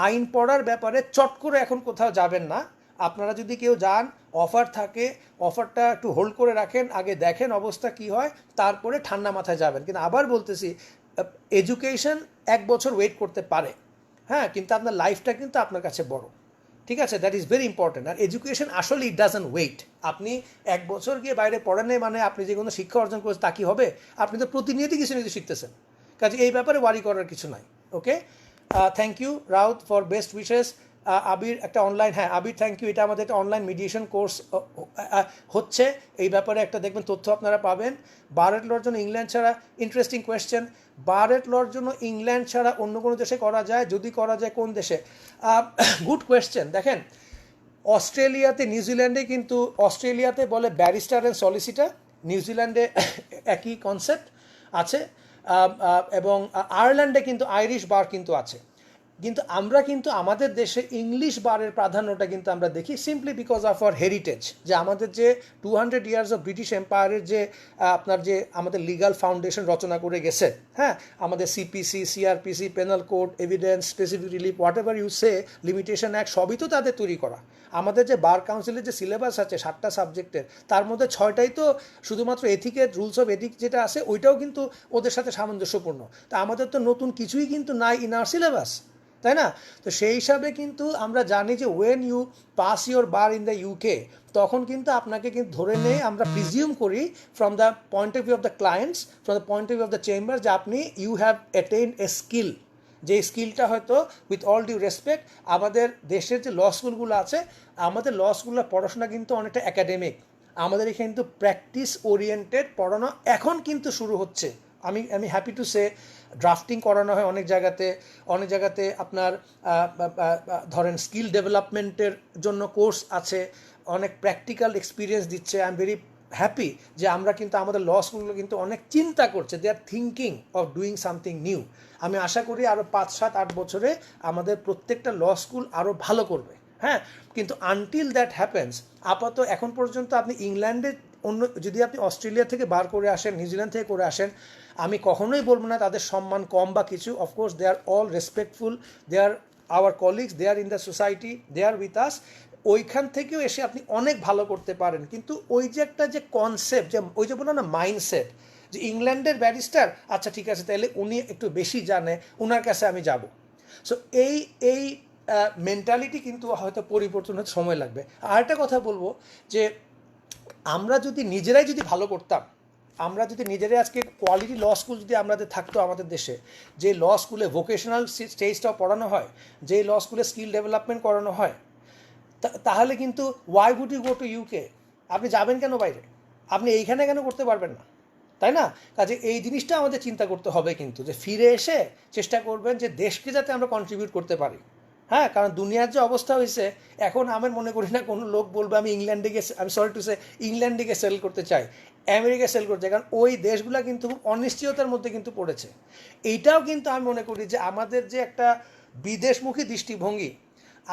আইন পড়ার ব্যাপারে চট করে এখন কোথাও যাবেন না। আপনারা যদি কেউ যান, অফার থাকে, অফারটা একটু হোল্ড করে রাখেন, আগে দেখেন অবস্থা কি হয়, তারপরে ঠান্ডা মাথায় যাবেন। কিন্তু আবার বলতেছি, এডুকেশন 1 বছর ওয়েট করতে পারে, হ্যাঁ, কিন্তু আপনার লাইফটা কিন্তু আপনার কাছে বড়। ঠিক আছে, দ্যাট ইজ ভেরি ইম্পর্টেন্ট। আর এডুকেশন আসলে ইট ডাজন্ট ওয়েট। আপনি 1 বছর গিয়ে বাইরে পড়েন নাই মানে আপনি যে কোনো শিক্ষা অর্জন করেছেন তা কি হবে? আপনি তো প্রতিনিয়ত কিছু না কিছু শিখতেছেন, কাজে এই ব্যাপারে ওয়ারি করার কিছু নাই। Okay, thank you Raut for best wishes. Abir একটা অনলাইন, হ্যাঁ আবির থ্যাংক ইউ, এটা আমাদের একটা অনলাইন মিডিয়েশন কোর্স হচ্ছে, এই ব্যাপারে একটা দেখবেন তথ্য আপনারা পাবেন। বারেট লর জন্য ইংল্যান্ড ছাড়া, ইন্টারেস্টিং কোয়েশ্চেন, বারেট লর জন্য ইংল্যান্ড ছাড়া অন্য কোনো দেশে করা যায়? যদি করা যায় কোন দেশে? Good question. দেখেন অস্ট্রেলিয়াতে, নিউজিল্যান্ডে কিন্তু, অস্ট্রেলিয়াতে বলে ব্যারিস্টার অ্যান্ড সলিসিটার, নিউজিল্যান্ডে একই কনসেপ্ট আছে, এবং আয়ারল্যান্ডে কিন্তু আইরিশ বার কিন্তু আছে। কিন্তু আমরা কিন্তু আমাদের দেশে ইংলিশ বারের প্রাধান্যটা কিন্তু আমরা দেখি simply because of our heritage, যে আমাদের যে 200 ইয়ার্স অফ ব্রিটিশ এম্পায়ারের যে আপনার যে আমাদের লিগাল ফাউন্ডেশন রচনা করে গেছে, হ্যাঁ, আমাদের CPC, CrPC, penal code, evidence, specific relief, whatever you say, limitation act, সবই তো তাদের তৈরি করা। আমাদের যে বার কাউন্সিলের যে সিলেবাস আছে 7টা সাবজেক্টের, তার মধ্যে 6টাই তো শুধুমাত্র এথিকের, রুলস অফ এথিক যেটা আছে ওইটাও কিন্তু ওদের সাথে সামঞ্জস্যপূর্ণ। তা আমাদের তো নতুন কিছুই কিন্তু নাই ইন আওয়ার সিলেবাস, তাই না? তো সেই হিসাবে কিন্তু আমরা জানি যে when you pass your bar in the UK, তখন কিন্তু আপনাকে কিন্তু ধরে নিয়ে আমরা প্রিজিউম করি from the point of view of the clients, from the point of view of the chamber, যে আপনি you have attained a skill, যে স্কিলটা হয়তো উইথ অল ডিউ রেসপেক্ট আমাদের দেশের যে ল স্কুলগুলো আছে, আমাদের ল স্কুলের পড়াশোনা কিন্তু অনেকটা একাডেমিক, আমাদের এখানে কিন্তু প্র্যাকটিস ওরিয়েন্টেড পড়ানো এখন কিন্তু শুরু হচ্ছে। আমি হ্যাপি টু সে ড্রাফটিং করানো হয় অনেক জায়গাতে, অনেক জায়গাতে আপনার ধরেন স্কিল ডেভেলপমেন্টের জন্য কোর্স আছে, অনেক প্র্যাকটিক্যাল এক্সপিরিয়েন্স দিচ্ছে। আই এম ভেরি হ্যাপি যে আমরা কিন্তু আমাদের ল স্কুলগুলো কিন্তু অনেক চিন্তা করছে, they are thinking of doing something new. আমি আশা করি আরও 5, 7, 8 বছরে আমাদের প্রত্যেকটা ল স্কুল আরও ভালো করবে, হ্যাঁ। কিন্তু আনটিল দ্যাট হ্যাপেন্স, আপাতত এখন পর্যন্ত আপনি ইংল্যান্ডে, অন্য যদি আপনি অস্ট্রেলিয়া থেকে বার করে আসেন, নিউজিল্যান্ড থেকে করে আসেন, আমি কখনোই বলবো না তাদের সম্মান কম বা কিছু। Of course they are all respectful, they are our colleagues, they are in the society, they are with us. ওইখান থেকেও এসে আপনি অনেক ভালো করতে পারেন, কিন্তু ওই যে একটা যে কনসেপ্ট, যে ওই যে বলো না মাইন্ডসেট, যে ইংল্যান্ডের ব্যারিস্টার, আচ্ছা ঠিক আছে তাহলে উনি একটু বেশি জানে, ওনার কাছে আমি যাব। সো এই মেন্টালিটি কিন্তু হয়তো পরিবর্তন হতে সময় লাগবে। আর একটা কথা বলবো যে আমরা যদি নিজেরাই যদি ভালো করতাম, আমরা যদি নিজেরাই আজকে কোয়ালিটি ল স্কুল যদি আমাদের থাকতো আমাদের দেশে, যে ল স্কুলে ভোকেশনাল স্টেজটাও পড়ানো হয়, যে ল স্কুলে স্কিল ডেভেলপমেন্ট করানো হয়, তাহলে কিন্তু why would you go to UK? আপনি যাবেন কেন বাইরে? আপনি এইখানে কেন করতে পারবেন না, তাই না? কাজে এই জিনিসটা আমাদের চিন্তা করতে হবে কিন্তু, যে ফিরে এসে চেষ্টা করবেন যে দেশকে যাতে আমরা কন্ট্রিবিউট করতে পারি, হ্যাঁ। কারণ দুনিয়ার যে অবস্থা হয়েছে এখন, আমি মনে করি না কোনো লোক বলবে আমি ইংল্যান্ডে গিয়ে, আমি সরি টু সে, ইংল্যান্ডে গিয়ে সেল করতে চাই, আমেরিকা সেল করতে চাই, কারণ ওই দেশগুলো কিন্তু খুব অনিশ্চয়তার মধ্যে কিন্তু পড়েছে। এইটাও কিন্তু আমি মনে করি যে আমাদের যে একটা বিদেশমুখী দৃষ্টিভঙ্গি,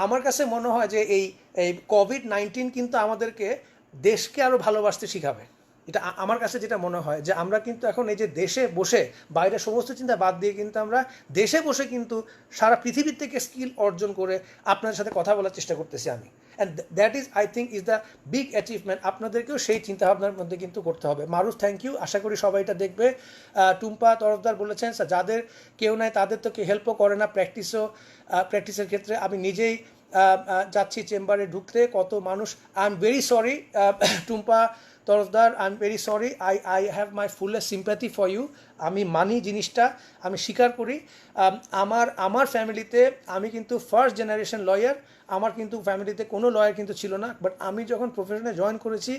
আমার কাছে মনে হয় যে এই কোভিড-19 কিন্তু আমাদেরকে দেশকে আরও ভালোবাসতে শিখাবে। এটা আমার কাছে যেটা মনে হয়, যে আমরা কিন্তু এখন এই যে দেশে বসে, বাইরের সমস্ত চিন্তা বাদ দিয়ে কিন্তু আমরা দেশে বসে কিন্তু সারা পৃথিবীর থেকে স্কিল অর্জন করে আপনাদের সাথে কথা বলার চেষ্টা করতেছি আমি। And that is, I think, is the big achievement. আপনাদেরকেও সেই চিন্তাভাবনার মধ্যে কিন্তু করতে হবে। মারুফ থ্যাংক ইউ, আশা করি সবাই এটা দেখবে। টুম্পা তরফদার বলেছেন যাদের কেউ নাই তাদের তো কেউ হেল্পও করে না প্র্যাকটিসের ক্ষেত্রে। আমি নিজেই যাচ্ছি চেম্বারে ঢুকতে, কত মানুষ। I am very sorry Tumpa Tarafdar, I am very sorry, I have my fullest sympathy for you. আমি মানি জিনিসটা, আমি স্বীকার করি। আমার ফ্যামিলিতে, আমি কিন্তু ফার্স্ট জেনারেশন লয়ার, আমার কিন্তু ফ্যামিলিতে কোনো লয়ার কিন্তু ছিল না। বাট আমি যখন প্রফেশনে জয়েন করেছি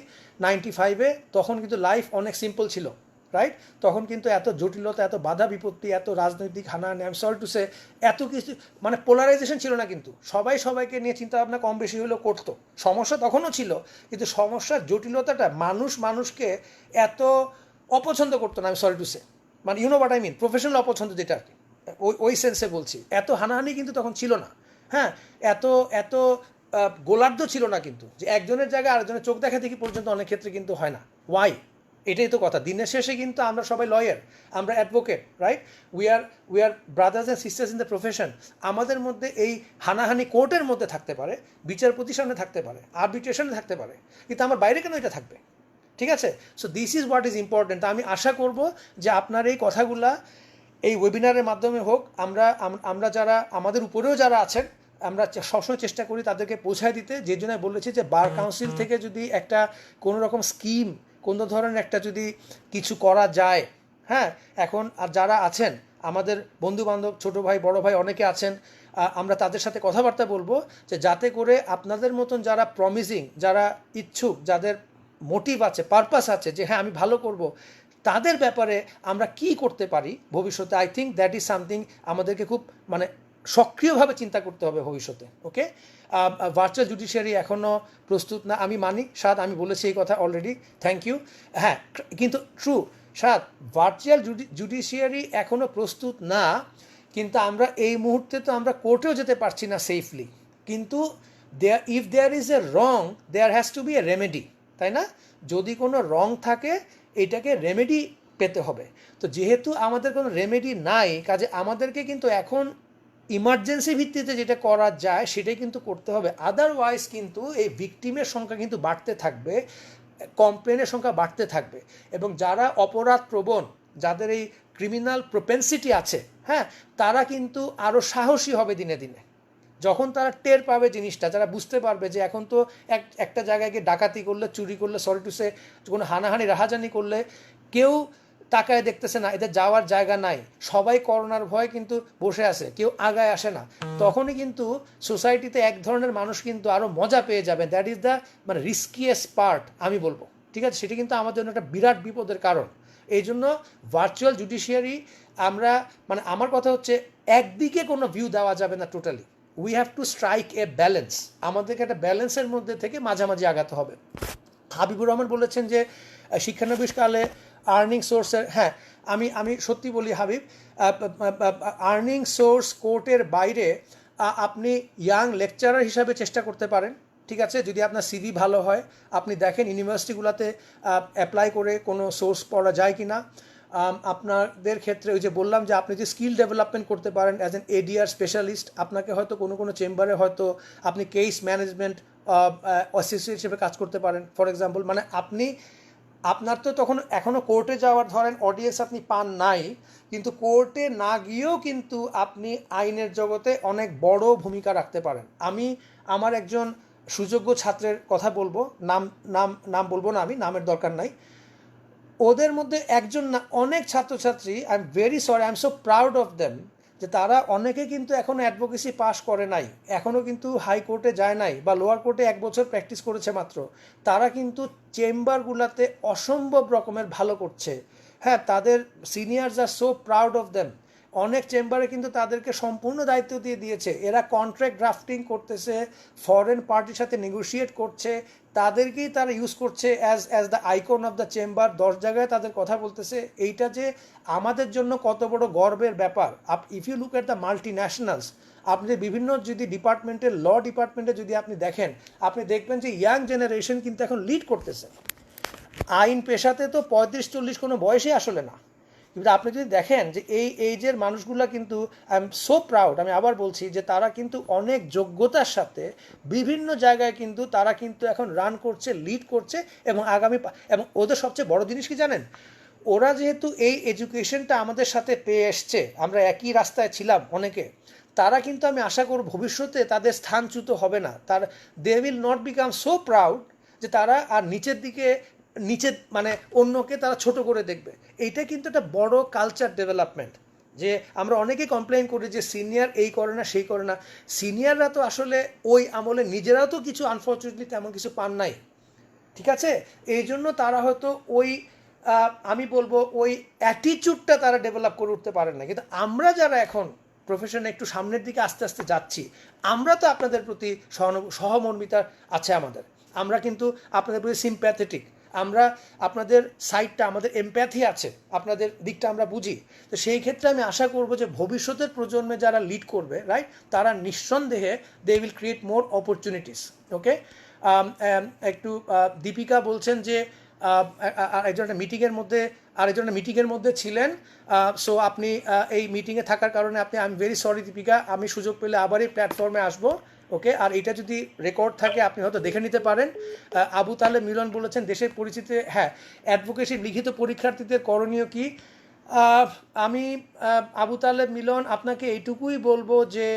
95-এ, তখন কিন্তু লাইফ অনেক সিম্পল ছিল, রাইট? তখন কিন্তু এত জটিলতা, এত বাধা বিপত্তি, এত রাজনৈতিক হানাহানি, আই এম সরি টু সে, এত কিছু মানে পোলারাইজেশন ছিল না কিন্তু। সবাই সবাইকে নিয়ে চিন্তাভাবনা কম বেশি হলেও করতো। সমস্যা তখনও ছিল, কিন্তু সমস্যার জটিলতাটা, মানুষকে এত অপছন্দ করতো না, I am sorry to say, মানে you know what I mean, professional অপছন্দ যেটা আর কি, ওই সেন্সে বলছি। এত হানাহানি কিন্তু তখন ছিল না, হ্যাঁ। এত গোলার্ধ ছিল না কিন্তু, যে একজনের জায়গায় আরেকজনের চোখ দেখা দেখি পর্যন্ত অনেক ক্ষেত্রে কিন্তু হয় না। ওয়াই? এটাই তো কথা। দিনের শেষে কিন্তু আমরা সবাই লয়ার, আমরা advocate, right? We are brothers and sisters in the profession. আমাদের মধ্যে এই হানাহানি কোর্টের মধ্যে থাকতে পারে, বিচারপতির সামনে থাকতে পারে, আরবিট্রেশনে থাকতে পারে, কিন্তু আমার বাইরে কেন এটা থাকবে? ঠিক আছে? So this is what is important. আমি আশা করব যে আপনার এই কথাগুলা এই ওয়েবিনারের মাধ্যমে হোক, আমরা যারা আমাদের উপরেও যারা আছেন আমরা সবসময় চেষ্টা করি তাদেরকে পৌঁছায় দিতে, যে জন্য বলেছি যে বার কাউন্সিল থেকে যদি একটা কোনো রকম স্কিম, কোনো ধরনের একটা যদি কিছু করা যায়, হ্যাঁ, এখন আর যারা আছেন আমাদের বন্ধুবান্ধব, ছোটো ভাই বড় ভাই অনেকে আছেন, আমরা তাদের সাথে কথাবার্তা বলবো যে যাতে করে আপনাদের মতন যারা প্রমিজিং, যারা ইচ্ছুক, যাদের মোটিভ আছে, পারপাস আছে যে হ্যাঁ আমি ভালো করব, তাদের ব্যাপারে আমরা কি করতে পারি ভবিষ্যতে। I think that is something আমাদেরকে খুব মানে সক্রিয়ভাবে চিন্তা করতে হবে ভবিষ্যতে। ওকে, ভার্চুয়াল জুডিশিয়ারি এখনও প্রস্তুত না, আমি মানি সাদ, আমি বলেছি এই কথা অলরেডি, থ্যাংক ইউ। হ্যাঁ, কিন্তু ট্রু সাদ, ভার্চুয়াল জুডিশিয়ারি এখনও প্রস্তুত না, কিন্তু আমরা এই মুহূর্তে তো আমরা কোর্টেও যেতে পারছি না সেফলি, কিন্তু if there is a wrong there has to be a remedy, তাই না? যদি কোনো রং থাকে এটাকে রেমেডি পেতে হবে। তো যেহেতু আমাদের কোনো রেমেডি নাই, কাজে আমাদেরকে কিন্তু এখন ইমার্জেন্সি ভিত্তিতে যেটা করা যায় সেটাই কিন্তু করতে হবে। আদারওয়াইজ কিন্তু এই ভিকটিমের সংখ্যা কিন্তু বাড়তে থাকবে, কমপ্লেনের সংখ্যা বাড়তে থাকবে, এবং যারা অপরাধ প্রবণ, যাদের এই ক্রিমিনাল প্রোপেন্সিটি আছে, হ্যাঁ, তারা কিন্তু আরও সাহসী হবে দিনে দিনে। যখন তারা টের পাবে জিনিসটা, যারা বুঝতে পারবে যে এখন তো একটা জায়গায় গিয়ে ডাকাতি করলে, চুরি করলে, সরি টু সে কোনো হানাহানি রাহাজানি করলে কেউ তাকায় দেখতেছে না, এদের যাওয়ার জায়গা নাই, সবাই করোনার ভয়ে কিন্তু বসে আছে, কেউ আগায় আসে না, তখনই কিন্তু সোসাইটিতে এক ধরনের মানুষ কিন্তু আরও মজা পেয়ে যাবে। দ্যাট ইজ দ্য মানে রিস্কিয়েস্ট পার্ট আমি বলবো, ঠিক আছে? সেটা কিন্তু আমাদের জন্য একটা বিরাট বিপদের কারণ। এই জন্য ভার্চুয়াল জুডিশিয়ারি আমরা মানে আমার কথা হচ্ছে একদিকে কোনো ভিউ দেওয়া যাবে না totally, we have two strike A balance, আমাদেরকে একটা ব্যালেন্সের মধ্যে থেকে মাঝামাঝি আগাতে হবে। হাবিবুর রহমান বলেছেন যে শিক্ষানবিশকালে আর্নিং সোর্সের, হ্যাঁ আমি সত্যি বলি হাবিব, আর্নিং সোর্স কোর্টের বাইরে আপনি ইয়াং লেকচারার হিসাবে চেষ্টা করতে পারেন, ঠিক আছে? যদি আপনার সিভি ভালো হয়, আপনি দেখেন ইউনিভার্সিটিগুলোতে অ্যাপ্লাই করে কোনো সোর্স পড়া যায় কি না। আপনাদের ক্ষেত্রে ওই যে বললাম যে আপনি যে স্কিল ডেভেলপমেন্ট করতে পারেন অ্যাজ অ্যান এডিআর স্পেশালিস্ট, আপনাকে হয়তো কোনো চেম্বারে হয়তো আপনি কেস ম্যানেজমেন্ট অ্যাসোসিয়েট হিসেবে কাজ করতে পারেন ফর এক্সাম্পল। মানে আপনার তো তখন এখনও কোর্টে যাওয়ার ধরেন অডিয়েন্স আপনি পান নাই, কিন্তু কোর্টে না গিয়েও কিন্তু আপনি আইনের জগতে অনেক বড় ভূমিকা রাখতে পারেন। আমি আমার একজন সুযোগ্য ছাত্রের কথা বলবো, নাম বলবো না, আমি নামের দরকার নাই, ওদের মধ্যে একজন না, অনেক ছাত্রছাত্রী, I am very sorry, I am so proud of them, যে তারা অনেকে কিন্তু এখনও অ্যাডভোকেসি পাস করে নাই, এখনও কিন্তু হাইকোর্টে যায় নাই, বা লোয়ার কোর্টে 1 বছর প্র্যাকটিস করেছে মাত্র, তারা কিন্তু চেম্বারগুলোতে অসম্ভব রকমের ভালো করছে। হ্যাঁ, তাদের seniors are so proud of them. অনেক চেম্বারে কিন্তু তাদেরকে সম্পূর্ণ দায়িত্ব দিয়ে দিয়েছে, এরা কন্ট্রাক্ট ড্রাফটিং করতেছে, ফরেন পার্টির সাথে নেগোশিয়েট করছে, তাদেরকেই তারা ইউজ করছে as the icon of the chamber, 10 জায়গায় তাদের কথা বলতেছে। এইটা যে আমাদের জন্য কত বড় গর্বের ব্যাপার। If you look at the multinationals, আপনি বিভিন্ন যদি ডিপার্টমেন্টের ল ডিপার্টমেন্টে যদি আপনি দেখেন, আপনি দেখবেন যে ইয়াং জেনারেশন কিন্তু এখন লিড করতেছে। আইন পেশাতে তো 35-40 কোনো বয়সই আসলে না, কিন্তু আপনি যদি দেখেন যে এই এইজের মানুষগুলা কিন্তু, আই এম সো প্রাউড, আমি আবার বলছি যে তারা কিন্তু অনেক যোগ্যতার সাথে বিভিন্ন জায়গায় কিন্তু তারা কিন্তু এখন রান করছে, লিড করছে, এবং এবং ওদের সবচেয়ে বড় জিনিস কি জানেন, ওরা যেহেতু এই এডুকেশনটা আমাদের সাথে পেয়ে এসছে, আমরা একই রাস্তায় ছিলাম অনেকে, তারা কিন্তু আমি আশা করব ভবিষ্যতে তাদের স্থানচ্যুত হবে না, they will not become so proud যে তারা আর নিচে মানে অন্যকে তারা ছোট করে দেখবে। এইটা কিন্তু একটা বড় কালচার ডেভেলপমেন্ট, যে আমরা অনেকেই কমপ্লেন করি যে সিনিয়র এই করে না সেই করে না, সিনিয়ররা তো আসলে ওই আমলে নিজেরাও তো কিছু আনফর্চুনেটলি তেমন কিছু পান নাই, ঠিক আছে? এই জন্য তারা হয়তো ওই আমি বলবো ওই অ্যাটিটিউডটা তারা ডেভেলপ করে উঠতে পারেন না। কিন্তু আমরা যারা এখন প্রফেশনে একটু সামনের দিকে আস্তে আস্তে যাচ্ছি, আমরা তো আপনাদের প্রতি সহমর্মিতা আছে আমাদের, আমরা কিন্তু আপনাদের প্রতি সিম্প্যাথেটিক, আমরা আপনাদের সাইডটা, আমাদের এমপ্যাথি আছে, আপনাদের দিকটা আমরা বুঝি। তো সেই ক্ষেত্রে আমি আশা করব যে ভবিষ্যতের প্রজন্মে যারা লিড করবে, রাইট, তারা নিঃসন্দেহে they will create more opportunities. Okay, একটু দীপিকা বলছেন যে একজন একটা মিটিংয়ের মধ্যে ছিলেন, সো আপনি এই মিটিংয়ে থাকার কারণে I am very sorry Dipika, আমি সুযোগ পেলে আবারই প্ল্যাটফর্মে আসবো। ওকে, আর এটা যদি রেকর্ড থাকে আপনি হয়তো দেখে নিতে পারেন। আবু তালেব মিলন বলেছেন দেশের পরিচিতি, হ্যাঁ, অ্যাডভোকেসি লিখিত পরীক্ষার্থীদের করণীয় কি? আমি আবু তালেব মিলন আপনাকে এইটুকুই বলবো যে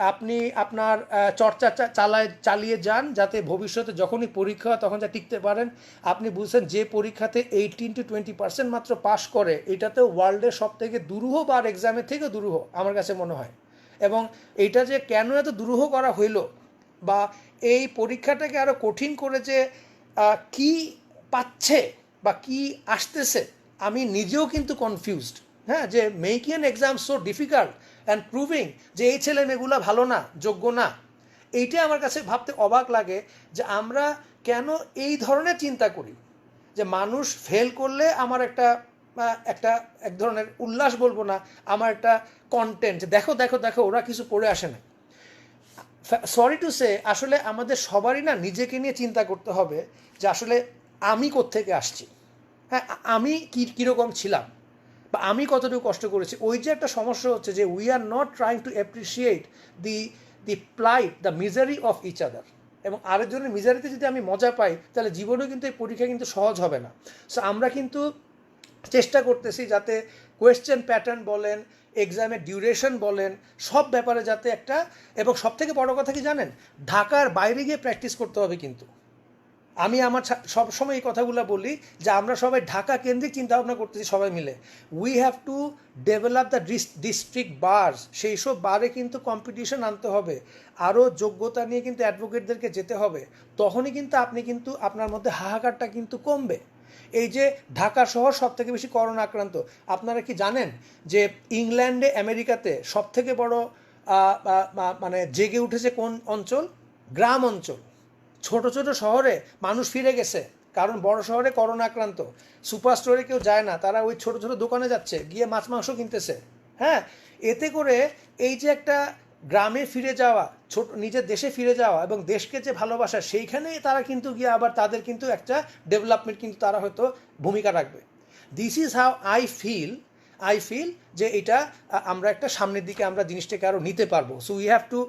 আপনি আপনার চর্চা চালিয়ে যান, যাতে ভবিষ্যতে যখনই পরীক্ষা হয় তখন যা টিকতে পারেন। আপনি বুঝছেন যে পরীক্ষাতে 18-20% মাত্র পাস করে, এটাতে ওয়ার্ল্ডের সব থেকে দুরূহ বার এক্সামের থেকে দুরূহ আমার কাছে মনে হয়। এবং এইটা যে কেন এত দুরূহ করা হইল, বা এই পরীক্ষাটাকে আরও কঠিন করে যে কি পাচ্ছে বা কি আসতেছে, আমি নিজেও কিন্তু কনফিউজড। হ্যাঁ, যে making an exam so difficult and proving যে এই ছেলে মেয়েগুলো ভালো না, যোগ্য না, এইটা আমার কাছে ভাবতে অবাক লাগে যে আমরা কেন এই ধরনের চিন্তা করি যে মানুষ ফেল করলে আমার একটা এক ধরনের উল্লাস বলবো না, আমার একটা কন্টেন্ট, দেখো দেখো দেখো ওরা কিছু করে আসে না। সরি টু সে, আসলে আমাদের সবারই না নিজেকে নিয়ে চিন্তা করতে হবে যে আসলে আমি কোত্থেকে আসছি, হ্যাঁ আমি কীরকম ছিলাম, বা আমি কতটুকু কষ্ট করেছি। ওই যে একটা সমস্যা হচ্ছে যে we are not trying to appreciate the plight, the misery of each other. এবং আরেকজনের মিজারিতে যদি আমি মজা পাই, তাহলে জীবনেও কিন্তু এই পরীক্ষা কিন্তু সহজ হবে না। সো আমরা কিন্তু চেষ্টা করতেছি যাতে কোয়েশ্চেন প্যাটার্ন বলেন, এক্সামের ডিউরেশন বলেন, সব ব্যাপারে যাতে একটা, এবং সব থেকে বড় কথা কি জানেন, ঢাকার বাইরে গিয়ে প্র্যাকটিস করতে হবে। কিন্তু আমি আমার সবসময় এই কথাগুলো বলি যে আমরা সবাই ঢাকা কেন্দ্রিক চিন্তাভাবনা করতেছি সবাই মিলে। We have to develop the district bars, সেই সব বারে কিন্তু কম্পিটিশন আনতে হবে, আরও যোগ্যতা নিয়ে কিন্তু অ্যাডভোকেটদেরকে যেতে হবে। তখনই কিন্তু আপনি কিন্তু আপনার মধ্যে হাহাকারটা কিন্তু কমবে। এই যে ঢাকা শহর সব থেকে বেশি করোনা আক্রান্ত, আপনারা কি জানেন যে ইংল্যান্ডে আমেরিকাতে সব থেকে বড় মানে জেগে উঠেছে কোন অঞ্চল? গ্রাম অঞ্চল। ছোট ছোট শহরে মানুষ ফিরে গেছে, কারণ বড় শহরে করোনা আক্রান্ত, সুপার স্টোরে কেউ যায় না, তারা ওই ছোট ছোট দোকানে যাচ্ছে, গিয়ে মাছ মাংস কিনতেছে। হ্যাঁ, এতে করে এই যে একটা গ্রামে ফিরে যাওয়া, নিজের দেশে ফিরে যাওয়া এবং দেশকে যে ভালোবাসা, সেইখানে তারা কিন্তু গিয়ে আবার তাদের কিন্তু একটা ডেভেলপমেন্ট কিন্তু তারা হয়তো ভূমিকা রাখবে। This is how I feel যে এটা আমরা একটা সামনের দিকে আমরা জিনিসটাকে আরও নিতে পারবো। So we have to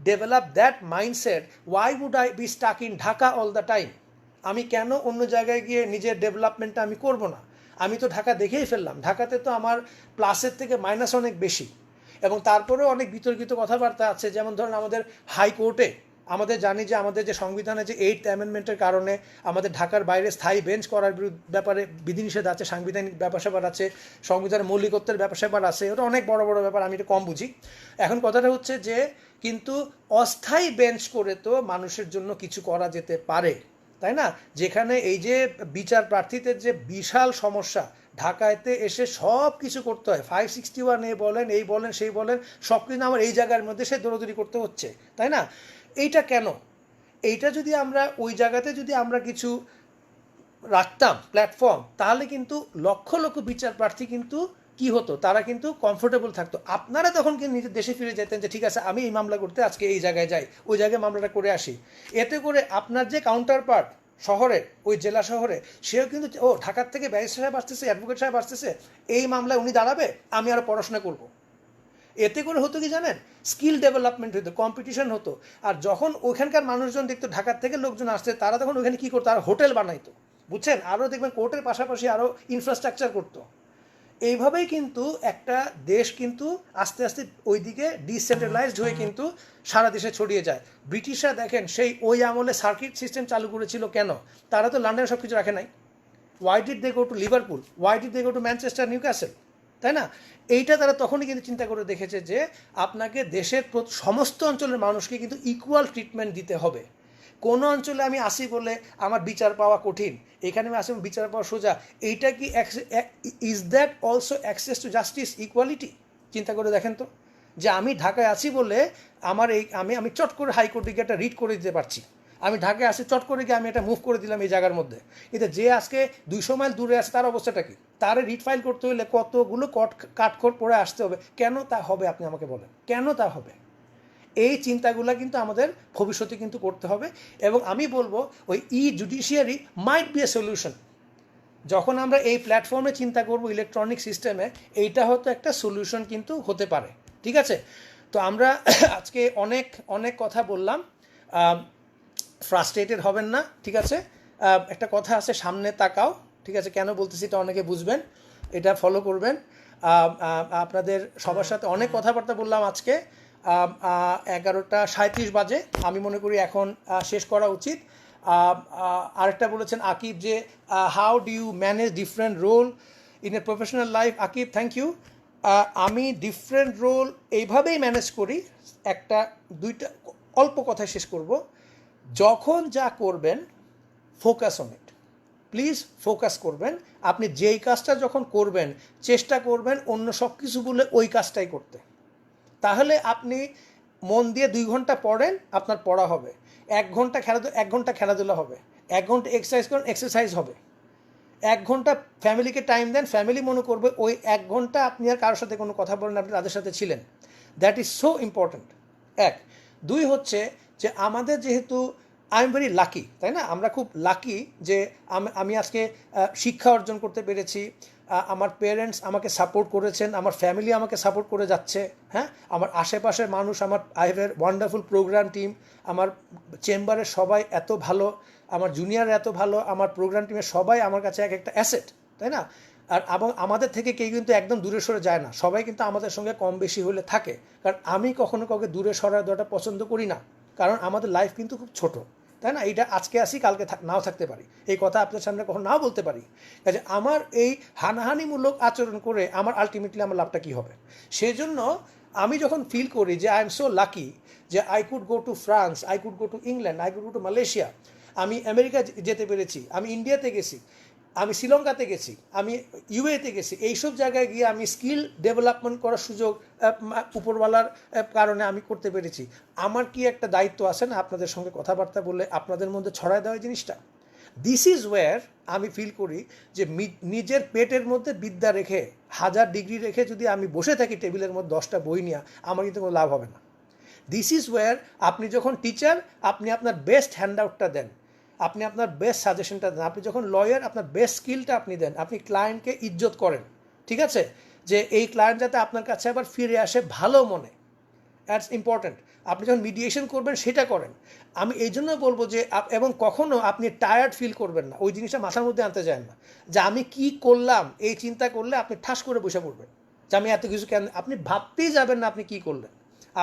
develop that mindset. Why would I be stuck in Dhaka all the time? আমি কেন অন্য জায়গায় গিয়ে নিজের ডেভেলপমেন্টটা আমি করব না? আমি তো ঢাকা দেখেই ফেললাম, ঢাকাতে তো আমার প্লাসের থেকে মাইনাস অনেক বেশি। এবং তারপরেও অনেক বিতর্কিত কথাবার্তা আছে, যেমন ধরুন আমাদের হাইকোর্টে আমাদের জানি যে আমাদের যে সংবিধানে যে 8th অ্যামেন্ডমেন্টের কারণে আমাদের ঢাকার বাইরে স্থায়ী বেঞ্চ করার ব্যাপারে বিধিনিষেধ আছে, সাংবিধানিক ব্যাপার স্যাপার আছে, সংবিধানের মৌলিকত্বের ব্যাপার স্যাপার আছে, ওটা অনেক বড় বড় ব্যাপার, আমি এটা কম বুঝি। এখন কথাটা হচ্ছে যে কিন্তু অস্থায়ী বেঞ্চ করে তো মানুষের জন্য কিছু করা যেতে পারে, তাই না? যেখানে এই যে বিচার প্রার্থীদের যে বিশাল সমস্যা, ঢাকাতে এসে সব কিছু করতে হয়, 561A বলেন, এই বলেন সেই বলেন, সব কিছু আমার এই জায়গার মধ্যে সে দৌড়দৌড়ি করতে হচ্ছে, তাই না? এইটা কেন? এইটা যদি আমরা ওই জায়গাতে যদি আমরা কিছু রাখতাম প্ল্যাটফর্ম, তাহলে কিন্তু লক্ষ লক্ষ বিচার প্রার্থী কিন্তু কি হতো, তারা কিন্তু কমফোর্টেবল থাকতো। আপনারা তখন কিন্তু নিজের দেশে ফিরে যেতেন যে ঠিক আছে আমি এই মামলা করতে আজকে এই জায়গায় যাই, ওই জায়গায় মামলাটা করে আসি। এতে করে আপনার যে কাউন্টার পার্ট শহরে, ওই জেলা শহরে, সেও কিন্তু ও ঢাকার থেকে ব্যারিস্টার সাহেব আসতেছে, অ্যাডভোকেট সাহেব আসতেছে, এই মামলায় উনি দাঁড়াবে, আমি আরও পড়াশোনা করব। এতে করে হতো কি জানেন, স্কিল ডেভেলপমেন্ট হতো, কম্পিটিশন হতো। আর যখন ওইখানকার মানুষজন দেখতো ঢাকার থেকে লোকজন আসছে, তারা তখন ওইখানে কী করতো, আর হোটেল বানাইতো, বুঝছেন, আরও দেখবেন কোর্টের পাশাপাশি আরও ইনফ্রাস্ট্রাকচার করতো। এইভাবেই কিন্তু একটা দেশ কিন্তু আস্তে আস্তে ওইদিকে ডিসেন্ট্রালাইজড হয়ে কিন্তু সারা দেশে ছড়িয়ে যায়। ব্রিটিশরা দেখেন সেই ওই আমলে সার্কিট সিস্টেম চালু করেছিল কেন? তারা তো লন্ডনে সব কিছু রাখে নাই। Why did they go to Liverpool, why did they go to Manchester, Newcastle, তাই না? এইটা তারা তখনই কিন্তু চিন্তা করে দেখেছে যে আপনাকে দেশের সমস্ত অঞ্চলের মানুষকে কিন্তু ইকুয়াল ট্রিটমেন্ট দিতে হবে। কোনো অঞ্চলে আমি আসি বলে আমার বিচার পাওয়া কঠিন, এখানে আমি আসি বিচার পাওয়া সোজা। এইটা কি is that also access to justice, equality? চিন্তা করে দেখেন তো, যে আমি ঢাকায় আছি বলে আমার আমি চট করে হাইকোর্টে গিয়ে একটা রিট করে দিতে পারছি, আমি ঢাকায় আসি চট করে গিয়ে আমি এটা মুভ করে দিলাম এই জায়গার মধ্যে। কিন্তু যে আজকে 200 মাইল দূরে আছে তার অবস্থাটা কি? তার রিট ফাইল করতে হলে কতগুলো কাঠখড় পরে আসতে হবে। কেন তা হবে আপনি আমাকে বলেন, কেন তা হবে? এই চিন্তাগুলো কিন্তু আমাদের ভবিষ্যতে কিন্তু করতে হবে। এবং আমি বলবো ওই judiciary mite be a solution. যখন আমরা এই প্ল্যাটফর্মে চিন্তা করব ইলেকট্রনিক সিস্টেমে, এইটা হয়তো একটা সলিউশন কিন্তু হতে পারে। ঠিক আছে, তো আমরা আজকে অনেক অনেক কথা বললাম, ফ্রাস্ট্রেটেড হবেন না, ঠিক আছে? একটা কথা আছে, সামনে তাকাও, ঠিক আছে? কেন বলতেছি এটা অনেকে বুঝবেন, এটা ফলো করবেন। আপনাদের সবার সাথে অনেক কথাবার্তা বললাম আজকে। 11:37 বাজে, আমি মনে করি এখন শেষ করা উচিত। আরেকটা বলেছেন আকিব যে how do you manage different role in a professional life. Akib, thank you. আমি ডিফারেন্ট রোল এইভাবেই ম্যানেজ করি। দুইটা অল্প কথায় শেষ করব। যখন যা করবেন focus on it, please focus করবেন। আপনি যেই কাজটা যখন করবেন চেষ্টা করবেন অন্য সব কিছু বলে ওই কাজটাই করতে। তাহলে আপনি মন দিয়ে 2 ঘন্টা পড়েন, আপনার পড়া হবে। 1 ঘন্টা খেলাধুলা হবে। 1 ঘন্টা এক্সারসাইজ করেন, এক্সারসাইজ হবে। 1 ঘন্টা ফ্যামিলিকে টাইম দেন, ফ্যামিলি মনে করবে ওই 1 ঘন্টা আপনি আর কারোর সাথে কোনো কথা বলেন, আপনি তাদের সাথে ছিলেন। That is so important. 1 2 হচ্ছে যে আমাদের যেহেতু আই এম ভেরি লাকি, তাই না? আমরা খুব লাকি যে আমি আজকে শিক্ষা অর্জন করতে পেরেছি। আমার পেরেন্টস আমাকে সাপোর্ট করেছেন, আমার ফ্যামিলি আমাকে সাপোর্ট করে যাচ্ছে। হ্যাঁ, আমার আশেপাশের মানুষ, I have a wonderful program team. আমার চেম্বারের সবাই এত ভালো, আমার জুনিয়র এত ভালো, আমার প্রোগ্রাম টিমের সবাই আমার কাছে এক একটা অ্যাসেট, তাই না? আর এবং আমাদের থেকে কেউ কিন্তু একদম দূরে সরে যায় না, সবাই কিন্তু আমাদের সঙ্গে কম বেশি হলে থাকে। কারণ আমি কখনো কাউকে দূরে সরা দেওয়াটা পছন্দ করি না, কারণ আমাদের লাইফ কিন্তু খুব ছোট, তাই না? এইটা আজকে আসি কালকে নাও থাকতে পারি, এই কথা আপনার সামনে কখনো নাও বলতে পারি। কাজে আমার এই হানাহানিমূলক আচরণ করে আমার আলটিমেটলি আমার লাভটা কী হবে? সেই জন্য আমি যখন ফিল করি যে আই এম সো লাকি যে I could go to France, I could go to England, I could go to Malaysia, আমি আমেরিকা যেতে পেরেছি, আমি ইন্ডিয়াতে গেছি, আমি শ্রীলঙ্কাতে গেছি, আমি ইউএতে গেছি, এইসব জায়গায় গিয়ে আমি স্কিল ডেভেলপমেন্ট করার সুযোগ উপরওয়ালার কারণে আমি করতে পেরেছি। আমার কি একটা দায়িত্ব আছে না আপনাদের সঙ্গে কথাবার্তা বলে আপনাদের মধ্যে ছড়ায় দেওয়া জিনিসটা? দিস ইজ ওয়্যার আমি ফিল করি যে নিজের পেটের মধ্যে বিদ্যা রেখে 1000 ডিগ্রি রেখে যদি আমি বসে থাকি টেবিলের মধ্যে 10টা বই নিয়ে, আমার কিন্তু কোনো লাভ হবে না। দিস ইজ ওয়্যার আপনি যখন টিচার, আপনি আপনার বেস্ট হ্যান্ডআউটটা দেন, আপনি আপনার বেস্ট সাজেশনটা দেন। আপনি যখন লয়ার, আপনার বেস্ট স্কিলটা আপনি দেন। আপনি ক্লায়েন্টকে ইজ্জত করেন, ঠিক আছে? যে এই ক্লায়েন্ট যাতে আপনার কাছে আবার ফিরে আসে ভালো মনে, দ্যাটস ইম্পর্ট্যান্ট। আপনি যখন মিডিয়েশন করবেন সেটা করেন। আমি এই জন্য বলবো যে এবং কখনও আপনি টায়ার্ড ফিল করবেন না, ওই জিনিসটা মাথার মধ্যে আনতে যায় না যে আমি কি করলাম। এই চিন্তা করলে আপনি ঠাস করে বসে পড়বেন যে আমি এত কিছু কেন, আপনি ভাবতেই যাবেন না আপনি কি করলেন।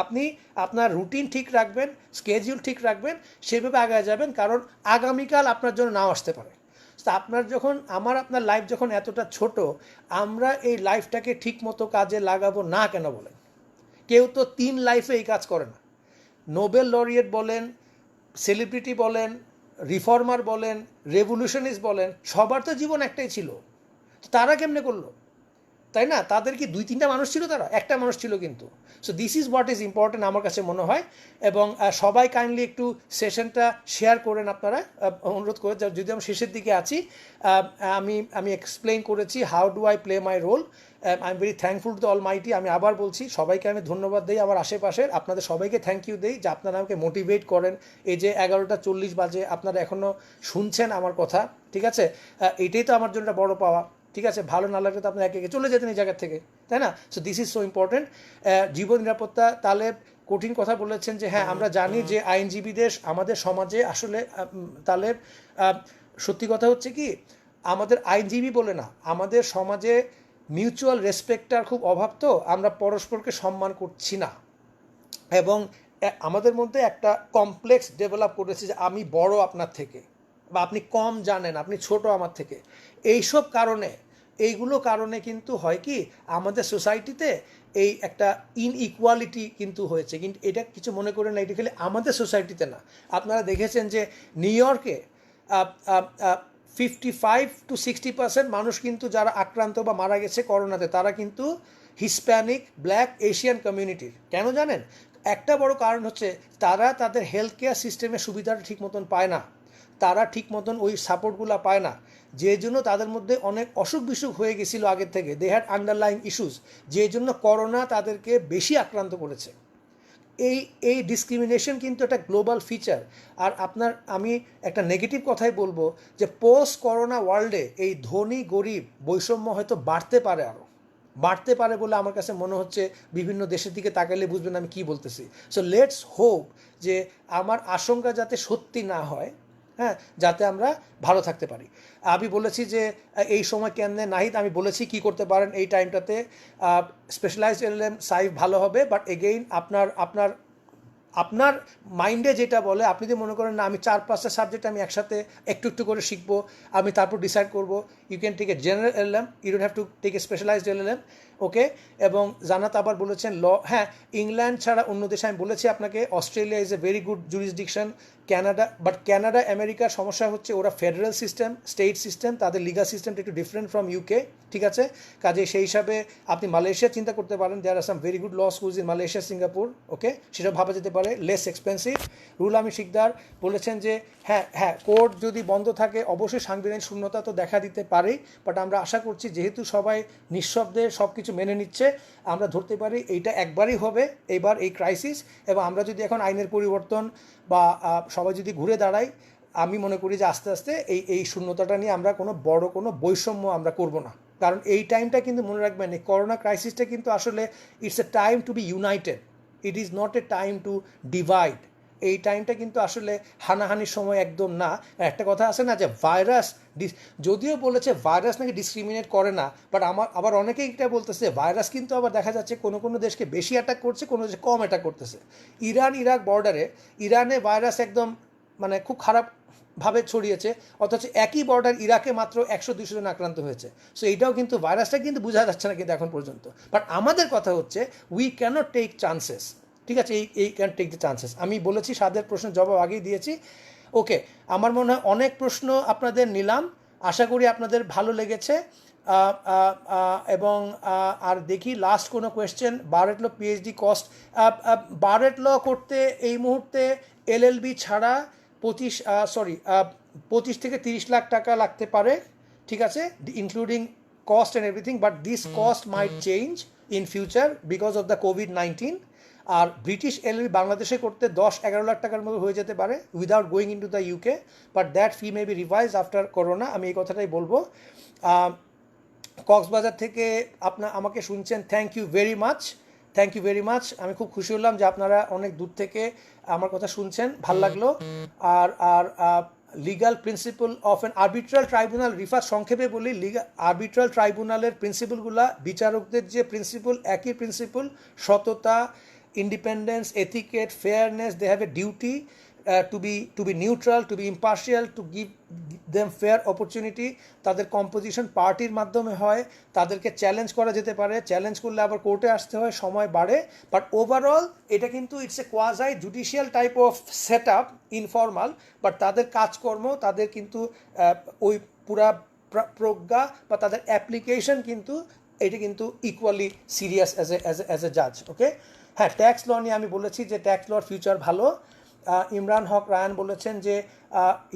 আপনি আপনার রুটিন ঠিক রাখবেন, স্কেডিউল ঠিক রাখবেন, সেভাবে আগায় যাবেন, কারণ আগামীকাল আপনার জন্য নাও আসতে পারে। তো আপনার লাইফ যখন এতটা ছোট, আমরা এই লাইফটাকে ঠিক মতো কাজে লাগাবো না কেন বলেন? কেউ তো 3 লাইফে এই কাজ করে না। নোবেল লরিয়েট বলেন, সেলিব্রিটি বলেন, রিফর্মার বলেন, রেভলিউশনিস্ট বলেন, সবার তো জীবন একটাই ছিল। তো তারা কেমনে করলো, তাই না? তাদের কি 2-3টা মানুষ ছিল? তারা একটা মানুষ ছিল কিন্তু। So this is what is important আমার কাছে মনে হয়। এবং সবাই কাইন্ডলি একটু সেশনটা শেয়ার করেন আপনারা, অনুরোধ করে। যদি আমি শেষের দিকে আছি, আমি এক্সপ্লেইন করেছি how do I play my role. I am very thankful to almighty. আমি আবার বলছি, সবাইকে আমি ধন্যবাদ দিই, আমার আশেপাশের আপনাদের সবাইকে থ্যাংক ইউ দিই যে আপনারা আমাকে মোটিভেট করেন। এই যে 11:40 বাজে আপনারা এখনও শুনছেন আমার কথা, ঠিক আছে? এটাই তো আমার জন্য বড় পাওয়া, ঠিক আছে? ভালো না লাগলে তো আপনি একে একে চলে যেতেন এই জায়গার থেকে, তাই না? So this is so important. জীবন নিরাপত্তা, তাহলে কঠিন কথা বলেছেন যে হ্যাঁ, আমরা জানি যে আইনজীবীদের আমাদের সমাজে আসলে তাহলে সত্যি কথা হচ্ছে কি, আমাদের আইনজীবী বলে না, আমাদের সমাজে মিউচুয়াল রেসপেক্টটার খুব অভাব। তো আমরা পরস্পরকে সম্মান করছি না, এবং আমাদের মধ্যে একটা কমপ্লেক্স ডেভেলপ করেছে যে আমি বড় আপনার থেকে, বা আপনি কম জানেন, আপনি ছোট আমার থেকে। এইসব এইগুলো কারণে কিন্তু হয় কি, আমাদের সোসাইটিতে এই একটা ইনইকুয়ালিটি কিন্তু হয়েছে। কিন্তু এটা কিছু মনে করেন না, এটা খালি আমাদের সোসাইটিতে না। আপনারা দেখেছেন যে নিউ ইয়র্কে 55-60% মানুষ কিন্তু যারা আক্রান্ত বা মারা গেছে করোনাতে, তারা কিন্তু হিসপ্যানিক, ব্ল্যাক, এশিয়ান কমিউনিটির। কেন জানেন? একটা বড় কারণ হচ্ছে তারা তাদের হেলথ কেয়ার সিস্টেমের সুবিধাটা ঠিক মতন পায় না, তারা ঠিক মতন ওই সাপোর্টগুলো পায় না, যে জন্য তাদের মধ্যে অনেক অসুখ বিসুখ হয়ে গেছিলো আগের থেকে। দে হ্যাড আন্ডারলাইং ইস্যুস, যে জন্য করোনা তাদেরকে বেশি আক্রান্ত করেছে। এই ডিসক্রিমিনেশন কিন্তু একটা গ্লোবাল ফিচার। আর আমি একটা নেগেটিভ কথাই বলবো যে পোস্ট করোনা ওয়ার্ল্ডে এই ধনী গরিব বৈষম্য হয়তো বাড়তে পারে, আরও বাড়তে পারে বলে আমার কাছে মনে হচ্ছে। বিভিন্ন দেশের দিকে তাকালে বুঝবেন আমি কি বলতেছি। সো লেটস হোপ যে আমার আশঙ্কা যাতে সত্যি না হয়। হ্যাঁ, যাতে আমরা ভালো থাকতে পারি। আমি বলেছি যে এই সময় কেমনে নাহিদ, আমি বলেছি কি করতে পারেন এই টাইমটাতে। স্পেশালাইজড এলএলএম সাইভ ভালো হবে, বাট এগেইন আপনার মাইন্ডে যেটা বলে, আপনি যদি মনে করেন না আমি 4-5টা সাবজেক্ট আমি একসাথে একটু একটু করে শিখবো, আমি তারপর ডিসাইড করবো, you can take a general LLM, you don't have to take a specialised LLM, okay. এবং জানাত আবার বলেছেন হ্যাঁ, ইংল্যান্ড ছাড়া অন্য দেশে আমি বলেছি আপনাকে Australia is a very good jurisdiction, Canada আমেরিকার সমস্যা হচ্ছে ওরা ফেডারেল সিস্টেম, স্টেট সিস্টেম, তাদের লিগাল সিস্টেমটা একটু ডিফারেন্ট ফ্রম ইউকে, ঠিক আছে। কাজে সেই হিসাবে আপনি মালয়েশিয়া চিন্তা করতে পারেন, there are some very good law schools in Malaysia, Singapore, okay, সেটা ভাবা যেতে পারে, লেস এক্সপেন্সিভ। রুহুল আমিন শিকদার বলেছেন যে হ্যাঁ কোর্ট যদি বন্ধ থাকে অবশ্যই সাংবিধানিক শূন্যতা তো দেখা দিতে পারে, বাট আমরা আশা করছি যেহেতু সবাই নিঃশব্দে সব কিছু মেনে নিচ্ছে, আমরা ধরতে পারি এইটা একবারই হবে এইবার এই ক্রাইসিস, এবং আমরা যদি এখন আইনের পরিবর্তন বা সবাই যদি ঘুরে দাঁড়াই, আমি মনে করি যে আস্তে আস্তে এই শূন্যতাটা নিয়ে আমরা কোনো বড় কোনো বৈষম্য আমরা করব না। কারণ এই টাইমটা কিন্তু মনে রাখবেন, এই করোনা ক্রাইসিসটা কিন্তু আসলে it's a time to B United, it is not A time to divide. এই টাইমটা কিন্তু আসলে হানাহানির সময় একদম না। একটা কথা আছে না যে ভাইরাস, যদিও বলেছে ভাইরাস নাকি ডিসক্রিমিনেট করে না, বাট আবার অনেকেই এটা বলতেছে ভাইরাস কিন্তু আবার দেখা যাচ্ছে কোনো কোনো দেশকে বেশি অ্যাটাক করছে, কোনো দেশে কম অ্যাটাক করতেছে। ইরাক বর্ডারে ইরানে ভাইরাস একদম মানে খুব খারাপভাবে ছড়িয়েছে, অথচ একই বর্ডার ইরাকে মাত্র 100-200 জন আক্রান্ত হয়েছে। সো এইটাও কিন্তু ভাইরাসটা কিন্তু বোঝা যাচ্ছে না কিন্তু এখন পর্যন্ত। বাট আমাদের কথা হচ্ছে উই ক্যানট টেক চান্সেস, ঠিক আছে, এই ক্যান টেক দ্য চান্সেস। আমি বলেছি সাদের প্রশ্নের জবাব আগেই দিয়েছি, ওকে। আমার মনে হয় অনেক প্রশ্ন আপনাদের নিলাম, আশা করি আপনাদের ভালো লেগেছে। এবং আর দেখি লাস্ট কোনো কোয়েশ্চেন। বারেট ল পিএইচডি কস্ট, বারেট ল করতে এই মুহূর্তে এলএলবি ছাড়া 25 থেকে 30 লাখ টাকা লাগতে পারে, ঠিক আছে, including cost and everything, but this cost might change in future because of the কোভিড-19। আর ব্রিটিশ এলএলবি বাংলাদেশে করতে 10-11 লাখ টাকার মতো হয়ে যেতে পারে without going in to the UK, but that fee may be revise after corona, আমি এই কথাটাই বলবো। কক্সবাজার থেকে আমাকে শুনছেন, থ্যাংক ইউ ভেরি মাচ, আমি খুব খুশি হলাম যে আপনারা অনেক দূর থেকে আমার কথা শুনছেন, ভাল লাগলো। আর legal principle of an arbitral tribunal, Rifat সংক্ষেপে বলি, আরবিট্রাল ট্রাইব্যুনালের প্রিন্সিপলগুলা, বিচারকদের যে প্রিন্সিপল, একই প্রিন্সিপল, সততা, independence, etiquette, fairness, they have a duty to be neutral, to be impartial, to give them fair opportunity. তাদের কম্পোজিশন পার্টির মাধ্যমে হয়, তাদেরকে চ্যালেঞ্জ করা যেতে পারে, চ্যালেঞ্জ করলে আবার কোর্টে আসতে হয়, সময় বাড়ে, বাট ওভারঅল এটা কিন্তু it's a quasi judicial type of set up, informal, but তাদের কাজকর্ম, তাদের কিন্তু ওই পুরা প্রজ্ঞা বা তাদের অ্যাপ্লিকেশন কিন্তু এটা কিন্তু ইকুয়ালি সিরিয়াস অ্যাজ এ জাজ, ওকে। হ্যাঁ, ট্যাক্স ল নিয়ে আমি বলেছি যে ট্যাক্স লর ফিউচার ভালো। ইমরান হক রায়ান বলেছেন যে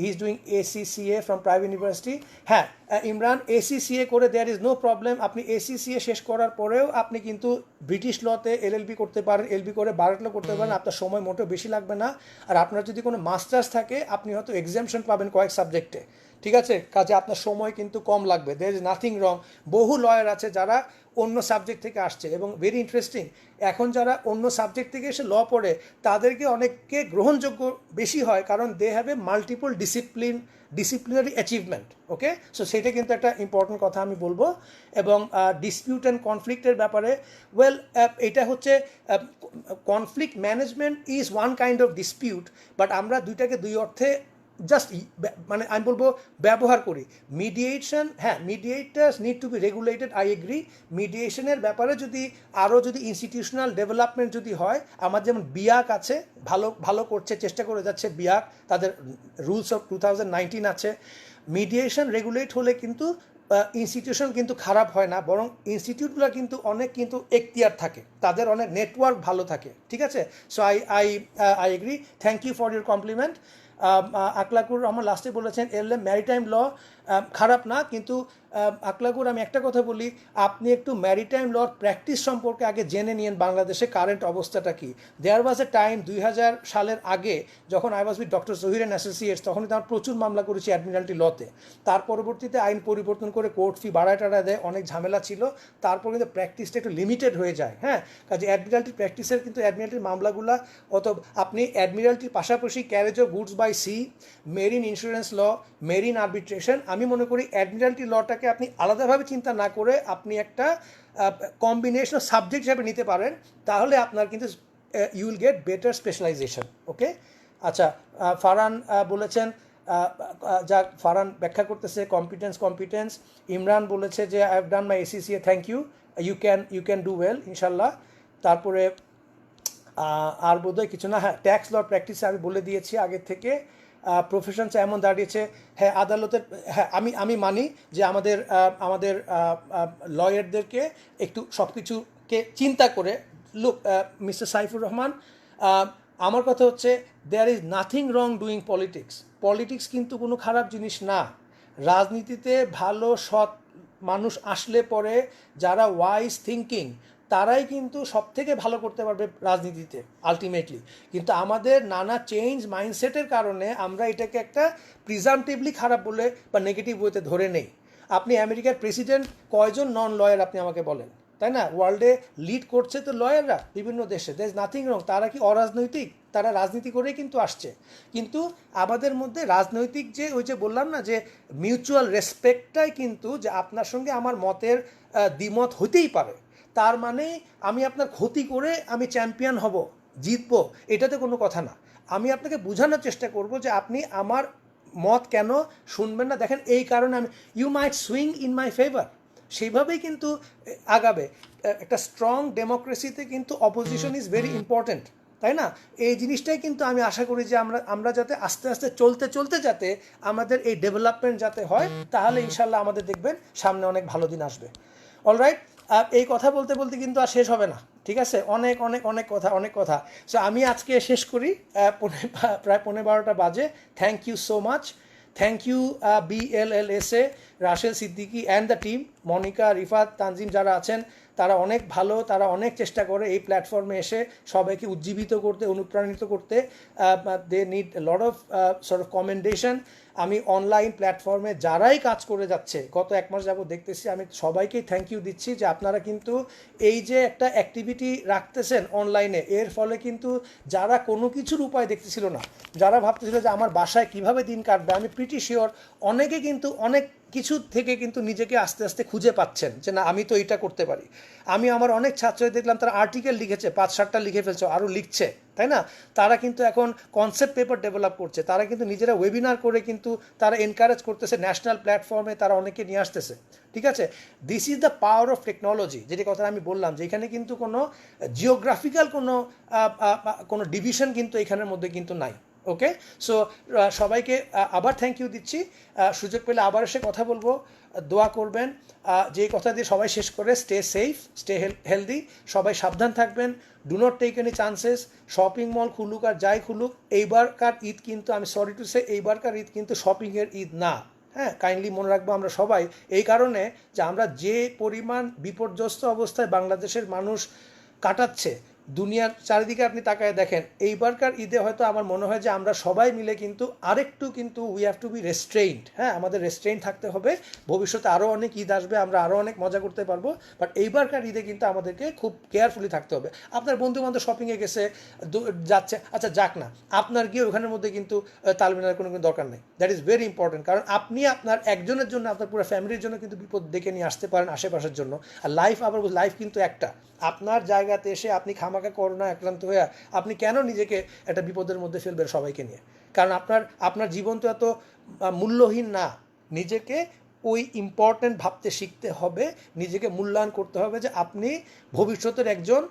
he is doing ACCA from private university. হ্যাঁ ইমরান, ACCA করে দেয়ার ইজ নো প্রবলেম। আপনি ACCA শেষ করার পরেও আপনি কিন্তু ব্রিটিশ লতে LLB করতে পারেন, LB করে বারেট ল করতে পারেন, আপনার সময় মোটেও বেশি লাগবে না। আর আপনার যদি কোনো মাস্টার্স থাকে আপনি হয়তো এক্সামশন পাবেন কয়েক সাবজেক্টে, ঠিক আছে, কাজে আপনার সময় কিন্তু কম লাগবে। There is nothing wrong. বহু লয়ার আছে যারা অন্য সাবজেক্ট থেকে আসছে, এবং ভেরি ইন্টারেস্টিং, এখন যারা অন্য সাবজেক্ট থেকে এসে ল পড়ে তাদেরকে অনেককে গ্রহণযোগ্য বেশি হয়, কারণ they have a multiple disciplinary achievement, okay. So সেটা কিন্তু একটা ইম্পর্টেন্ট কথা আমি বলবো। এবং ডিসপিউট অ্যান্ড কনফ্লিক্টের ব্যাপারে, ওয়েল এটা হচ্ছে conflict management is one kind of dispute, but আমরা দুইটাকে দুই অর্থে জাস্ট মানে আমি বলবো ব্যবহার করি। মিডিয়েশন, হ্যাঁ, mediators need to be regulated, I agree. মিডিয়েশনের ব্যাপারে যদি আরও যদি ইনস্টিটিউশনাল ডেভেলপমেন্ট যদি হয়, আমার যেমন বিয়াক আছে, ভালো করছে, চেষ্টা করে যাচ্ছে বিয়াক, তাদের রুলস অফ 2019 আছে। মিডিয়েশন রেগুলেট হলে কিন্তু ইনস্টিটিউশন কিন্তু খারাপ হয় না, বরং ইনস্টিটিউটগুলো কিন্তু অনেক কিন্তু এখতিয়ার থাকে, তাদের অনেক নেটওয়ার্ক ভালো থাকে, ঠিক আছে। So I agree, thank you for your compliment. Akhlakur Rahman লাস্টে বলেছেন এলএম ম্যারিটাইম ল খারাপ না, কিন্তু আকলাকুর আমি একটা কথা বলি, আপনি একটু ম্যারিটাইম লর প্র্যাকটিস সম্পর্কে আগে জেনে নিন, বাংলাদেশে কারেন্ট অবস্থাটা কি। দেয়ার ওয়াজ এ টাইম 2000 সালের আগে যখন I was with doctor Zahir and associates, তখনই তো আমার প্রচুর মামলা করেছি অ্যাডমিরাল্টি লতে। তার পরবর্তীতে আইন পরিবর্তন করে কোর্ট ফি বাড়ায় দেয়, অনেক ঝামেলা ছিল, তারপর কিন্তু প্র্যাকটিসটা একটু লিমিটেড হয়ে যায়। হ্যাঁ, কাজে অ্যাডমিরাল্টি প্র্যাকটিসের কিন্তু অ্যাডমিরাল্টির মামলাগুলা আপনি অ্যাডমিরাল্টির পাশাপাশি carriage of goods by by sea, marine insurance law, marine arbitration, আমি মনে করি অ্যাডমিরালটি লটাকে আপনি আলাদাভাবে চিন্তা না করে আপনি একটা কম্বিনেশন সাবজেক্ট হিসাবে নিতে পারেন, তাহলে আপনার কিন্তু you will get better specialisation. Okay, আচ্ছা, ফারহান বলেছেন, যা ফারহান ব্যাখ্যা করতেছে কম্পিটেন্স। ইমরান বলেছে যে I have done my ACCA, thank you, you can do well ইনশাল্লাহ। তারপরে আর বোধহয় কিছু না, হ্যাঁ, ট্যাক্স ল প্র্যাকটিসে আমি বলে দিয়েছি আগের থেকে। প্রফেশনস এমন দাঁড়িয়েছে, হ্যাঁ আদালতের, হ্যাঁ আমি মানি যে আমাদের লয়ারদেরকে একটু সব কিছুকে চিন্তা করে, লুক মিস্টার সাইফুর রহমান, আমার কথা হচ্ছে there is nothing wrong doing politics কিন্তু কোনো খারাপ জিনিস না। রাজনীতিতে ভালো সৎ মানুষ আসলে পরে যারা ওয়াইজ থিঙ্কিং তারাই কিন্তু সব থেকে ভালো করতে পারবে রাজনীতিতে আলটিমেটলি। কিন্তু আমাদের নানা চেঞ্জ মাইন্ডসেটের কারণে আমরা এটাকে একটা প্রিজামটিভলি খারাপ বলে বা নেগেটিভ ওয়েতে ধরে নেই। আপনি আমেরিকার প্রেসিডেন্ট কয়জন নন লয়ার আপনি আমাকে বলেন, তাই না? ওয়ার্ল্ডে লিড করছে তো লয়াররা বিভিন্ন দেশে, দ্যার ইজ নাথিং রং। তারা কি অরাজনৈতিক? তারা রাজনীতি করেই কিন্তু আসছে। কিন্তু আমাদের মধ্যে রাজনৈতিক যে ওই যে বললাম না যে মিউচুয়াল রেসপেক্টটাই কিন্তু, যে আপনার সঙ্গে আমার মতের দ্বিমত হতেই পারে, তার মানে আমি আপনার ক্ষতি করে আমি চ্যাম্পিয়ন হব, জিতবো, এটাতে কোনো কথা না। আমি আপনাকে বোঝানোর চেষ্টা করব যে আপনি আমার মত কেন শুনবেন না। দেখেন, এই কারণে আমি, you might swing in my favour, সেইভাবেই কিন্তু আগাবে। একটা স্ট্রং ডেমোক্রেসিতে কিন্তু অপোজিশন ইজ ভেরি ইম্পর্ট্যান্ট, তাই না? এই জিনিসটাই কিন্তু আমি আশা করি যে আমরা যাতে আস্তে আস্তে চলতে যাতে আমাদের এই ডেভেলপমেন্ট যাতে হয়, তাহলে ইনশাল্লাহ আমাদের দেখবেন সামনে অনেক ভালো দিন আসবে। অলরাইট, এই কথা বলতে বলতে কিন্তু আর শেষ হবে না, ঠিক আছে? অনেক কথা। সো আমি আজকে শেষ করি, প্রায় 11:15 বাজে। Thank you so much, thank you BLLSA, Rashel Siddiqui and the team, Monika, Rifat, Tanzim যারা আছেন, তারা অনেক ভালো, তারা অনেক চেষ্টা করে এই প্ল্যাটফর্মে এসে সবাইকে উজ্জীবিত করতে, অনুপ্রাণিত করতে। They need lot of sort of commendation. আমি অনলাইন প্ল্যাটফর্মে যারাই কাজ করে যাচ্ছে গত 1 মাস যাবত দেখতেছি, আমি সবাইকেই থ্যাংক ইউ দিচ্ছি যে আপনারা কিন্তু এই যে একটা অ্যাক্টিভিটি রাখতেছেন অনলাইনে, এর ফলে কিন্তু যারা কোনো কিছুর উপায় দেখতেছিল না, যারা ভাবতেছিল যে আমার বাসায় কিভাবে দিন কাটবে, আমি প্রিটি শিওর অনেকে কিন্তু অনেক কিছু থেকে কিন্তু নিজেকে আস্তে আস্তে খুঁজে পাচ্ছেন যে না, আমি তো এটা করতে পারি। আমি আমার অনেক ছাত্রই দেখলাম তারা আর্টিকেল লিখেছে, 5-7টা লিখে ফেলছে, আরও লিখছে, তাই না? তারা কিন্তু এখন কনসেপ্ট পেপার ডেভেলপ করছে, তারা কিন্তু নিজেরা ওয়েবিনার করে কিন্তু তারা এনকারেজ করতেছে, ন্যাশনাল প্ল্যাটফর্মে তারা অনেকে নিয়ে আসতেছে, ঠিক আছে? This is the power of technology, যেটি কথা আমি বললাম যে এখানে কিন্তু কোনো জিওগ্রাফিক্যাল কোনো ডিভিশন কিন্তু এখানের মধ্যে কিন্তু নাই। ওকে, সো সবাইকে আবার থ্যাংক ইউ দিচ্ছি। সুযোগ পেলে আবার এসে কথা বলবো, দোয়া করবেন। যেই কথা দিয়ে সবাই শেষ করে, স্টে সেফ, স্টে হেলদি, সবাই সাবধান থাকবেন, do not take any chances. Shopping mall খুলুক আর যাই খুলুক, এইবারকার ঈদ কিন্তু, আমি সরি টু সে, এইবারকার ঈদ কিন্তু শপিংয়ের ঈদ না। হ্যাঁ, কাইন্ডলি মনে রাখবো আমরা সবাই, এই কারণে যে আমরা যে পরিমাণ বিপর্যস্ত অবস্থায় বাংলাদেশের মানুষ কাটাচ্ছে, দুনিয়ার চারিদিকে আপনি তাকায় দেখেন, এইবারকার ঈদে হয়তো আমার মনে হয় যে আমরা সবাই মিলে কিন্তু আরেকটু কিন্তু উই হ্যাভ টু বি রেস্ট্রেইনড। হ্যাঁ, আমাদের রেস্ট্রেইন থাকতে হবে। ভবিষ্যতে আরও অনেক ঈদ আসবে, আমরা আরও অনেক মজা করতে পারবো, বাট এইবারকার ঈদে কিন্তু আমাদেরকে খুব কেয়ারফুলি থাকতে হবে। আপনার বন্ধুবান্ধব শপিংয়ে গেছে, যাচ্ছে, আচ্ছা যাক না, আপনার গিয়ে ওখানের মধ্যে কিন্তু তাল মেলার কোনো দরকার নেই। দ্যাট ইজ ভেরি ইম্পর্টেন্ট, কারণ আপনি আপনার একজনের জন্য, আপনার পুরো ফ্যামিলির জন্য কিন্তু বিপদ ডেকে নিয়ে আসতে পারেন আশেপাশের জন্য। আর লাইফ কিন্তু একটা, আপনার জায়গাতে এসে আপনি খামাখা করোনা আক্রান্ত হয়ে আপনি কেন নিজেকে একটা বিপদের মধ্যে ফেলবেন সবাইকে নিয়ে? কারণ আপনার জীবন তো এত মূল্যহীন না। নিজেকে ওই ইম্পর্ট্যান্ট ভাবতে শিখতে হবে, নিজেকে মূল্যায়ন করতে হবে যে আপনি ভবিষ্যতের একজন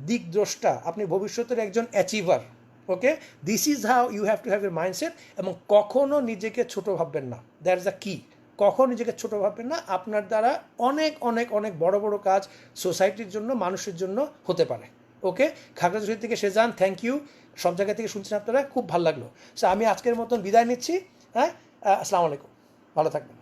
দিকদ্রষ্টা, আপনি ভবিষ্যতের একজন achiever. Okay, this is how you have to have a mindset. এবং কখনও নিজেকে ছোট ভাববেন না, দ্যাটস দ্য কি। কখন নিজেকে ছোট ভাববেন না, আপনার দ্বারা অনেক বড় কাজ সোসাইটির জন্য, মানুষের জন্য হতে পারে। ওকে, খাগড়াছড়ি থেকে সেজান, থ্যাংক ইউ। সব জায়গা থেকে শুনছেন আপনারা, খুব ভালো লাগলো। সো আমি আজকের মতন বিদায় নিচ্ছি। হ্যাঁ, আসসালামু আলাইকুম, ভালো থাকবেন।